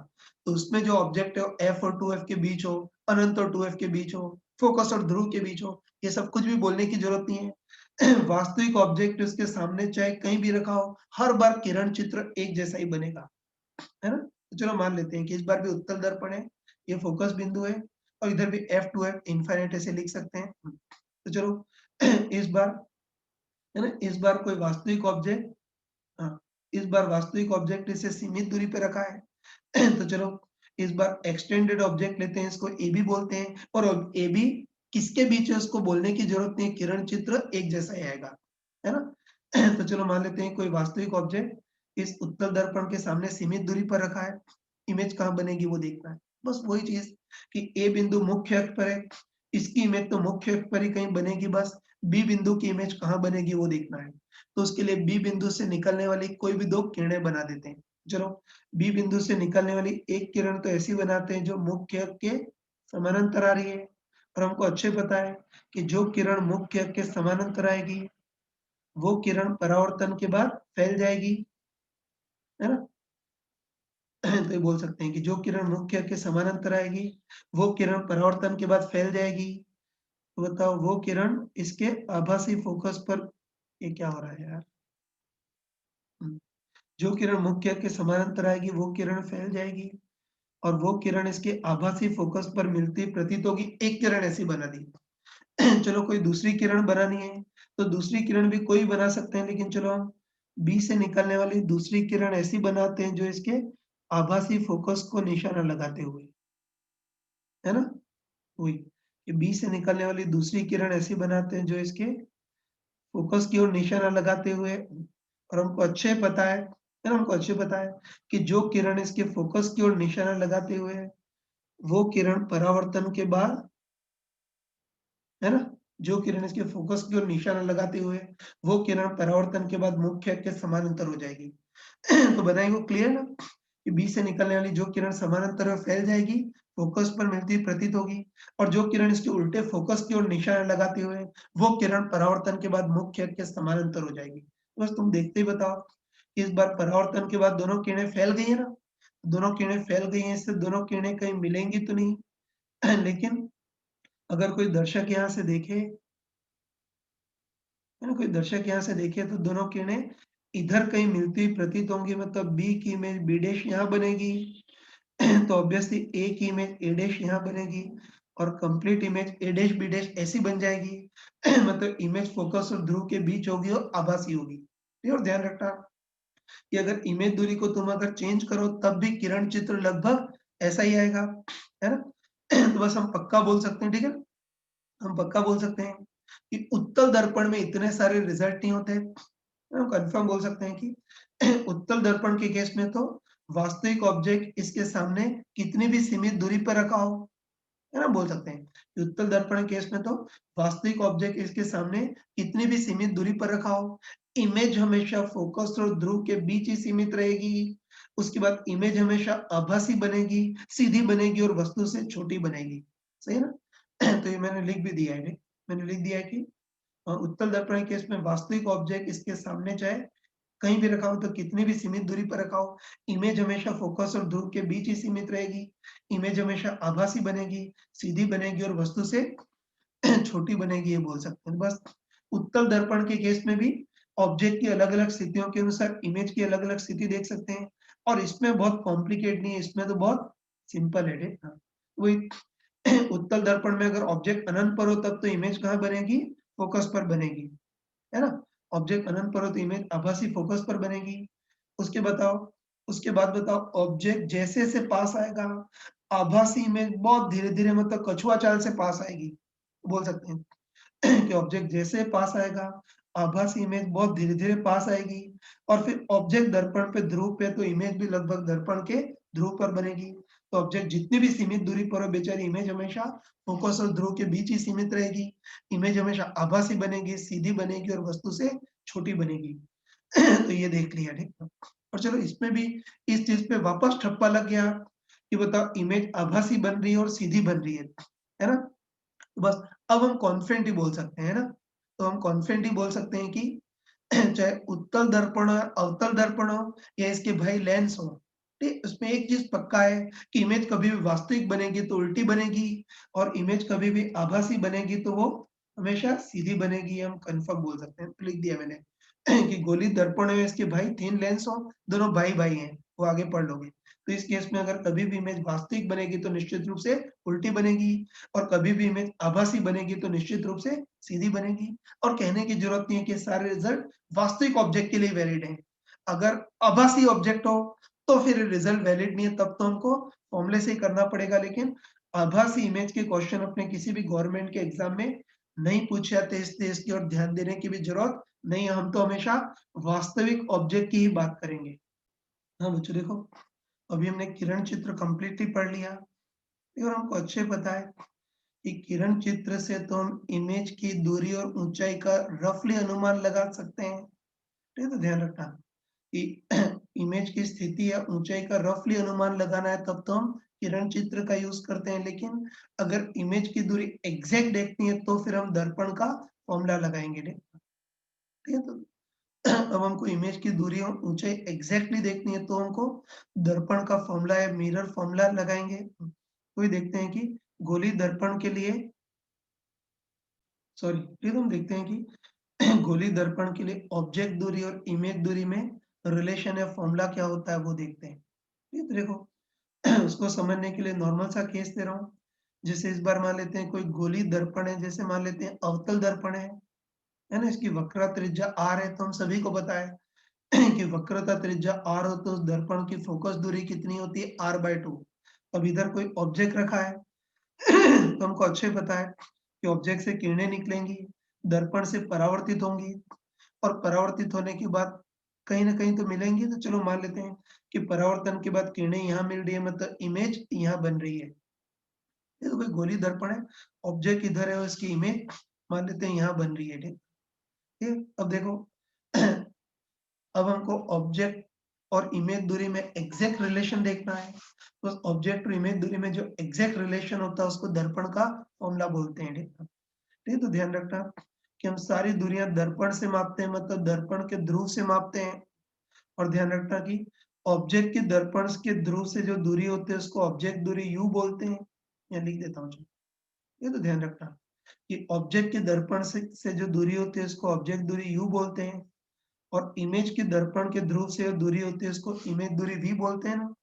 तो उसमें जो ऑब्जेक्ट है f और 2f के बीच हो, अनंत और 2f के बीच हो, फोकस और ध्रुव के बीच हो, ये सब कुछ भी बोलने की जरूरत नहीं है। वास्तविक ऑब्जेक्ट उसके सामने चाहे कहीं भी रखा हो, हर बार किरण चित्र एक जैसा ही बनेगा, है ना? तो चलो मान लेते हैं कि इस बार भी उत्तल दर्पण है, ये फोकस बिंदु है, और इधर भी f2f इनफाइनाइट ऐसे लिख सकते हैं। तो चलो इस बार, है ना, इस बार कोई वास्तविक ऑब्जेक्ट, हाँ, इस बार वास्तविक ऑब्जेक्ट इसे सीमित दूरी पे रखा है। तो चलो इस बार एक्सटेंडेड ऑब्जेक्ट लेते हैं, इसको ए बी बोलते हैं, और ए बी किसके बीच है उसको बोलने की जरूरत नहीं, किरण चित्र एक जैसा ही आएगा, है ना? तो चलो मान लेते हैं कोई वास्तविक ऑब्जेक्ट इस उत्तल दर्पण के सामने सीमित दूरी पर रखा है, इमेज कहाँ बनेगी वो देखना है। बस वही चीज़ कि ए बिंदु मुख्य अक्ष पर है, इसकी इमेज तो मुख्य अक्ष पर ही कहीं बनेगी बस, बी बिंदु की इमेज कहाँ बनेगी वो देखना है। तो उसके लिए बी बिंदु से निकलने वाली कोई भी 2 किरणें बना देते हैं। चलो, बी बिंदु से निकलने वाली एक किरण तो ऐसी बनाते हैं जो मुख्य अक्ष के समानांतर आ रही है, और हमको अच्छे पता है कि जो किरण मुख्य अक्ष के समानांतर आएगी, वो किरण परावर्तन के बाद फैल जाएगी, है ना? तो ये बोल सकते हैं कि जो किरण मुख्य अक्ष के समानांतर आएगी, वो किरण परावर्तन के बाद फैल जाएगी। तो बताओ वो किरण इसके आभासी फोकस पर, ये क्या हो रहा है यार? हुँ, जो किरण मुख्य अक्ष के समानांतर आएगी, वो किरण फैल जाएगी, और वो किरण इसके आभासी फोकस पर मिलती प्रतीत होगी। एक किरण ऐसी बना दी। चलो कोई दूसरी किरण बनानी है, तो दूसरी किरण भी कोई बना सकते हैं, लेकिन चलो हम बी से निकलने वाली दूसरी किरण ऐसी बनाते हैं जो इसके आभासी फोकस को निशाना लगाते हुए, है ना? वही, कि बी से निकलने वाली दूसरी किरण ऐसी बनाते हैं जो इसके फोकस की ओर निशाना लगाते हुए, और हमको अच्छे पता है ना? हमको अच्छे पता है कि जो किरण इसके फोकस की ओर निशाना लगाते हुए है, वो किरण परावर्तन के बाद, है ना? जो किरण इसके फोकस की ओर निशाना लगाते हुए, वो किरण परावर्तन के बाद मुख्य अक्ष के समानांतर हो जाएगी। तो बताइए वो क्लियर ना? कि बी से निकलने वाली जो किरण समानांतर में फैल जाएगी, फोकस पर मिलती हुई प्रतीत होगी, और जो किरण इसके उल्टे फोकस की ओर निशाना लगाते हुए, वो किरण परावर्तन के बाद मुख्य अक्ष के समानांतर हो जाएगी। बस तुम देखते ही बताओ कि इस बार परावर्तन के बाद दोनों किरणें फैल गई है ना? दोनों किरणें फैल गई हैं, इससे दोनों किरणें कहीं मिलेंगी तो नहीं। लेकिन अगर कोई दर्शक यहाँ से देखे, है ना? कोई दर्शक यहाँ से देखे तो दोनों किरणें इधर कहीं मिलती हुई प्रतीत होंगी, मतलब बी की इमेज बी डैश यहाँ बनेगी, तो ऑब्वियसली ए की इमेज ए डैश यहाँ बनेगी, और complete image A dash B dash ऐसी बन जाएगी। मतलब इमेज फोकस और ध्रुव के बीच होगी और आभासी होगी। ये और ध्यान रखना कि अगर इमेज दूरी को तुम अगर चेंज करो तब भी किरण चित्र लगभग ऐसा ही आएगा, है ना? तो बस हम पक्का बोल सकते हैं, ठीक है? हम पक्का बोल सकते हैं कि उत्तल दर्पण में इतने सारे रिजल्ट नहीं होते। हम कंफर्म बोल सकते हैं कि उत्तल दर्पण के केस में तो वास्तविक ऑब्जेक्ट इसके सामने कितनी भी सीमित दूरी पर रखा हो, है ना? बोल सकते हैं कि उत्तल दर्पण के केस में तो वास्तविक ऑब्जेक्ट इसके सामने कितनी भी सीमित दूरी पर रखा हो, इमेज हमेशा फोकस और ध्रुव के बीच ही सीमित रहेगी। उसके बाद इमेज हमेशा आभासी बनेगी, सीधी बनेगी और वस्तु से छोटी बनेगी। सही है ना? तो ये मैंने लिख भी दिया है, मैंने लिख दिया है कि उत्तल दर्पण के केस में वास्तविक ऑब्जेक्ट इसके सामने चाहे कहीं भी रखा हो, तो कितनी भी सीमित दूरी पर रखा हो, इमेज हमेशा फोकस और ध्रुव के बीच ही सीमित रहेगी, इमेज हमेशा आभासी बनेगी, सीधी बनेगी और वस्तु से छोटी बनेगी, ये बोल सकते हैं। बस उत्तल दर्पण के केस में भी ऑब्जेक्ट की अलग-अलग स्थितियों के अनुसार इमेज की अलग-अलग स्थिति देख सकते हैं, और इसमें बहुत कॉम्प्लिकेट नहीं है, इसमें तो बहुत सिंपल है। हाँ, वही उत्तल दर्पण में अगर ऑब्जेक्ट अनंत पर हो तब तो इमेज कहाँ बनेगी? फोकस पर बनेगी, है ना? ऑब्जेक्ट अनंत पर हो तो इमेज आभासी फोकस पर बनेगी। उसके बताओ उसके बाद बताओ ऑब्जेक्ट जैसे-जैसे पास आएगा, आभासी इमेज बहुत धीरे-धीरे, मतलब कछुआ चाल से पास आएगी। बोल सकते हैं कि ऑब्जेक्ट जैसे पास आएगा, आभासी इमेज बहुत धीरे-धीरे पास आएगी, और फिर ऑब्जेक्ट दर्पण पे ध्रुव पे तो इमेज भी लगभग दर्पण के ध्रुव पर बनेगी। तो ऑब्जेक्ट जितनी भी सीमित दूरी पर हो बेचारी इमेज हमेशा फोकस और ध्रुव के बीच ही सीमित रहेगी। इमेज हमेशा आभासी बनेगी, सीधी बनेगी और वस्तु से छोटी बनेगी। तो ये देख लिया, ठीक है? और चलो इसमें भी इस चीज़ पे वापस ठप्पा लग गया कि बताओ इमेज आभासी बन रही है और सीधी बन रही है ना? तो बस अब हम कॉन्फिडेंट ही बोल सकते हैं, है ना? तो हम कॉन्फिडेंट ही बोल सकते हैं कि चाहे उत्तल दर्पण हो, अवतल दर्पण हो या इसके भाई लेंस हो, ठीक? उसमें एक चीज़ पक्का है कि इमेज कभी भी वास्तविक बनेगी तो उल्टी बनेगी, और इमेज कभी भी आभासी बनेगी तो वो हमेशा सीधी बनेगी, हम कन्फर्म बोल सकते हैं। तो लिख दिया मैंने कि गोली दर्पण है, इसके भाई थिन लेंस हो, दोनों भाई-भाई हैं, वो आगे पढ़ लोगे। तो इस केस में अगर कभी भी इमेज वास्तविक बनेगी तो निश्चित रूप से उल्टी बनेगी, और कभी भी इमेज आभासी बनेगी तो निश्चित रूप से सीधी बनेगी। और कहने की जरूरत नहीं है कि सारे रिजल्ट वास्तविक ऑब्जेक्ट के लिए वैलिड हैं। अगर आभासी ऑब्जेक्ट हो तो फिर रिजल्ट वैलिड नहीं है, तब तो हमको फॉर्मूले से ही करना पड़ेगा, लेकिन आभासी इमेज के क्वेश्चन अपने किसी भी गवर्नमेंट के एग्जाम में नहीं पूछे जाते, इसलिए इसकी ओर ध्यान देने की भी जरूरत नहीं है। हम तो हमेशा वास्तविक ऑब्जेक्ट की ही बात करेंगे। हाँ बच्चों देखो, अभी हमने किरण चित्र कंप्लीटली पढ़ लिया और हमको अच्छे पता है कि किरण चित्र से तो हम इमेज की दूरी और ऊंचाई का रफली अनुमान लगा सकते हैं। ठीक है, तो ध्यान रखना कि इमेज की स्थिति या ऊंचाई का रफली अनुमान लगाना है तब तो हम किरण चित्र का यूज करते हैं, लेकिन अगर इमेज की दूरी एग्जैक्ट देखनी है तो फिर हम दर्पण का फॉर्मूला लगाएंगे। ठीक है, तो अब हमको इमेज की दूरी और ऊंचाई एग्जैक्टली देखनी है तो हमको दर्पण का फॉर्मूला या मिरर फॉर्मूला लगाएंगे। तो ये देखते हैं कि गोली दर्पण के लिए, सॉरी, फिर हम देखते हैं कि गोली दर्पण के लिए ऑब्जेक्ट दूरी और इमेज दूरी में रिलेशन या फॉर्मूला क्या होता है वो देखते हैं। ठीक है, तो देखो उसको समझने के लिए नॉर्मल सा केस दे रहा हूँ। जैसे इस बार मान लेते हैं कोई गोली दर्पण है, जैसे मान लेते हैं अवतल दर्पण है ना, इसकी वक्रता त्रिज्या r है, तो हम सभी को पता है कि वक्रता त्रिज्या r हो तो उस दर्पण की फोकस दूरी कितनी होती है, r/2। अब इधर कोई ऑब्जेक्ट रखा है तो हमको अच्छे पता है कि ऑब्जेक्ट से किरणें निकलेंगी, दर्पण से परावर्तित होंगी और परावर्तित होने के बाद कहीं ना कहीं तो मिलेंगी। तो चलो मान लेते हैं कि परावर्तन के बाद किरणें यहाँ मिल रही है, मतलब इमेज यहाँ बन रही है। ये तो कोई गोली दर्पण है, ऑब्जेक्ट इधर है और इसकी इमेज मान लेते हैं यहाँ बन रही है। ठीक है, अब देखो अब हमको ऑब्जेक्ट और इमेज दूरी में एग्जैक्ट रिलेशन देखना है। तो ऑब्जेक्ट और इमेज दूरी में जो एग्जैक्ट रिलेशन होता है उसको दर्पण का फॉर्मूला बोलते हैं। ठीक है, तो ध्यान रखना कि हम सारी दूरियां दर्पण से मापते हैं, मतलब दर्पण के ध्रुव से मापते हैं। और ध्यान रखना कि ऑब्जेक्ट की दर्पण के ध्रुव से जो दूरी होती है उसको ऑब्जेक्ट दूरी यू बोलते हैं। यहाँ लिख देता हूँ। ये तो ध्यान रखना कि ऑब्जेक्ट के दर्पण से जो दूरी होती है उसको ऑब्जेक्ट दूरी यू बोलते हैं, और इमेज की दर्पण के ध्रुव से जो दूरी होती है उसको इमेज दूरी वी बोलते हैं ना।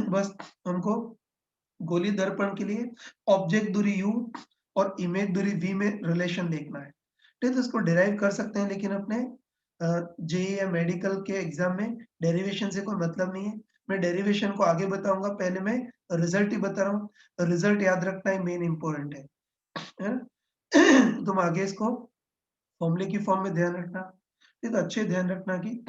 बस हमको गोली दर्पण के लिए ऑब्जेक्ट दूरी u और इमेज दूरी v में रिलेशन देखना है। ठीक है, तो इसको डिराइव कर सकते हैं, लेकिन अपने जेई या मेडिकल के एग्जाम में डेरिवेशन से कोई मतलब नहीं है। मैं डेरिवेशन को आगे बताऊंगा, पहले मैं रिजल्ट ही बता रहा हूँ। रिजल्ट याद रखना है, मेन इंपॉर्टेंट है ना। तुम आगे इसको फॉर्मूले की फॉर्म में ध्यान रखना। ठीक है, तो अच्छे ध्यान रखना कि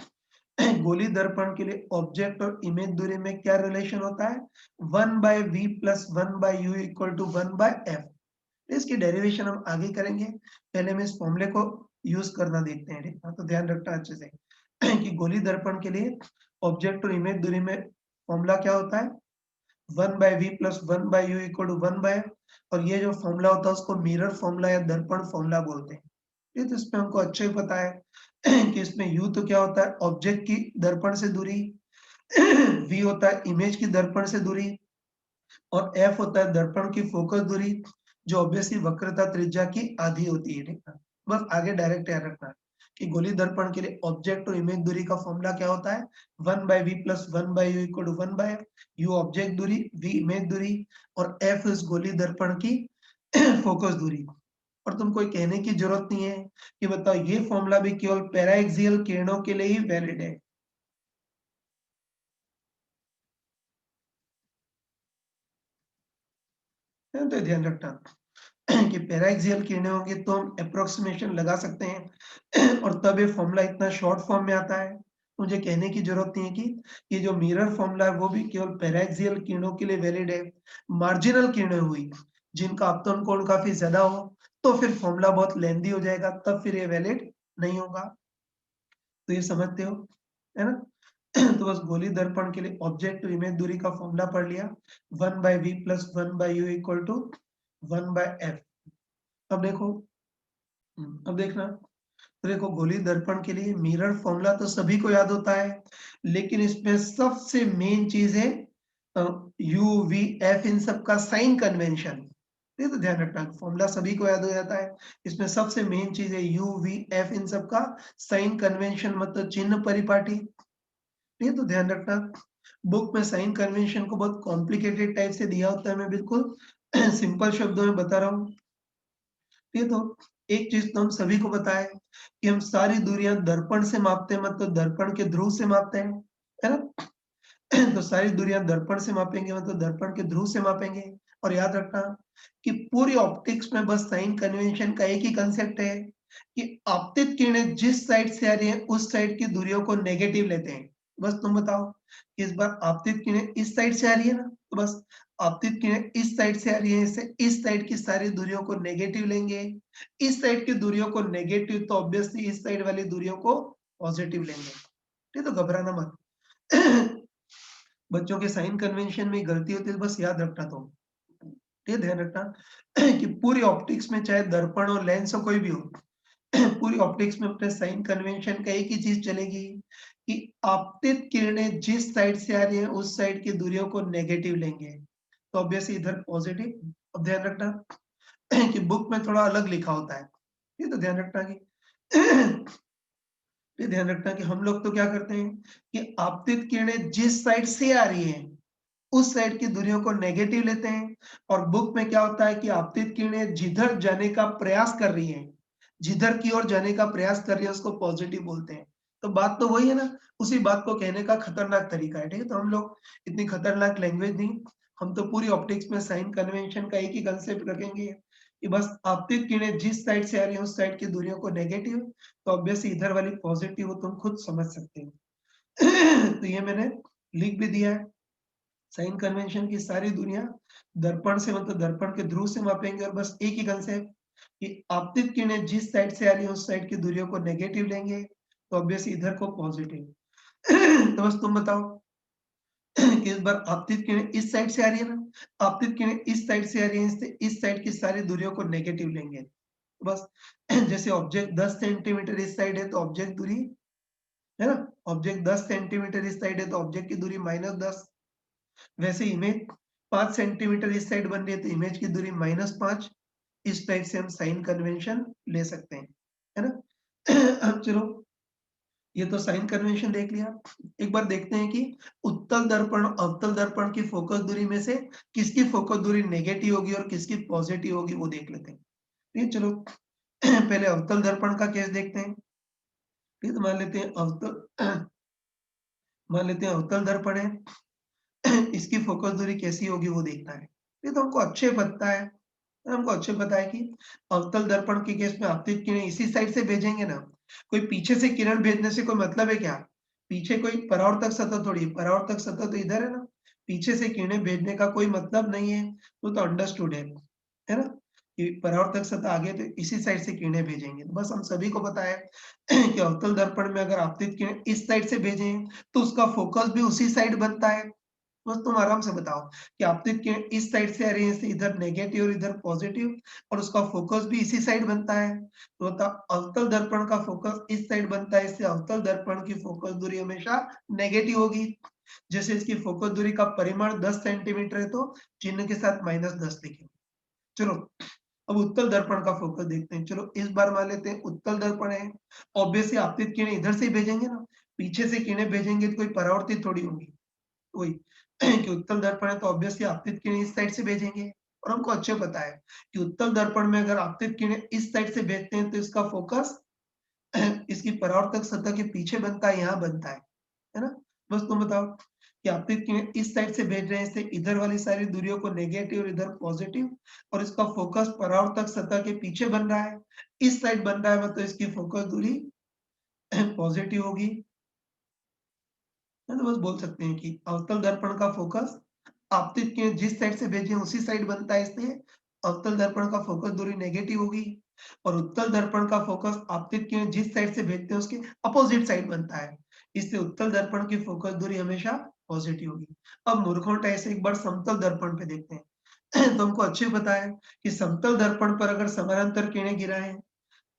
गोली दर्पण के लिए ऑब्जेक्ट और इमेज दूरी में क्या रिलेशन होता है, 1/v plus 1/u equal to 1/f। इसकी डेरिवेशन हम आगे करेंगे, पहले हम इस फॉर्मूले को यूज करना देखते हैं। ठीक है, तो ध्यान रखना अच्छे से कि गोली दर्पण के लिए ऑब्जेक्ट और इमेज दूरी में फॉर्मूला क्या होता है, 1/v plus 1/u equal to 1/f। और ये जो फॉर्मूला होता है उसको मिरर फॉर्मूला या दर्पण फॉर्मूला बोलते हैं। ये तो इसमें हमको अच्छे ही पता है कि इसमें u तो क्या होता है, ऑब्जेक्ट की दर्पण से दूरी, v होता है इमेज की दर्पण से दूरी, और f होता है दर्पण की फोकस दूरी, जो ऑब्वियसली वक्रता त्रिज्या की आधी होती है। ठीक है, बस आगे डायरेक्ट याद रखना है कि गोली दर्पण के लिए ऑब्जेक्ट और इमेज दूरी का फॉर्मूला क्या होता है, 1/v plus 1/u equal to 1/f। u object दूरी, v इमेज दूरी, और f इस गोली दर्पण की फोकस दूरी। और तुम कोई कहने की जरूरत नहीं है कि बताओ ये फॉर्मूला भी केवल पैराएक्सियल किरणों के लिए ही वैलिड है। तो ध्यान रखना कि पैराएक्सियल किरणें होंगी तो हम अप्रोक्सीमेशन लगा सकते हैं और तब ये फॉर्मूला इतना शॉर्ट फॉर्म में आता है। मुझे कहने की जरूरत नहीं है कि ये जो मिरर फॉर्मूला है वो भी केवल पैराएक्सियल किरणों के लिए वैलिड है। मार्जिनल किरणें हुई जिनका आपतन कोण काफी ज्यादा हो तो फिर फॉर्मूला बहुत लेंदी हो जाएगा, तब फिर ये वैलिड नहीं होगा। तो ये समझते हो, है ना। तो बस गोली दर्पण के लिए ऑब्जेक्ट टू इमेज दूरी का फॉर्मूला पढ़ लिया, 1/v plus 1/u equal to 1/f। अब देखो, अब देखना, तो देखो गोली दर्पण के लिए मिरर फॉर्मूला तो सभी को याद होता है, लेकिन इसमें सबसे मेन चीज है यू वी एफ, इन सब का साइन कन्वेंशन। ये तो ध्यान रखना, फॉर्मूला सभी को याद हो जाता है, इसमें सबसे मेन चीज है यू वी एफ, इन सब का साइन कन्वेंशन, मतलब चिन्ह परिपाटी। ये तो ध्यान रखना, बुक में साइन कन्वेंशन को बहुत कॉम्प्लिकेटेड टाइप से दिया होता है, मैं बिल्कुल सिंपल शब्दों में बता रहा हूँ। ये तो एक चीज तो हम सभी को पता है कि हम सारी दूरियां दर्पण से मापते हैं, मतलब दर्पण के ध्रुव से मापते हैं, है ना। तो सारी दूरियां दर्पण से मापेंगे, मतलब दर्पण के ध्रुव से मापेंगे। और याद रखना कि पूरी ऑप्टिक्स में बस साइन कन्वेंशन का एक ही कंसेप्ट है कि आपतित किरणें जिस साइड से आ रही है उस साइड की दूरियों को नेगेटिव लेते हैं। बस तुम बताओ कि इस बार आपतित किरणें इस साइड से आ रही है ना, तो बस आपतित किरणें इस साइड से आ रही है, इससे इस साइड की सारी दूरियों को नेगेटिव लेंगे। इस साइड की दूरियों को नेगेटिव, तो ऑब्वियसली इस साइड वाली दूरियों को पॉजिटिव लेंगे। ठीक है, तो घबराना मत। बच्चों के साइन कन्वेंशन में गलती होती है, बस याद रखना तुम। ये ध्यान रखना कि पूरी ऑप्टिक्स में चाहे दर्पण हो, लेंस हो, कोई भी हो, पूरी ऑप्टिक्स में अपने साइन कन्वेंशन का एक ही चीज चलेगी कि आपतित किरणें जिस साइड से आ रही है उस साइड की दूरियों को नेगेटिव लेंगे, तो ऑब्वियसली इधर पॉजिटिव। अब ध्यान रखना कि बुक में थोड़ा अलग लिखा होता है, ये तो ध्यान रखना कि ये ध्यान रखना कि हम लोग तो क्या करते हैं कि आपतित किरणें जिस साइड से आ रही है उस साइड की दूरियों को नेगेटिव लेते हैं, और बुक में क्या होता है कि आपतित किरणें जिधर जाने का प्रयास कर रही हैं, जिधर की ओर जाने का प्रयास कर रही है उसको पॉजिटिव बोलते हैं। तो बात तो वही है ना, उसी बात को कहने का खतरनाक तरीका है, ठीक है? तो हम लोग इतनी खतरनाक लैंग्वेज नहीं, हम तो पूरी ऑप्टिक्स में साइन कन्वेंशन का एक ही कंसेप्ट रखेंगे कि बस आपतित किरणें जिस साइड से आ रही है उस साइड की दूरियों को नेगेटिव, तो ऑब्वियसली इधर वाली पॉजिटिव हो, तुम खुद समझ सकते हो। तो ये मैंने लिख भी दिया है। साइन कन्वेंशन की सारी दूरियां दर्पण से, मतलब दर्पण के ध्रुव से मापेंगे, और बस एक ही कंसेप्ट कि आपतित किरणें जिस साइड से आ रही है उस साइड की दूरियों को नेगेटिव लेंगे, तो ऑब्वियसली इधर को पॉजिटिव। तो बस तुम बताओ कि इस बार आपतित किरणें इस साइड से आ रही है ना, आपतित किरणें इस साइड से आ रही है, इससे इस साइड की सारी दूरियों को नेगेटिव लेंगे। तो बस जैसे ऑब्जेक्ट 10 सेंटीमीटर इस साइड है तो ऑब्जेक्ट दूरी है ना, ऑब्जेक्ट 10 सेंटीमीटर इस साइड है तो ऑब्जेक्ट की दूरी -10। वैसे इमेज 5 सेंटीमीटर इस साइड बन रही है तो इमेज की दूरी -5। इस टाइप से हम साइन कन्वेंशन ले सकते हैं, है ना? अब चलो, ये तो साइन कन्वेंशन देख लिया। एक बार देखते हैं कि उत्तल दर्पण अवतल दर्पण की फोकस दूरी में से किसकी फोकस दूरी नेगेटिव होगी और किसकी पॉजिटिव होगी, वो देख लेते हैं। ठीक है, चलो। पहले अवतल दर्पण का केस देखते हैं। ठीक है, तो मान लेते हैं अवतल मान लेते हैं अवतल दर्पण है। इसकी फोकस दूरी कैसी होगी वो देखना है। ये तो हमको अच्छे पता है कि अवतल दर्पण के केस में आपतित किरणें इसी साइड से भेजेंगे ना। कोई पीछे से किरण भेजने से कोई मतलब है क्या? पीछे कोई परावर्तक सतह थोड़ी है, परावर्तक सतह तो इधर है ना। पीछे से किरणें भेजने का कोई मतलब नहीं है, वो तो अंडरस्टूड है ना? कि परावर्तक सतह आगे तो इसी साइड से किरणें भेजेंगे। तो बस हम सभी को पता है कि अवतल दर्पण में अगर आपतित किरण इस साइड से भेजें तो उसका फोकस भी उसी साइड बनता है। बस तुम आराम से बताओ कि आपतित किरण इस साइड से आ रही है, इधर नेगेटिव और इधर पॉजिटिव, और उसका फोकस भी इसी साइड बनता है। तो बताओ अवतल दर्पण का फोकस इस साइड बनता है, इससे अवतल दर्पण की फोकस दूरी हमेशा नेगेटिव होगी। जैसे इसकी फोकस दूरी का परिमाण 10 सेंटीमीटर है तो चिन्ह के साथ -10 लिखें। चलो, अब उत्तल दर्पण का फोकस देखते हैं। चलो, इस बार मान लेते हैं उत्तल दर्पण है। ऑब्वियसली आपतित किरणें इधर से ही भेजेंगे ना, पीछे से किरणें भेजेंगे तो कोई परावर्तित थोड़ी होंगी। वही कि उत्तल दर्पण है तो ऑब्वियसली आपतित किरणें इस साइड से भेजेंगे, और हमको अच्छे पता है कि उत्तल दर्पण में अगर आपतित किरणें इस साइड से भेजते हैं तो इसका फोकस इसकी परावर्तक सतह के पीछे बनता है, यहाँ बनता है ना? बस तुम बताओ कि आपतित किरणें इस साइड से भेज रहे हैं, इससे इधर वाली सारी दूरियों को नेगेटिव और इधर पॉजिटिव, और इसका फोकस परावर्तक सतह के पीछे बन रहा है, इस साइड बन रहा है, मतलब इसकी फोकस दूरी पॉजिटिव होगी। है तो बस बोल सकते हैं कि अवतल दर्पण का फोकस आपतित किरण जिस साइड से भेजे उसी साइड बनता है, इसलिए अवतल दर्पण का फोकस दूरी नेगेटिव होगी, और उत्तल दर्पण का फोकस आपतित किरण जिस साइड से भेजते हैं उसके अपोजिट साइड बनता है, इसलिए उत्तल दर्पण की फोकस दूरी हमेशा पॉजिटिव होगी। अब मूर्खों ऐसे एक बार समतल दर्पण पे देखते हैं। तो हमको अच्छे पता है कि समतल दर्पण पर अगर समानांतर किरणें गिराएं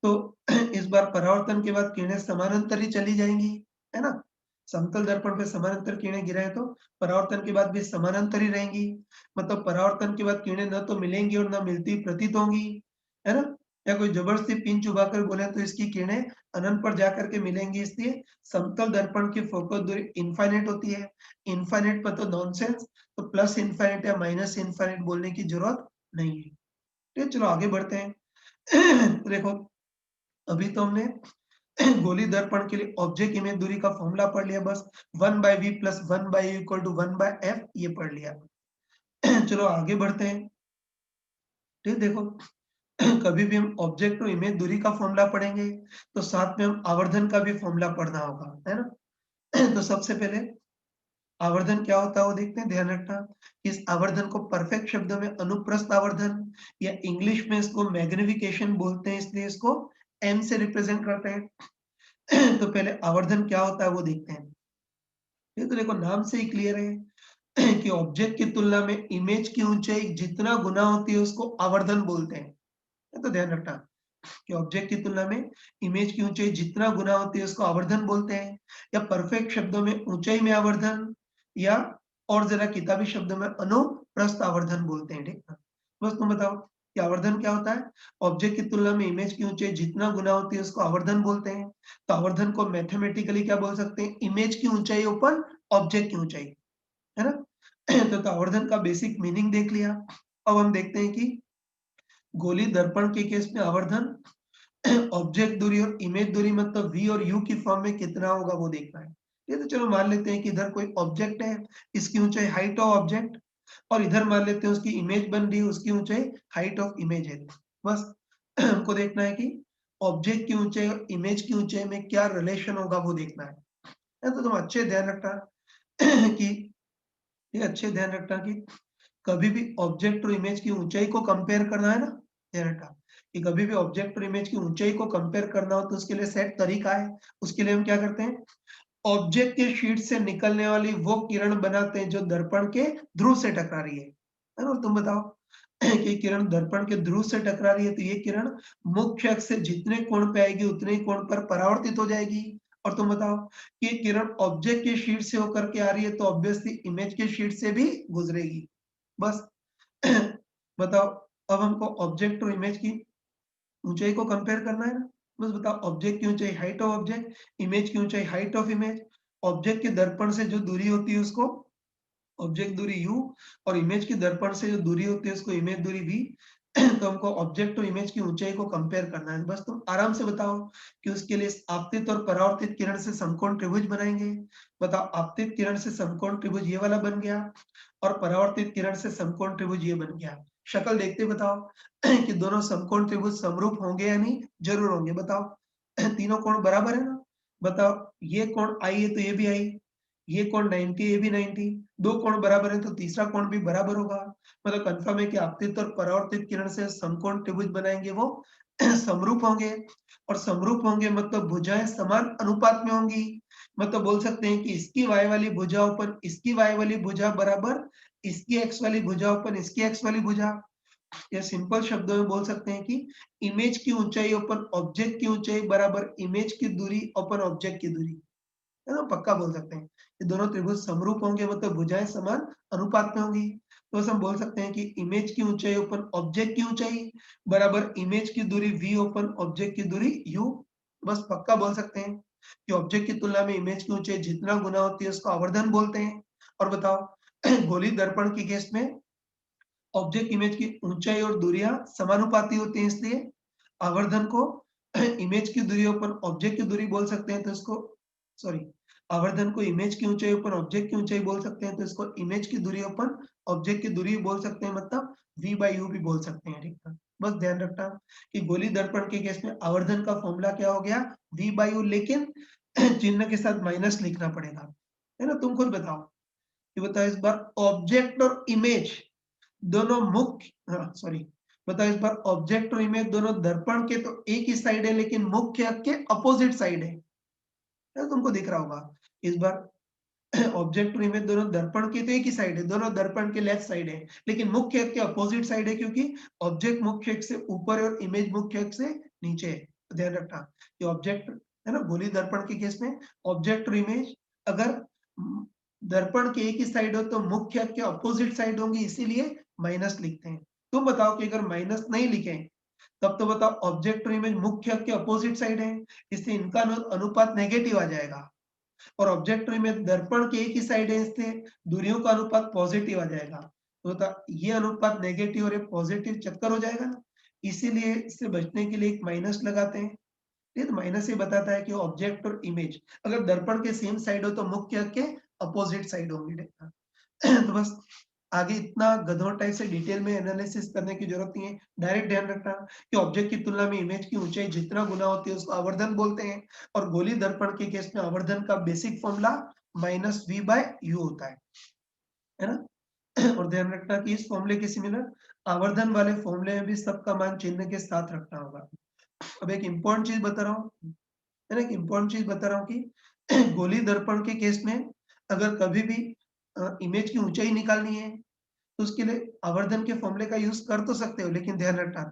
तो इस बार परावर्तन के बाद किरणें समानांतर ही चली जाएंगी, है ना? समतल दर्पण पे समानांतर किरणें गिराएं तो परावर्तन के बाद भी समानांतर ही रहेंगी, मतलब परावर्तन के बाद किरणें न तो मिलेंगी और न मिलती प्रतीत होंगी, है ना? या कोई जबरदस्ती पिन चुबाकर बोले तो इसकी किरणें अनंत पर जाकर के मिलेंगी, इसलिए समतल दर्पण की फोकस दूरी इनफाइनाइट होती है। इनफाइनाइट पर तो नॉनसेंस, तो प्लस इनफाइनाइट या माइनस इनफाइनाइट बोलने की जरूरत नहीं है। ठीक है, चलो आगे बढ़ते हैं। तो देखो, अभी तो हमने गोली दर्पण के लिए ऑब्जेक्ट इमेज दूरी का फॉर्मूला पढ़ लिया, बस 1/v plus 1/u equal to 1/f ये पढ़ लिया। चलो आगे बढ़ते हैं। ठीक, देखो, कभी भी हम ऑब्जेक्ट और इमेज दूरी का फॉर्मूला पढ़ेंगे तो साथ में हम आवर्धन का भी फॉर्मूला पढ़ना होगा, है ना? तो सबसे पहले आवर्धन क्या होता है वो देखते हैं, ध्यान रखना। इस आवर्धन को परफेक्ट शब्दों में अनुप्रस्थ आवर्धन या इंग्लिश में इसको मैग्निफिकेशन बोलते हैं, इसलिए इसको एम से रिप्रेजेंट करते हैं। तो पहले आवर्धन क्या होता है वो देखते हैं। ये तो देखो नाम से ही क्लियर है कि ऑब्जेक्ट की तुलना में इमेज की ऊंचाई जितना गुना होती है उसको आवर्धन बोलते हैं। ये तो ध्यान रखना कि ऑब्जेक्ट की तुलना में इमेज की ऊंचाई जितना गुना होती है उसको आवर्धन बोलते हैं, या परफेक्ट शब्दों में ऊंचाई में आवर्धन, या और जरा किताबी शब्दों में अनुप्रस्थ आवर्धन बोलते हैं। ठीक है, बस तुम बताओ कि आवर्धन क्या होता है। ऑब्जेक्ट की तुलना में इमेज की ऊंचाई जितना गुना होती है उसको आवर्धन बोलते हैं। तो आवर्धन को मैथमेटिकली क्या बोल सकते हैं, इमेज की ऊंचाई ऊपर ऑब्जेक्ट की ऊंचाई, है ना। तो आवर्धन का बेसिक मीनिंग देख लिया। अब हम देखते हैं कि गोली दर्पण के केस में आवर्धन ऑब्जेक्ट दूरी और इमेज दूरी मतलब v और u की फॉर्म में कितना होगा वो देखना है। ये तो चलो मान लेते हैं कि इधर कोई ऑब्जेक्ट है, इसकी ऊंचाई हाइट ऑफ ऑब्जेक्ट, और इधर मान लेते हैं उसकी इमेज बन रही है, उसकी ऊंचाई हाइट ऑफ इमेज है। बस हमको देखना है कि ऑब्जेक्ट की ऊंचाई और इमेज की ऊंचाई में क्या रिलेशन होगा वो देखना है। तो तुम अच्छे ध्यान रखना कि ये अच्छे ध्यान रखना कि कभी भी ऑब्जेक्ट और इमेज की ऊंचाई को कंपेयर करना है ना, ध्यान रखना कि कभी भी ऑब्जेक्ट और इमेज की ऊंचाई को कंपेयर करना हो तो उसके लिए सेट तरीका है। उसके लिए हम क्या करते हैं, ऑब्जेक्ट के शीट से निकलने वाली वो किरण बनाते हैं जो दर्पण के ध्रुव से टकरा रही है ना। तुम बताओ कि किरण दर्पण के ध्रुव से टकरा रही है तो ये किरण मुख्य अक्ष से जितने कोण पे आएगी उतने ही कोण पर परावर्तित हो जाएगी। और तुम बताओ कि ये किरण ऑब्जेक्ट के शीट से होकर के आ रही है तो ऑब्वियसली इमेज के शीट से भी गुजरेगी। बस बताओ, अब हमको ऑब्जेक्ट और इमेज की ऊंचाई को कंपेयर करना है ना। बस बताओ, ऑब्जेक्ट की ऊंचाई हाइट ऑफ ऑब्जेक्ट, इमेज की ऊंचाई हाइट ऑफ इमेज। ऑब्जेक्ट के दर्पण से जो दूरी होती है उसको ऑब्जेक्ट दूरी u, और इमेज की दर्पण से जो दूरी होती है उसको इमेज दूरी v। तो हमको ऑब्जेक्ट और इमेज की ऊंचाई को कंपेयर करना है। बस तुम आराम से बताओ कि उसके लिए आपतित और परावर्तित किरण से समकोण त्रिभुज बनाएंगे। बताओ, आपतित किरण से समकोण त्रिभुज ये वाला बन गया और परावर्तित किरण से समकोण त्रिभुज ये बन गया। शक्ल देखते बताओ कि दोनों समकोण त्रिभुज समरूप होंगे या नहीं, जरूर होंगे। बताओ तीनों कोण बराबर है ना। बताओ, ये कोण आई है तो ये भी आई, ये कोण 90, ये भी 90, दो कोण बराबर है तो तीसरा कोण भी बराबर होगा। मतलब कंफर्म है कि आपतित और परावर्तित किरण से समकोण त्रिभुज बनाएंगे वो समरूप होंगे। और समरूप होंगे मतलब भुजाएं समान अनुपात में होंगी। मतलब बोल सकते हैं कि इसकी y वाली भुजा ऊपर इसकी y वाली भुजा बराबर इसकी x वाली भुजा ऊपर इसकी x वाली भुजा। या सिंपल शब्दों में बोल सकते हैं कि इमेज की ऊंचाई अपन ऑब्जेक्ट की ऊंचाई बराबर इमेज की दूरी अपन ऑब्जेक्ट की दूरी, है ना, पक्का बोल सकते हैं। ये दोनों त्रिभुज समरूप होंगे मतलब भुजाएं समान अनुपात में होंगी। तो हम बोल सकते हैं कि इमेज की ऊंचाई ओपन ऑब्जेक्ट की ऊंचाई बराबर इमेज की दूरी v ओपन ऑब्जेक्ट की दूरी u। बस पक्का बोल सकते हैं कि ऑब्जेक्ट की तुलना में इमेज की ऊंचाई जितना गुना होती है उसको आवर्धन बोलते हैं। और बताओ गोली दर्पण के केस में ऑब्जेक्ट इमेज की ऊंचाई और दूरियां समानुपाती होती हैं, इसलिए आवर्धन को इमेज की दूरी पर ऑब्जेक्ट की दूरी बोल सकते हैं तो इसको सॉरी आवर्धन को इमेज की ऊंचाई पर ऑब्जेक्ट की ऊंचाई बोल सकते हैं तो इसको इमेज की दूरी पर ऑब्जेक्ट की दूरी बोल सकते हैं, मतलब v बाई u भी बोल सकते हैं। ठीक है, बस ध्यान रखना कि गोली दर्पण के केस में आवर्धन का फॉर्मूला क्या हो गया, v बाई u, लेकिन चिन्ह के साथ माइनस लिखना पड़ेगा, है ना। तुम खुद बताओ कि बताओ इस बार ऑब्जेक्ट और इमेज दोनों मुख्य, हाँ सॉरी, बताओ इस बार ऑब्जेक्ट और इमेज दोनों दर्पण के तो एक ही साइड है लेकिन मुख्य अक्ष के अपोजिट साइड है। तुमको दिख रहा होगा इस बार ऑब्जेक्ट और इमेज दोनों दर्पण के तो एक ही साइड है, दोनों दर्पण के लेफ्ट साइड है, लेकिन मुख्य अक्ष के अपोजिट साइड है क्योंकि ऑब्जेक्ट मुख्य अक्ष से ऊपर है और इमेज मुख्य अक्ष से नीचे है। तो ध्यान रखना कि ऑब्जेक्ट, है ना, गोली दर्पण के केस में ऑब्जेक्ट और इमेज अगर दर्पण के एक ही साइड हो तो मुख्य अक्ष के अपोजिट साइड होंगी, इसीलिए माइनस लिखते हैं। तुम बताओ कि अगर माइनस नहीं लिखे तब तो बताओ ऑब्जेक्ट और इमेज मुख्य अक्ष के अपोजिट साइड है, इससे इनका अनुपात नेगेटिव आ जाएगा। और ऑब्जेक्ट और इमेज दर्पण के एक ही साइड है, इससे दूरियों का अनुपात पॉजिटिव आ जाएगा। तो ये अनुपात नेगेटिव और ये पॉजिटिव चक्कर हो जाएगा ना, इसीलिए इससे बचने के लिए एक माइनस लगाते हैं। ये तो माइनस ही बताता है कि ऑब्जेक्ट और इमेज अगर दर्पण के सेम साइड हो तो मुख्य अक्ष के अपोजिट साइड होंगे। तो बस आगे इतना गधों टाइप से डिटेल में एनालिसिस करने की जरूरत नहीं है। डायरेक्ट ध्यान रखना कि ऑब्जेक्ट की तुलना में इमेज की ऊंचाई जितना गुना होती है उसको आवर्धन बोलते हैं, और गोली दर्पण के केस में आवर्धन का बेसिक फॉर्मूला -v/u होता है ना। और ध्यान रखना कि इस फॉर्मूले के सिमिलर आवर्धन वाले फॉर्मूले में भी सबका मान चिन्ह के साथ रखना होगा। अब एक इम्पोर्टेंट चीज बता रहा हूँ, है ना, एक इम्पोर्टेंट चीज बता रहा हूँ कि गोली दर्पण के केस में अगर कभी भी इमेज की ऊंचाई निकालनी है तो उसके लिए आवर्धन के फॉर्मूले का यूज कर तो सकते हो, लेकिन ध्यान रखना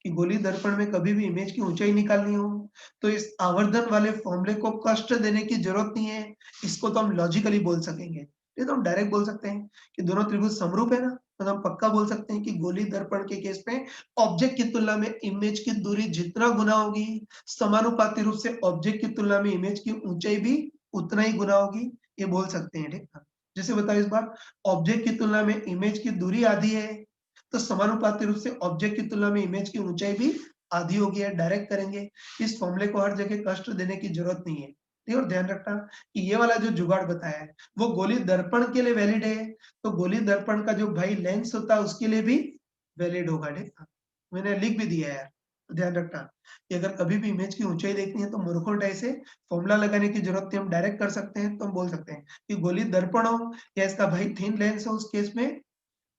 कि गोली दर्पण में कभी भी इमेज की ऊंचाई निकालनी हो तो इस आवर्धन वाले फॉर्मूले को कष्ट देने की जरूरत नहीं है। इसको तो हम लॉजिकली बोल सकेंगे, ये तो हम डायरेक्ट बोल सकते हैं कि दोनों त्रिभुज समरूप है ना, तो हम पक्का बोल सकते हैं कि गोली दर्पण के केस में ऑब्जेक्ट की तुलना में इमेज की दूरी जितना गुना होगी, समानुपाती रूप से ऑब्जेक्ट की तुलना में इमेज की ऊंचाई भी उतना ही गुना होगी, ये बोल सकते हैं। ठीक है, जैसे बताओ इस बार, ऑब्जेक्ट की तुलना में इमेज की दूरी आधी है तो समानुपाती रूप से ऑब्जेक्ट की तुलना में इमेज की ऊंचाई भी आधी होगी, है डायरेक्ट करेंगे। इस फॉर्मूले को हर जगह कष्ट देने की जरूरत नहीं है। ठीक है, और ध्यान रखना कि ये वाला जो जुगाड़ बताया है वो गोली दर्पण के लिए वैलिड है, तो गोली दर्पण का जो भाई लेंस होता है उसके लिए भी वैलिड होगा। ठीक है, मैंने लिख भी दिया है यार, ध्यान रखना कि अगर कभी भी इमेज की ऊंचाई देखनी है तो मूर्खों टाइप से फॉर्मूला लगाने की जरूरत नहीं, हम डायरेक्ट कर सकते हैं। तो हम बोल सकते हैं कि गोली दर्पण हो या इसका भाई थिन लेंस हो, उस केस में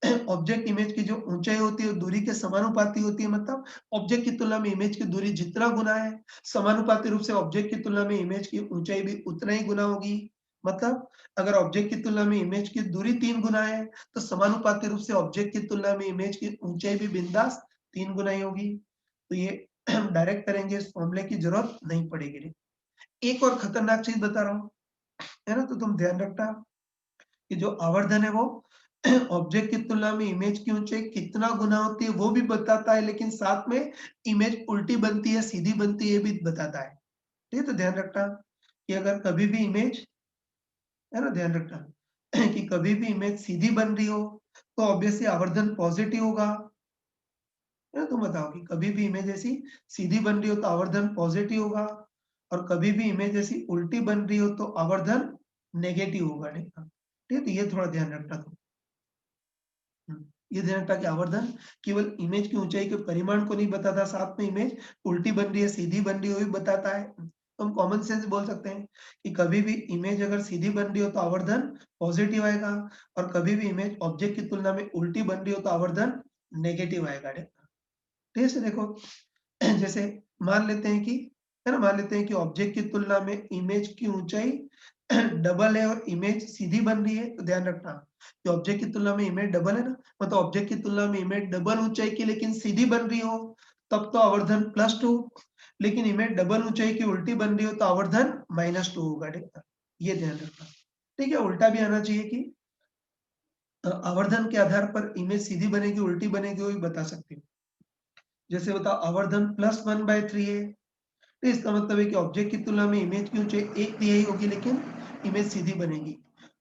ऑब्जेक्ट इमेज की जो ऊंचाई होती है वो दूरी के समानुपाती होती है, मतलब ऑब्जेक्ट की तुलना में इमेज की दूरी जितना गुना है समानुपाती रूप से ऑब्जेक्ट की तुलना में इमेज की ऊंचाई भी उतना ही गुना होगी। मतलब अगर ऑब्जेक्ट की तुलना में इमेज की दूरी 3 गुना है तो समानुपाती रूप से ऑब्जेक्ट की तुलना में इमेज की ऊंचाई भी बिंदास 3 गुना ही होगी। तो ये डायरेक्ट करेंगे, इस फॉर्मूले की जरूरत नहीं पड़ेगी। एक और खतरनाक चीज बता रहा हूँ, है ना, तो तुम ध्यान रखना कि जो आवर्धन है वो ऑब्जेक्ट की तुलना में इमेज की ऊंचाई कितना गुना होती है वो भी बताता है, लेकिन साथ में इमेज उल्टी बनती है सीधी बनती है ये भी बताता है। ठीक है, तो ध्यान रखना कि अगर कभी भी इमेज, है ना, ध्यान रखना कि कभी भी इमेज सीधी बन रही हो तो ऑब्वियसली आवर्धन पॉजिटिव होगा। है ना, तुम बताओ कि कभी भी इमेज ऐसी सीधी बन रही हो तो आवर्धन पॉजिटिव होगा, और कभी भी इमेज ऐसी उल्टी बन रही हो तो आवर्धन नेगेटिव होगा। ठीक है, ठीक है, तो ये थोड़ा ध्यान रखना तुम। ये ध्यान रखना कि आवर्धन केवल इमेज की ऊंचाई के परिमाण को नहीं बताता, साथ में इमेज उल्टी बन रही है सीधी बन रही है वो भी बताता है। तो हम कॉमन सेंस बोल सकते हैं कि कभी भी इमेज अगर सीधी बन रही हो तो आवर्धन पॉजिटिव आएगा, और कभी भी इमेज ऑब्जेक्ट की तुलना में उल्टी बन रही हो तो आवर्धन नेगेटिव आएगा। ठीक है, देखो जैसे मान लेते हैं कि, है ना, मान लेते हैं कि ऑब्जेक्ट की तुलना में इमेज की ऊंचाई डबल है और इमेज सीधी बन रही है, तो ध्यान रखना कि ऑब्जेक्ट की तुलना में इमेज डबल है ना, मतलब ऑब्जेक्ट की तुलना में इमेज डबल ऊंचाई की लेकिन सीधी बन रही हो तब तो आवर्धन +2, लेकिन इमेज डबल ऊंचाई की उल्टी बन रही हो तो आवर्धन -2 होगा। ठीक है, ये ध्यान रखना। ठीक है, उल्टा भी आना चाहिए कि आवर्धन के आधार पर इमेज सीधी बनेगी उल्टी बनेगी वो भी बता सकते हो। जैसे बताओ आवर्धन +1/3 है, तो इसका मतलब है कि ऑब्जेक्ट की तुलना में इमेज की ऊंचाई 1/3 होगी लेकिन इमेज सीधी बनेगी,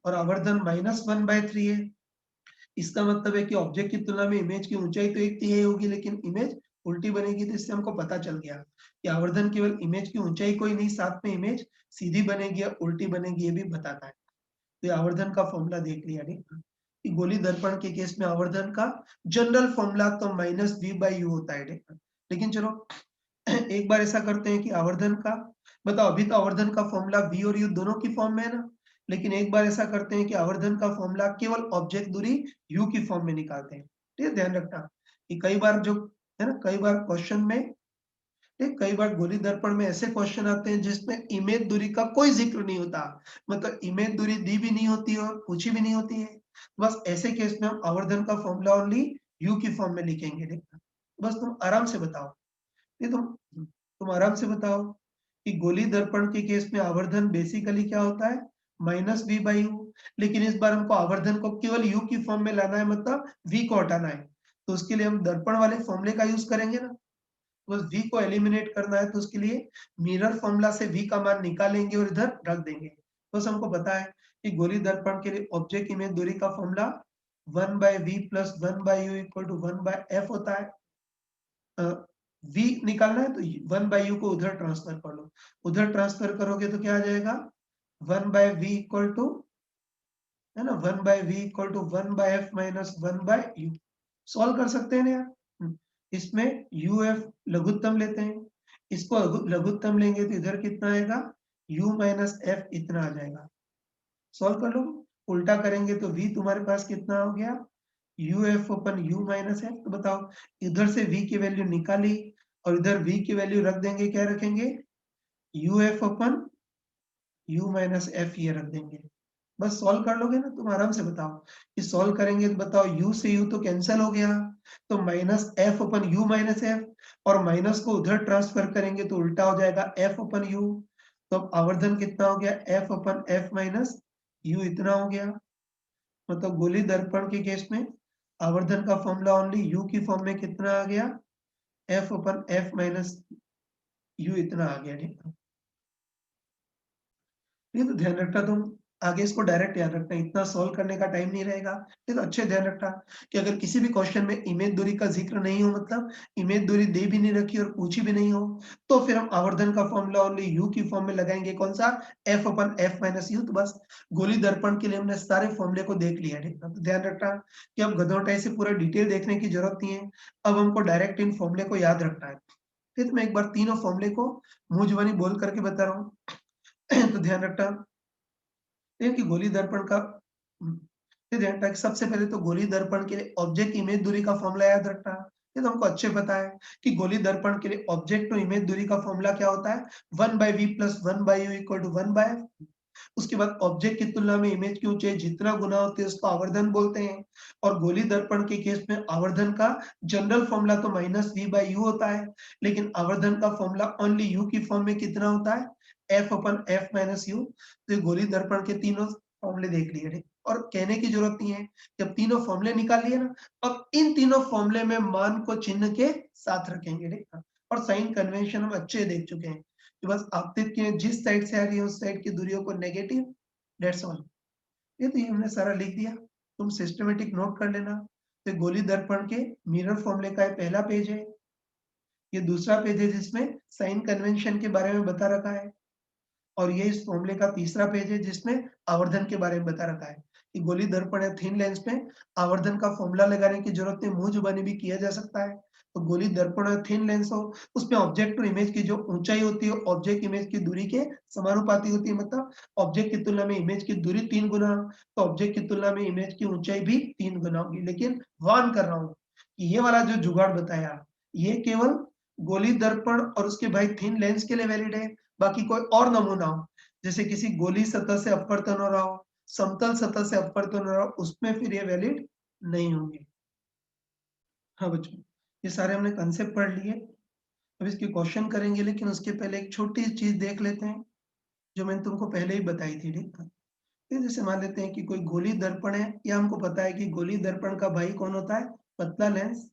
और आवर्धन -1/3 है, इसका मतलब है कि ऑब्जेक्ट की तुलना में इमेज की ऊंचाई तो 1/3 होगी लेकिन इमेज उल्टी बनेगी। तो इससे हमको पता चल गया कि आवर्धन केवल इमेज की ऊंचाई को ही नहीं, साथ में इमेज सीधी बनेगी या उल्टी बनेगी ये भी बताता है। तो ये आवर्धन का फॉर्मूला देख लिया। नहीं कि गोली दर्पण के केस में आवर्धन का जनरल फॉर्मूला तो -v/u होता है। लेकिन चलो एक बार ऐसा करते हैं कि आवर्धन का, बताओ अभी तो आवर्धन का फॉर्मूला v और u दोनों की फॉर्म में है ना, लेकिन एक बार ऐसा करते हैं कि आवर्धन का फॉर्मूला केवल ऑब्जेक्ट दूरी u की फॉर्म में निकालते हैं। ठीक है, ध्यान रखना कि कई बार जो, है ना, कई बार क्वेश्चन में, ठीक, कई बार गोली दर्पण में ऐसे क्वेश्चन आते हैं जिसमें इमेज दूरी का कोई जिक्र नहीं होता, मतलब इमेज दूरी दी भी नहीं होती और पूछी भी नहीं होती है। बस ऐसे केस में हम आवर्धन का फॉर्मूला ओनली u की फॉर्म में लिखेंगे। देखना, बस तुम आराम से बताओ, ये तुम आराम से बताओ कि गोली दर्पण के केस में आवर्धन बेसिकली क्या होता है, -v/u, लेकिन इस बार हमको आवर्धन को केवल u की फॉर्म में लाना है, मतलब v को हटाना है, तो उसके लिए हम दर्पण वाले फॉर्मूले का यूज करेंगे ना। बस v को एलिमिनेट करना है तो उसके लिए मिरर फॉर्मूला से v का मान निकालेंगे और इधर रख देंगे। बस हमको पता है कि गोली दर्पण के लिए ऑब्जेक्ट इमेज दूरी का फॉर्मूला 1/v + 1/u = 1/f होता है। v निकालना है तो 1/u को उधर ट्रांसफर कर लो, उधर ट्रांसफर करोगे तो क्या आ जाएगा, 1/v = है ना, 1/v equal to 1/f minus 1/u। Solve कर सकते हैं ना यार। इसमें uf लघुत्तम लेते हैं, इसको लघुत्तम लेंगे तो इधर कितना आएगा, u माइनस f इतना आ जाएगा। सॉल्व कर लो, उल्टा करेंगे तो v तुम्हारे पास कितना हो गया, uf अपन u माइनस f। तो बताओ, इधर से v की वैल्यू निकाली और इधर v की वैल्यू रख देंगे, क्या रखेंगे, uf अपन u माइनस f ये रख देंगे। बस सॉल्व कर लोगे ना तुम आराम से। बताओ कि सॉल्व करेंगे तो बताओ, u से u तो कैंसिल हो गया, तो माइनस f अपन u माइनस f, और माइनस को उधर ट्रांसफर करेंगे तो उल्टा हो जाएगा f अपन u। तो अब आवर्धन कितना हो गया, f अपन f माइनस u इतना हो गया। मतलब गोली दर्पण के केस में आवर्धन का फॉर्मूला ओनली u की फॉर्म में कितना आ गया, f अपन f माइनस u इतना आ गया। ठीक है, ये तो ध्यान रखना तुम, आगे इसको डायरेक्ट याद रखना, इतना सॉल्व करने का टाइम नहीं रहेगा। ये तो अच्छे ध्यान रखना कि अगर किसी भी क्वेश्चन में इमेज दूरी का जिक्र नहीं हो, मतलब इमेज दूरी दे भी नहीं रखी और पूछी भी नहीं हो, तो फिर हम आवर्धन का फॉर्मूला ओनली यू की फॉर्म में लगाएंगे, कौन सा, F upon F minus you. तो बस गोली दर्पण के लिए हमने सारे फॉर्मूले को देख लिया। ठीक है, तो ध्यान रखना कि अब गधोटाई से पूरा डिटेल देखने की जरूरत नहीं है, अब हमको डायरेक्ट इन फॉर्मूले को याद रखना है। फिर मैं एक बार तीनों फॉर्मूले को मुंह जुबानी बोल करके बता रहा हूँ। तो ध्यान रखना, देखिए कि गोली दर्पण का ये ध्यान रखना कि सबसे पहले तो गोली दर्पण के लिए ऑब्जेक्ट इमेज दूरी का फॉर्मूला याद रखना। ये तो हमको अच्छे पता है कि गोली दर्पण के लिए ऑब्जेक्ट टू इमेज दूरी का फॉर्मूला क्या होता है, 1/v plus 1/u equal to 1/f। उसके बाद ऑब्जेक्ट की तुलना में इमेज की ऊंचाई जितना गुना होती है उसको आवर्धन बोलते हैं। और गोली दर्पण के केस में आवर्धन का जनरल फॉर्मूला तो माइनस v बाई यू होता है, लेकिन आवर्धन का फॉर्मूला ओनली u की फॉर्म में कितना होता है, f upon f minus you. तो गोली दर्पण के तीनों फॉर्मूले देख लिए। ठीक, और कहने की जरूरत नहीं है, जब तीनों फॉर्मूले निकाल लिए ना, अब इन तीनों फॉर्मूले में मान को चिन्ह के साथ रखेंगे। ठीक है, और साइन कन्वेंशन हम अच्छे देख चुके हैं कि बस आपतित की जिस साइड से आ रही है उस साइड की दूरियों को नेगेटिव, दैट्स ऑल। ये तो ये हमने सारा लिख दिया, तुम सिस्टमेटिक नोट कर लेना। तो गोली दर्पण के मिरर फॉर्मूले का पहला पेज है, ये दूसरा पेज है जिसमें साइन कन्वेंशन के बारे में बता रखा है, और ये इस फॉर्मूले का तीसरा पेज है जिसमें आवर्धन के बारे में बता रखा है कि गोली दर्पण या थिन लेंस में आवर्धन का फॉर्मूला लगाने की जरूरत नहीं, मुंह जुबानी भी किया जा सकता है। तो गोली दर्पण या थिन लेंस हो, उसमें ऑब्जेक्ट और इमेज की जो ऊंचाई होती है ऑब्जेक्ट इमेज की दूरी के समानुपाती होती है। मतलब ऑब्जेक्ट की तुलना में इमेज की दूरी 3 गुना, तो ऑब्जेक्ट की तुलना में इमेज की ऊंचाई भी 3 गुना होगी। लेकिन वार्न कर रहा हूं कि ये वाला जो जुगाड़ बताया, ये केवल गोली दर्पण और उसके भाई थिन लेंस के लिए वैलिड है। बाकी कोई और नमूना हो, जैसे किसी गोली सतह से अपवर्तन हो रहा हो, समतल सतह से अपवर्तन हो रहा हो, उसमें फिर ये वैलिड नहीं होंगे। हाँ बच्चों, ये सारे हमने कंसेप्ट पढ़ लिए, अब इसके क्वेश्चन करेंगे, लेकिन उसके पहले एक छोटी चीज देख लेते हैं जो मैंने तुमको पहले ही बताई थी। ठीक है, फिर जैसे मान लेते हैं कि कोई गोली दर्पण है, या हमको पता है कि गोली दर्पण का भाई कौन होता है, पतला लेंस।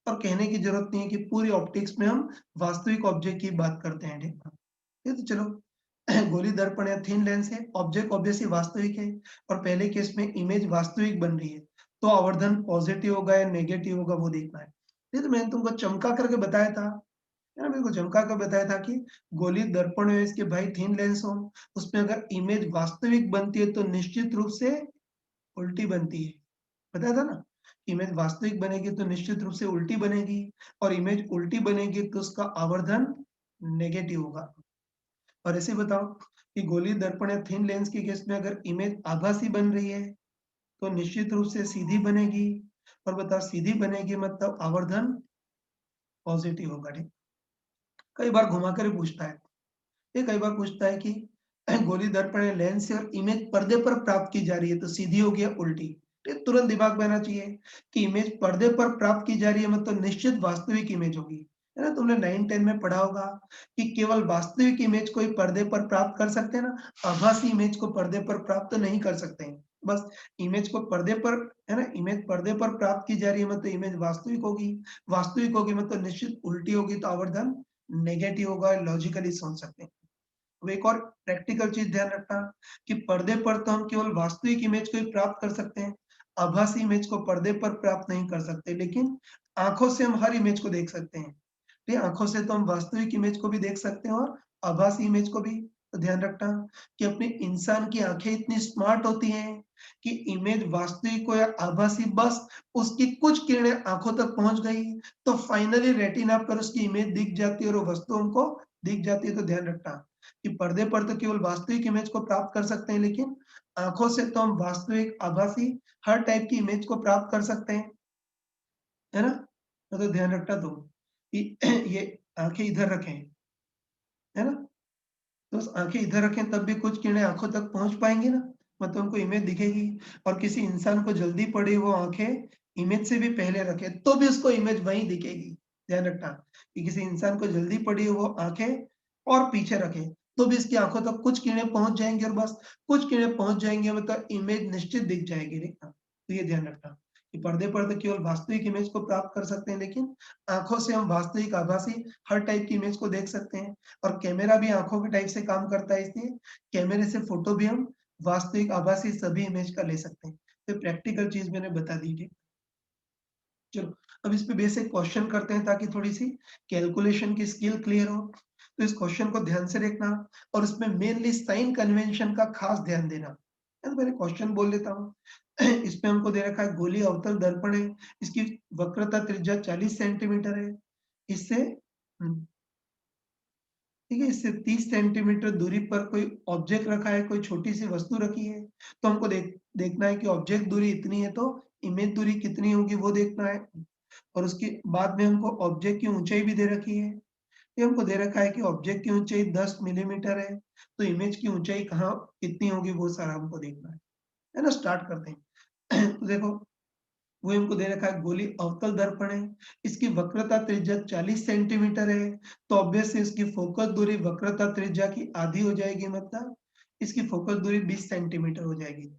और कहने की जरूरत नहीं है कि पूरी ऑप्टिक्स में हम वास्तविक ऑब्जेक्ट की बात करते हैं। ठीक है, ये तो चलो, गोली दर्पण या थिन लेंस है, ऑब्जेक्ट ऑब्वियसली वास्तविक है, और पहले केस में इमेज वास्तविक बन रही है, तो आवर्धन पॉजिटिव होगा या नेगेटिव होगा वो देखना है। ये तो मैंने तुमको चमका करके बताया था, है ना, मेरे को चमका कर बताया था कि गोली दर्पण है इसके भाई थिन लेंस हो, उसमें अगर इमेज वास्तविक बनती है तो निश्चित रूप से उल्टी बनती है। बताया था ना, इमेज वास्तविक बनेगी तो निश्चित रूप से उल्टी बनेगी, और इमेज उल्टी बनेगी तो उसका आवर्धन नेगेटिव होगा। और ऐसे बताओ कि गोली दर्पण या थिन लेंस के केस में अगर इमेज आभासी बन रही है तो निश्चित रूप से सीधी बनेगी, और बताओ सीधी बनेगी मतलब आवर्धन पॉजिटिव होगा। ठीक, कई बार घुमा कर पूछता है, ये कई बार पूछता है कि गोली दर्पण या लेंस से और इमेज पर्दे पर प्राप्त की जा रही है तो सीधी होगी या उल्टी। तो तुरंत दिमाग में आना चाहिए कि इमेज पर्दे पर प्राप्त की जा रही है मतलब निश्चित वास्तविक इमेज होगी। है ना, तुमने 9-10 में पढ़ा होगा कि केवल वास्तविक इमेज को ही पर्दे पर प्राप्त कर सकते हैं ना, आभासी इमेज को पर्दे पर प्राप्त नहीं कर सकते हैं। बस इमेज को पर्दे पर, है ना, इमेज पर्दे पर प्राप्त की जा रही है मतलब इमेज वास्तविक होगी, वास्तविक होगी मतलब निश्चित उल्टी होगी, तो आवर्धन नेगेटिव होगा, लॉजिकली सोच सकते हैं। अब एक और प्रैक्टिकल चीज ध्यान रखना कि पर्दे पर तो हम केवल वास्तविक इमेज को ही प्राप्त कर सकते हैं, आभासी इमेज को पर्दे पर प्राप्त नहीं कर सकते। लेकिन आंखों से हम हर इमेज को देख सकते हैं। ठीक है, आंखों से तो हम वास्तविक इमेज को भी देख सकते हैं और आभासी इमेज को भी। तो ध्यान रखना कि अपने इंसान की आंखें इतनी स्मार्ट होती हैं कि इमेज वास्तविक हो या आभासी, बस उसकी कुछ किरणें आंखों तक पहुंच गई तो फाइनली रेटिना पर उसकी इमेज दिख जाती है और वो वस्तु हमको दिख जाती है। तो ध्यान रखना कि पर्दे पर तो केवल वास्तविक इमेज को प्राप्त कर सकते हैं, लेकिन आंखों से तो हम वास्तविक, आभासी हर टाइप की इमेज को प्राप्त कर सकते हैं, है ना? तो ध्यान रखना तुम कि ये आंखें इधर रखें, है ना? तो आंखें इधर रखें तब भी कुछ किरणें आंखों तक पहुंच पाएंगी ना, मतलब हमको इमेज दिखेगी। और किसी इंसान को जल्दी पड़ी वो आंखें इमेज से भी पहले रखे तो भी उसको इमेज वहीं दिखेगी। ध्यान रखना कि किसी इंसान को जल्दी पड़ी वो आंखें और पीछे रखे तो भी इसकी आंखों तक कुछ किरणें पहुंच जाएंगी और बस कुछ किरणें पहुंच जाएंगी, मतलब इमेज निश्चित दिख जाएगी। देखना, तो ये ध्यान रखना कि पर्दे पर तो केवल वास्तविक इमेज को प्राप्त कर सकते हैं, लेकिन आंखों से हम वास्तविक, आभासी हर टाइप की इमेज को देख सकते हैं। और कैमरा भी आँखों के टाइप से काम करता है, इसलिए कैमरे से फ़ोटो भी हम वास्तविक, आभासी सभी इमेज का ले सकते हैं। तो प्रैक्टिकल चीज़ मैंने बता दी थी। चलो, अब इस पे बेसिक क्वेश्चन करते हैं ताकि थोड़ी-सी कैलकुलेशन की स्किल क्लियर हो। तो इस क्वेश्चन को ध्यान से देखना और उसमें मेनली साइन कन्वेंशन का खास ध्यान देना। तो पहले क्वेश्चन बोल लेता हूँ। इसमें हमको दे रखा है गोलीय अवतल दर्पण है, इसकी वक्रता त्रिज्या 40 सेंटीमीटर है। इससे हुँ। ठीक है, इससे 30 सेंटीमीटर दूरी पर कोई ऑब्जेक्ट रखा है, कोई छोटी-सी वस्तु रखी है, तो हमको देखना है कि ऑब्जेक्ट दूरी इतनी है तो इमेज दूरी कितनी होगी वो देखना है। और उसके बाद में हमको ऑब्जेक्ट की ऊँचाई भी दे रखी है। ये हमको दे रखा है कि ऑब्जेक्ट की ऊँचाई 10 मिलीमीटर है, तो इमेज की ऊँचाई कहाँ कितनी होगी वो सारा हमको देखना है ना? स्टार्ट करते हैं। तो देखो, वो हमको दे रखा है गोलीय अवतल दर्पण है, इसकी वक्रता त्रिज्या 40 सेंटीमीटर है, तो ऑब्वियसली इसकी फोकस दूरी वक्रता त्रिज्या की आधी हो जाएगी, मतलब इसकी फोकस दूरी 20 सेंटीमीटर हो जाएगी।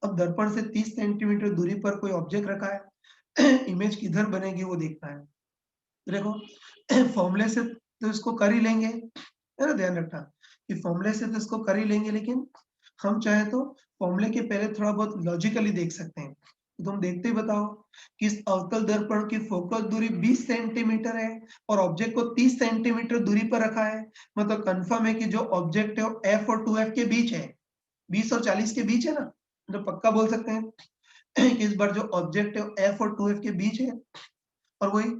अब दर्पण से 30 सेंटीमीटर दूरी पर कोई ऑब्जेक्ट रखा है, इमेज किधर बनेगी वो देखना है। तो देखो, फॉर्मूले से तो इसको कर ही लेंगे, है ना? ध्यान रखना कि फॉर्मूले से तो इसको कर ही लेंगे, लेकिन हम चाहे तो फॉर्मूले के पहले थोड़ा बहुत लॉजिकली देख सकते हैं। तो तुम देखते ही बताओ कि इस अवतल दर्पण की फोकस दूरी 20 सेंटीमीटर है और ऑब्जेक्ट को 30 सेंटीमीटर दूरी पर रखा है, मतलब कंफर्म है कि जो ऑब्जेक्ट है वो एफ और 2f के बीच है। 20 और 40 के बीच है ना, तो पक्का बोल सकते हैं कि इस बार जो ऑब्जेक्ट है वो एफ और 2f के बीच है। और वही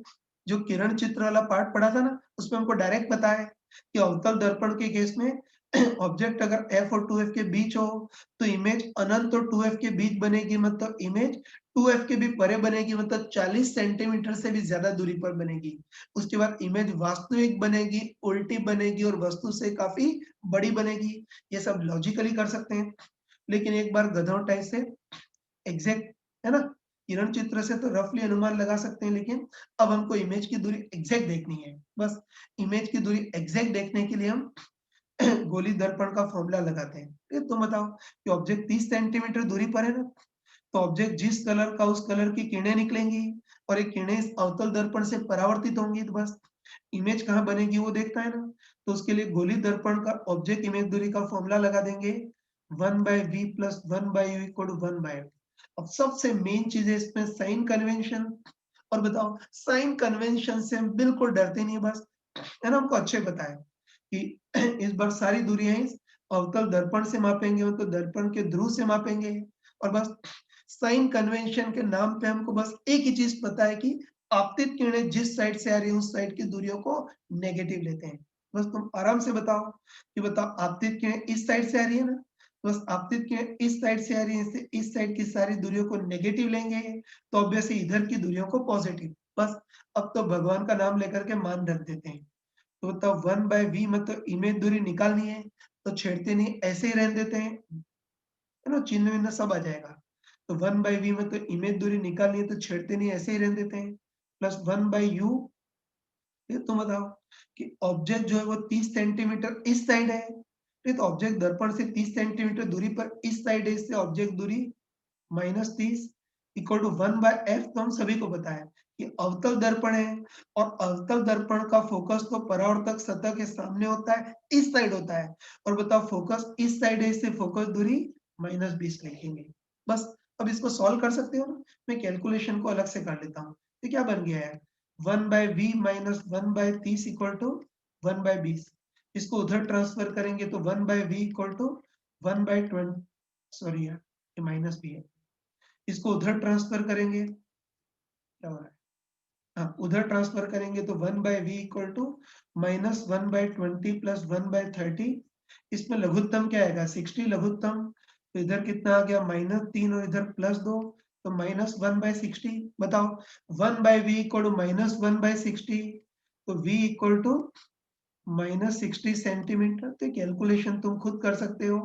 जो किरण चित्र वाला पार्ट पढ़ा था ना, उसमें हमको डायरेक्ट पता है कि अवतल दर्पण के केस में ऑब्जेक्ट अगर f और 2f के बीच हो तो इमेज अनंत और 2f के बीच बनेगी, मतलब इमेज 2f के भी परे बनेगी, मतलब 40 सेंटीमीटर से भी ज्यादा दूरी पर बनेगी। उसके बाद इमेज वास्तविक बनेगी, उल्टी बनेगी और वस्तु से काफी बड़ी बनेगी। ये सब लॉजिकली कर सकते हैं, लेकिन एक बार गधों टाइप से एग्जैक्ट, है ना? किरण चित्र से तो रफली अनुमान लगा सकते हैं, लेकिन अब हमको इमेज की दूरी एग्जैक्ट देखनी है। बस इमेज की दूरी एग्जैक्ट देखने के लिए हम गोली दर्पण का फॉर्मूला लगाते हैं। ठीक है, तुम बताओ कि ऑब्जेक्ट 30 सेंटीमीटर दूरी पर है ना, तो ऑब्जेक्ट जिस कलर का उस कलर की किरणें निकलेंगी और एक किरणें इस अवतल दर्पण से परावर्तित होंगी, तो बस इमेज कहाँ बनेगी वो देखना है ना। तो उसके लिए गोली दर्पण का ऑब्जेक्ट इमेज दूरी का फॉर्मूला लगा देंगे 1/v + 1/u = 1/f। अब सबसे मेन चीज है इसमें साइन कन्वेंशन। और बताओ, साइन कन्वेंशन से हम बिल्कुल डरते नहीं है, बस, है ना? हमको अच्छे पता है कि इस बार सारी दूरियां इस अवतल दर्पण से मापेंगे, मतलब दर्पण के ध्रुव से मापेंगे। और बस साइन कन्वेंशन के नाम पे हमको बस एक ही चीज पता है कि आपतित किरणें जिस साइड से आ रही है उस साइड की दूरियों को नेगेटिव लेते हैं। बस तुम आराम से बताओ कि बताओ आपतित किरणें इस साइड से आ रही है ना, बस आपतित किरणें इस साइड से आ रही है, इससे इस साइड की सारी दूरियों को नेगेटिव लेंगे, तो ऑब्वियसली इधर की दूरियों को पॉजिटिव। बस अब तो भगवान का नाम लेकर के मान रख देते हैं। तो तब 1/v मतलब इमेज दूरी निकालनी है, तो छेड़ते नहीं, ऐसे ही रहने देते हैं, है ना? चिन्ह विन्ह सब आ जाएगा। तो 1/v मतलब इमेज दूरी निकालनी है तो छेड़ते नहीं, ऐसे ही रहने देते हैं। प्लस 1/u, ये तुम बताओ कि ऑब्जेक्ट जो है वो 30 सेंटीमीटर इस साइड है, ठीक, तो ऑब्जेक्ट दर्पण से 30 सेंटीमीटर दूरी पर इस साइड है, इससे ऑब्जेक्ट दूरी -30 इक्वल टू 1/f। तो हम सभी को पता है कि अवतल दर्पण है और अवतल दर्पण का फोकस तो परावर्तक सतह के सामने होता है, इस साइड होता है। और बताओ फोकस इस साइड है, इससे फोकस दूरी -20 लिखेंगे। बस अब इसको सॉल्व कर सकते हो ना? मैं कैलकुलेशन को अलग से कर लेता हूँ। तो क्या बन गया है 1/v - 1/30 = 1/20। इसको उधर ट्रांसफर करेंगे तो 1/v इक्वल टू 1/20, सॉरी यार ये माइनस भी है, इसको उधर ट्रांसफर करेंगे, क्या हो रहा है, हाँ उधर ट्रांसफर करेंगे तो 1/v इक्वल टू -1/20 प्लस 1/30, इसमें लघुत्तम क्या आएगा 60 लघुत्तम, तो इधर कितना आ गया -3 और इधर +2, तो -1/60। बताओ 1/v इक्वल टू -1/60, तो v इक्वल टू -60 सेंटीमीटर। तो कैलकुलेशन तुम खुद कर सकते हो,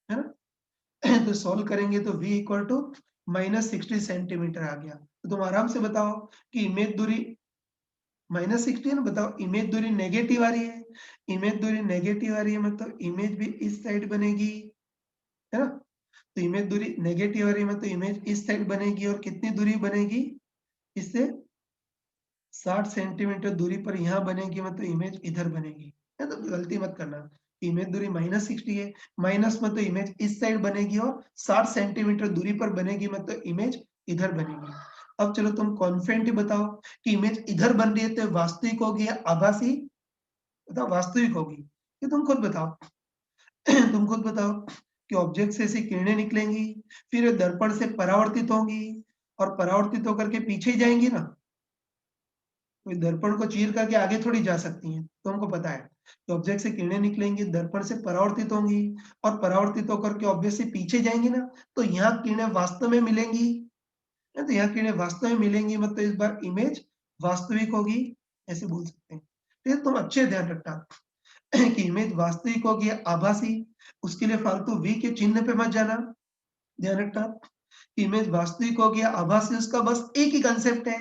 है ना। तो सॉल्व करेंगे तो v इक्वल टू -60 सेंटीमीटर आ गया। तो तुम आराम से बताओ कि इमेज दूरी -60 है ना, बताओ इमेज दूरी नेगेटिव आ रही है, इमेज दूरी नेगेटिव आ रही है मतलब इमेज भी इस साइड बनेगी, है ना। तो इमेज दूरी नेगेटिव आ रही है मतलब इमेज इस साइड बनेगी, और कितनी दूरी बनेगी इससे 60 सेंटीमीटर दूरी पर यहाँ बनेगी, मतलब इमेज इधर बनेगी, है। तो गलती मत करना, इमेज दूरी -60 है, माइनस मतलब इमेज इस साइड बनेगी और 60 सेंटीमीटर दूरी पर बनेगी मतलब इमेज इधर बनेगी। अब चलो तुम कॉन्फिडेंटली बताओ कि इमेज इधर बन रही है तो वास्तविक होगी या आभासी, बताओ वास्तविक होगी, ये तुम खुद बताओ। तुम खुद बताओ कि ऑब्जेक्ट से ऐसी किरणें निकलेंगी, फिर ये दर्पण से परावर्तित होंगी और परावर्तित होकर के पीछे ही जाएंगी ना, कोई दर्पण को चीर करके आगे थोड़ी जा सकती हैं, तो हमको पता है कि ऑब्जेक्ट से किरणें निकलेंगी, दर्पण से परावर्तित होंगी और परावर्तित होकर के ऑब्जेक्ट से पीछे जाएंगी ना, तो यहाँ किरणें वास्तव में मिलेंगी, है। तो यहाँ किरणें वास्तव में मिलेंगी मतलब इस बार इमेज वास्तविक होगी, ऐसे बोल सकते हैं। तो ये तुम अच्छे ध्यान रखना कि इमेज वास्तविक होगी या आभासी, उसके लिए फालतू वी के चिन्ह पे मत जाना, ध्यान रखना। इमेज वास्तविक होगी या आभासी, उसका बस एक ही कंसेप्ट है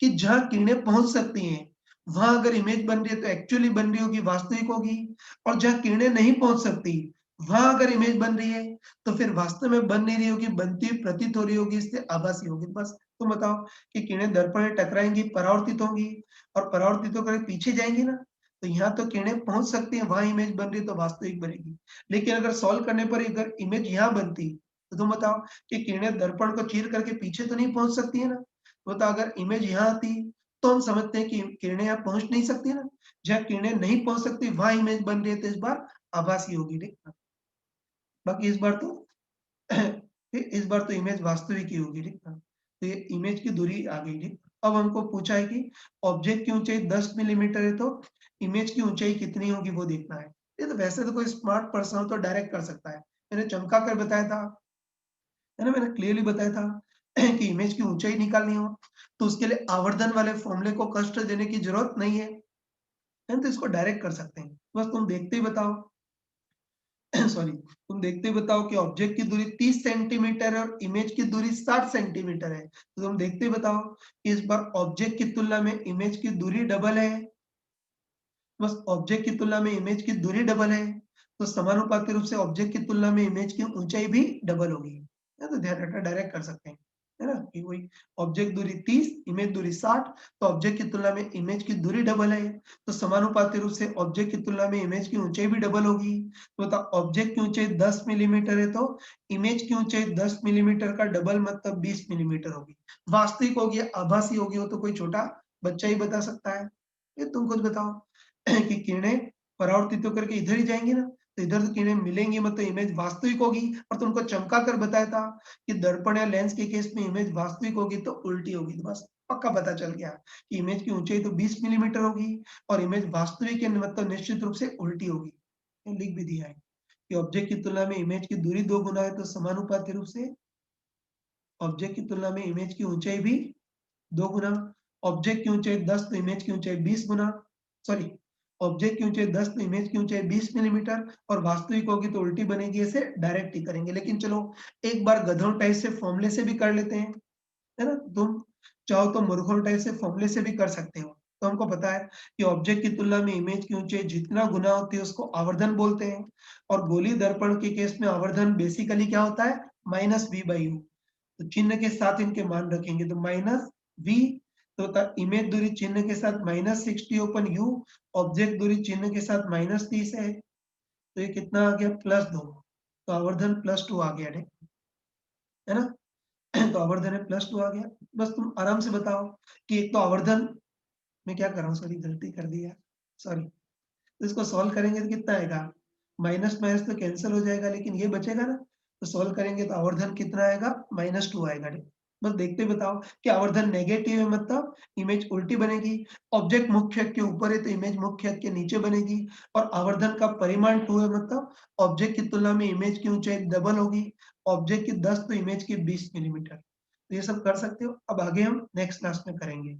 कि जहां किरणें पहुंच सकती हैं वहां अगर इमेज बन रही है तो एक्चुअली बन रही होगी, वास्तविक होगी, और जहां किरणें नहीं पहुंच सकती वहां अगर इमेज बन रही है तो फिर वास्तव में बन नहीं रही होगी, बनती हुई प्रतीत हो रही होगी, इससे आभासी होगी। बस तुम बताओ कि किरणें दर्पण में टकराएंगी, परावर्तित होंगी और परावर्तित होकर पीछे जाएंगी ना, तो यहाँ तो किरणें पहुंच सकती हैं, वहां इमेज बन रही है तो वास्तविक बनेगी। लेकिन अगर सॉल्व करने पर अगर इमेज यहाँ बनती तो तुम बताओ कि किरणें दर्पण को चीर करके पीछे तो नहीं पहुंच सकती है ना, तो अगर इमेज यहाँ आती तो हम समझते हैं कि किरणें यहाँ पहुंच नहीं सकती ना, जहाँ किरणें नहीं पहुंच सकती वहां इमेज बन रही है तो इस बार आभासी होगी, ठीक है। बाकी इस बार तो इस बार तो इमेज वास्तविक ही होगी, ठीक है। तो ये इमेज की दूरी आ गई, ठीक। अब हमको पूछा है कि ऑब्जेक्ट की ऊंचाई 10 मिलीमीटर है तो इमेज की ऊंचाई कितनी होगी वो देखना है। ये तो वैसे तो कोई स्मार्ट पर्सन तो डायरेक्ट कर सकता है, मैंने चमका कर बताया था, है ना, मैंने क्लियरली बताया था कि इमेज की ऊंचाई निकालनी हो तो उसके लिए आवर्धन वाले फॉर्मूले को कष्ट देने की जरूरत नहीं है, तो इसको डायरेक्ट कर सकते हैं। बस तुम देखते ही बताओ सॉरी, तुम देखते ही बताओ कि ऑब्जेक्ट की दूरी 30 सेंटीमीटर है और इमेज की दूरी 60 सेंटीमीटर है, तो तुम देखते ही बताओ कि इस बार ऑब्जेक्ट की तुलना में इमेज की दूरी डबल है, बस ऑब्जेक्ट की तुलना में इमेज की दूरी डबल है, तो समानुपाती रूप से ऑब्जेक्ट की तुलना में इमेज की ऊंचाई भी डबल होगी, है। तो ध्यान रखना डायरेक्ट कर सकते हैं, है ना, कि वही ऑब्जेक्ट दूरी 30 इमेज दूरी 60, तो ऑब्जेक्ट की तुलना में इमेज की दूरी डबल है, तो समानुपाती रूप से ऑब्जेक्ट की तुलना में इमेज की ऊंचाई भी डबल होगी। तो बता ऑब्जेक्ट की ऊंचाई 10 मिलीमीटर है तो इमेज की ऊंचाई 10 मिलीमीटर का डबल मतलब 20 मिलीमीटर होगी। वास्तविक होगी आभासी होगी वो तो कोई छोटा बच्चा ही बता सकता है, ये तुम खुद बताओ कि किरणें परावर्तित होकर के इधर ही जाएंगी ना, तो इधर तो किरणें मिलेंगी मतलब इमेज वास्तविक होगी, और तुमको चमका कर बताया था कि दर्पण या लेंस के केस में इमेज वास्तविक होगी तो उल्टी होगी, तो बस पक्का पता चल गया कि इमेज की ऊंचाई तो 20 मिलीमीटर होगी और इमेज वास्तविक है मतलब निश्चित रूप से उल्टी होगी। ये लिख भी दिया है कि ऑब्जेक्ट की तुलना में इमेज की दूरी 2 गुना है तो समानुपाती रूप से ऑब्जेक्ट की तुलना में इमेज की ऊंचाई भी 2 गुना, ऑब्जेक्ट की ऊंचाई 10 तो इमेज की ऊंचाई 20 गुना, सॉरी, ऑब्जेक्ट की ऊंचाई 10 तो इमेज की ऊंचाई 20 मिलीमीटर, और वास्तविक होगी तो उल्टी बनेगी, ऐसे डायरेक्ट ही करेंगे। लेकिन चलो एक बार गधों टाइप से फॉर्मूले से भी कर लेते हैं, है ना। तुम चाहो तो मूर्खों टाइप से फॉर्मूले से भी कर सकते हो। तो हमको पता है कि ऑब्जेक्ट की तुलना में इमेज की ऊंचाई जितना गुना होती है उसको आवर्धन बोलते हैं, और गोली दर्पण के केस में आवर्धन बेसिकली क्या होता है -v/u। तो चिन्ह के साथ इनके मान रखेंगे तो -v, तो इमेज दूरी चिन्ह के साथ -60 ओपन u, ऑब्जेक्ट दूरी चिन्ह के साथ -30 है, तो ये कितना आ गया +2, तो आवर्धन +2 आ गया, है ना। तो आवर्धन है +2 आ गया। बस तुम आराम से बताओ कि एक तो आवर्धन, मैं क्या कर रहा हूँ, सॉरी गलती कर दी यार, सॉरी, तो इसको सॉल्व करेंगे तो कितना आएगा? माइनस माइनस तो कैंसल हो जाएगा लेकिन ये बचेगा ना, तो सॉल्व करेंगे तो आवर्धन कितना आएगा? -2 आएगा। बस देखते बताओ कि आवर्धन नेगेटिव है मतलब इमेज उल्टी बनेगी, ऑब्जेक्ट मुख्य अक्ष के ऊपर है तो इमेज मुख्य अक्ष के नीचे बनेगी और आवर्धन का परिमाण 2 है मतलब ऑब्जेक्ट की तुलना में इमेज की ऊंचाई डबल होगी, ऑब्जेक्ट की 10 तो इमेज की 20 मिलीमीटर। तो ये सब कर सकते हो। अब आगे हम नेक्स्ट क्लास में करेंगे।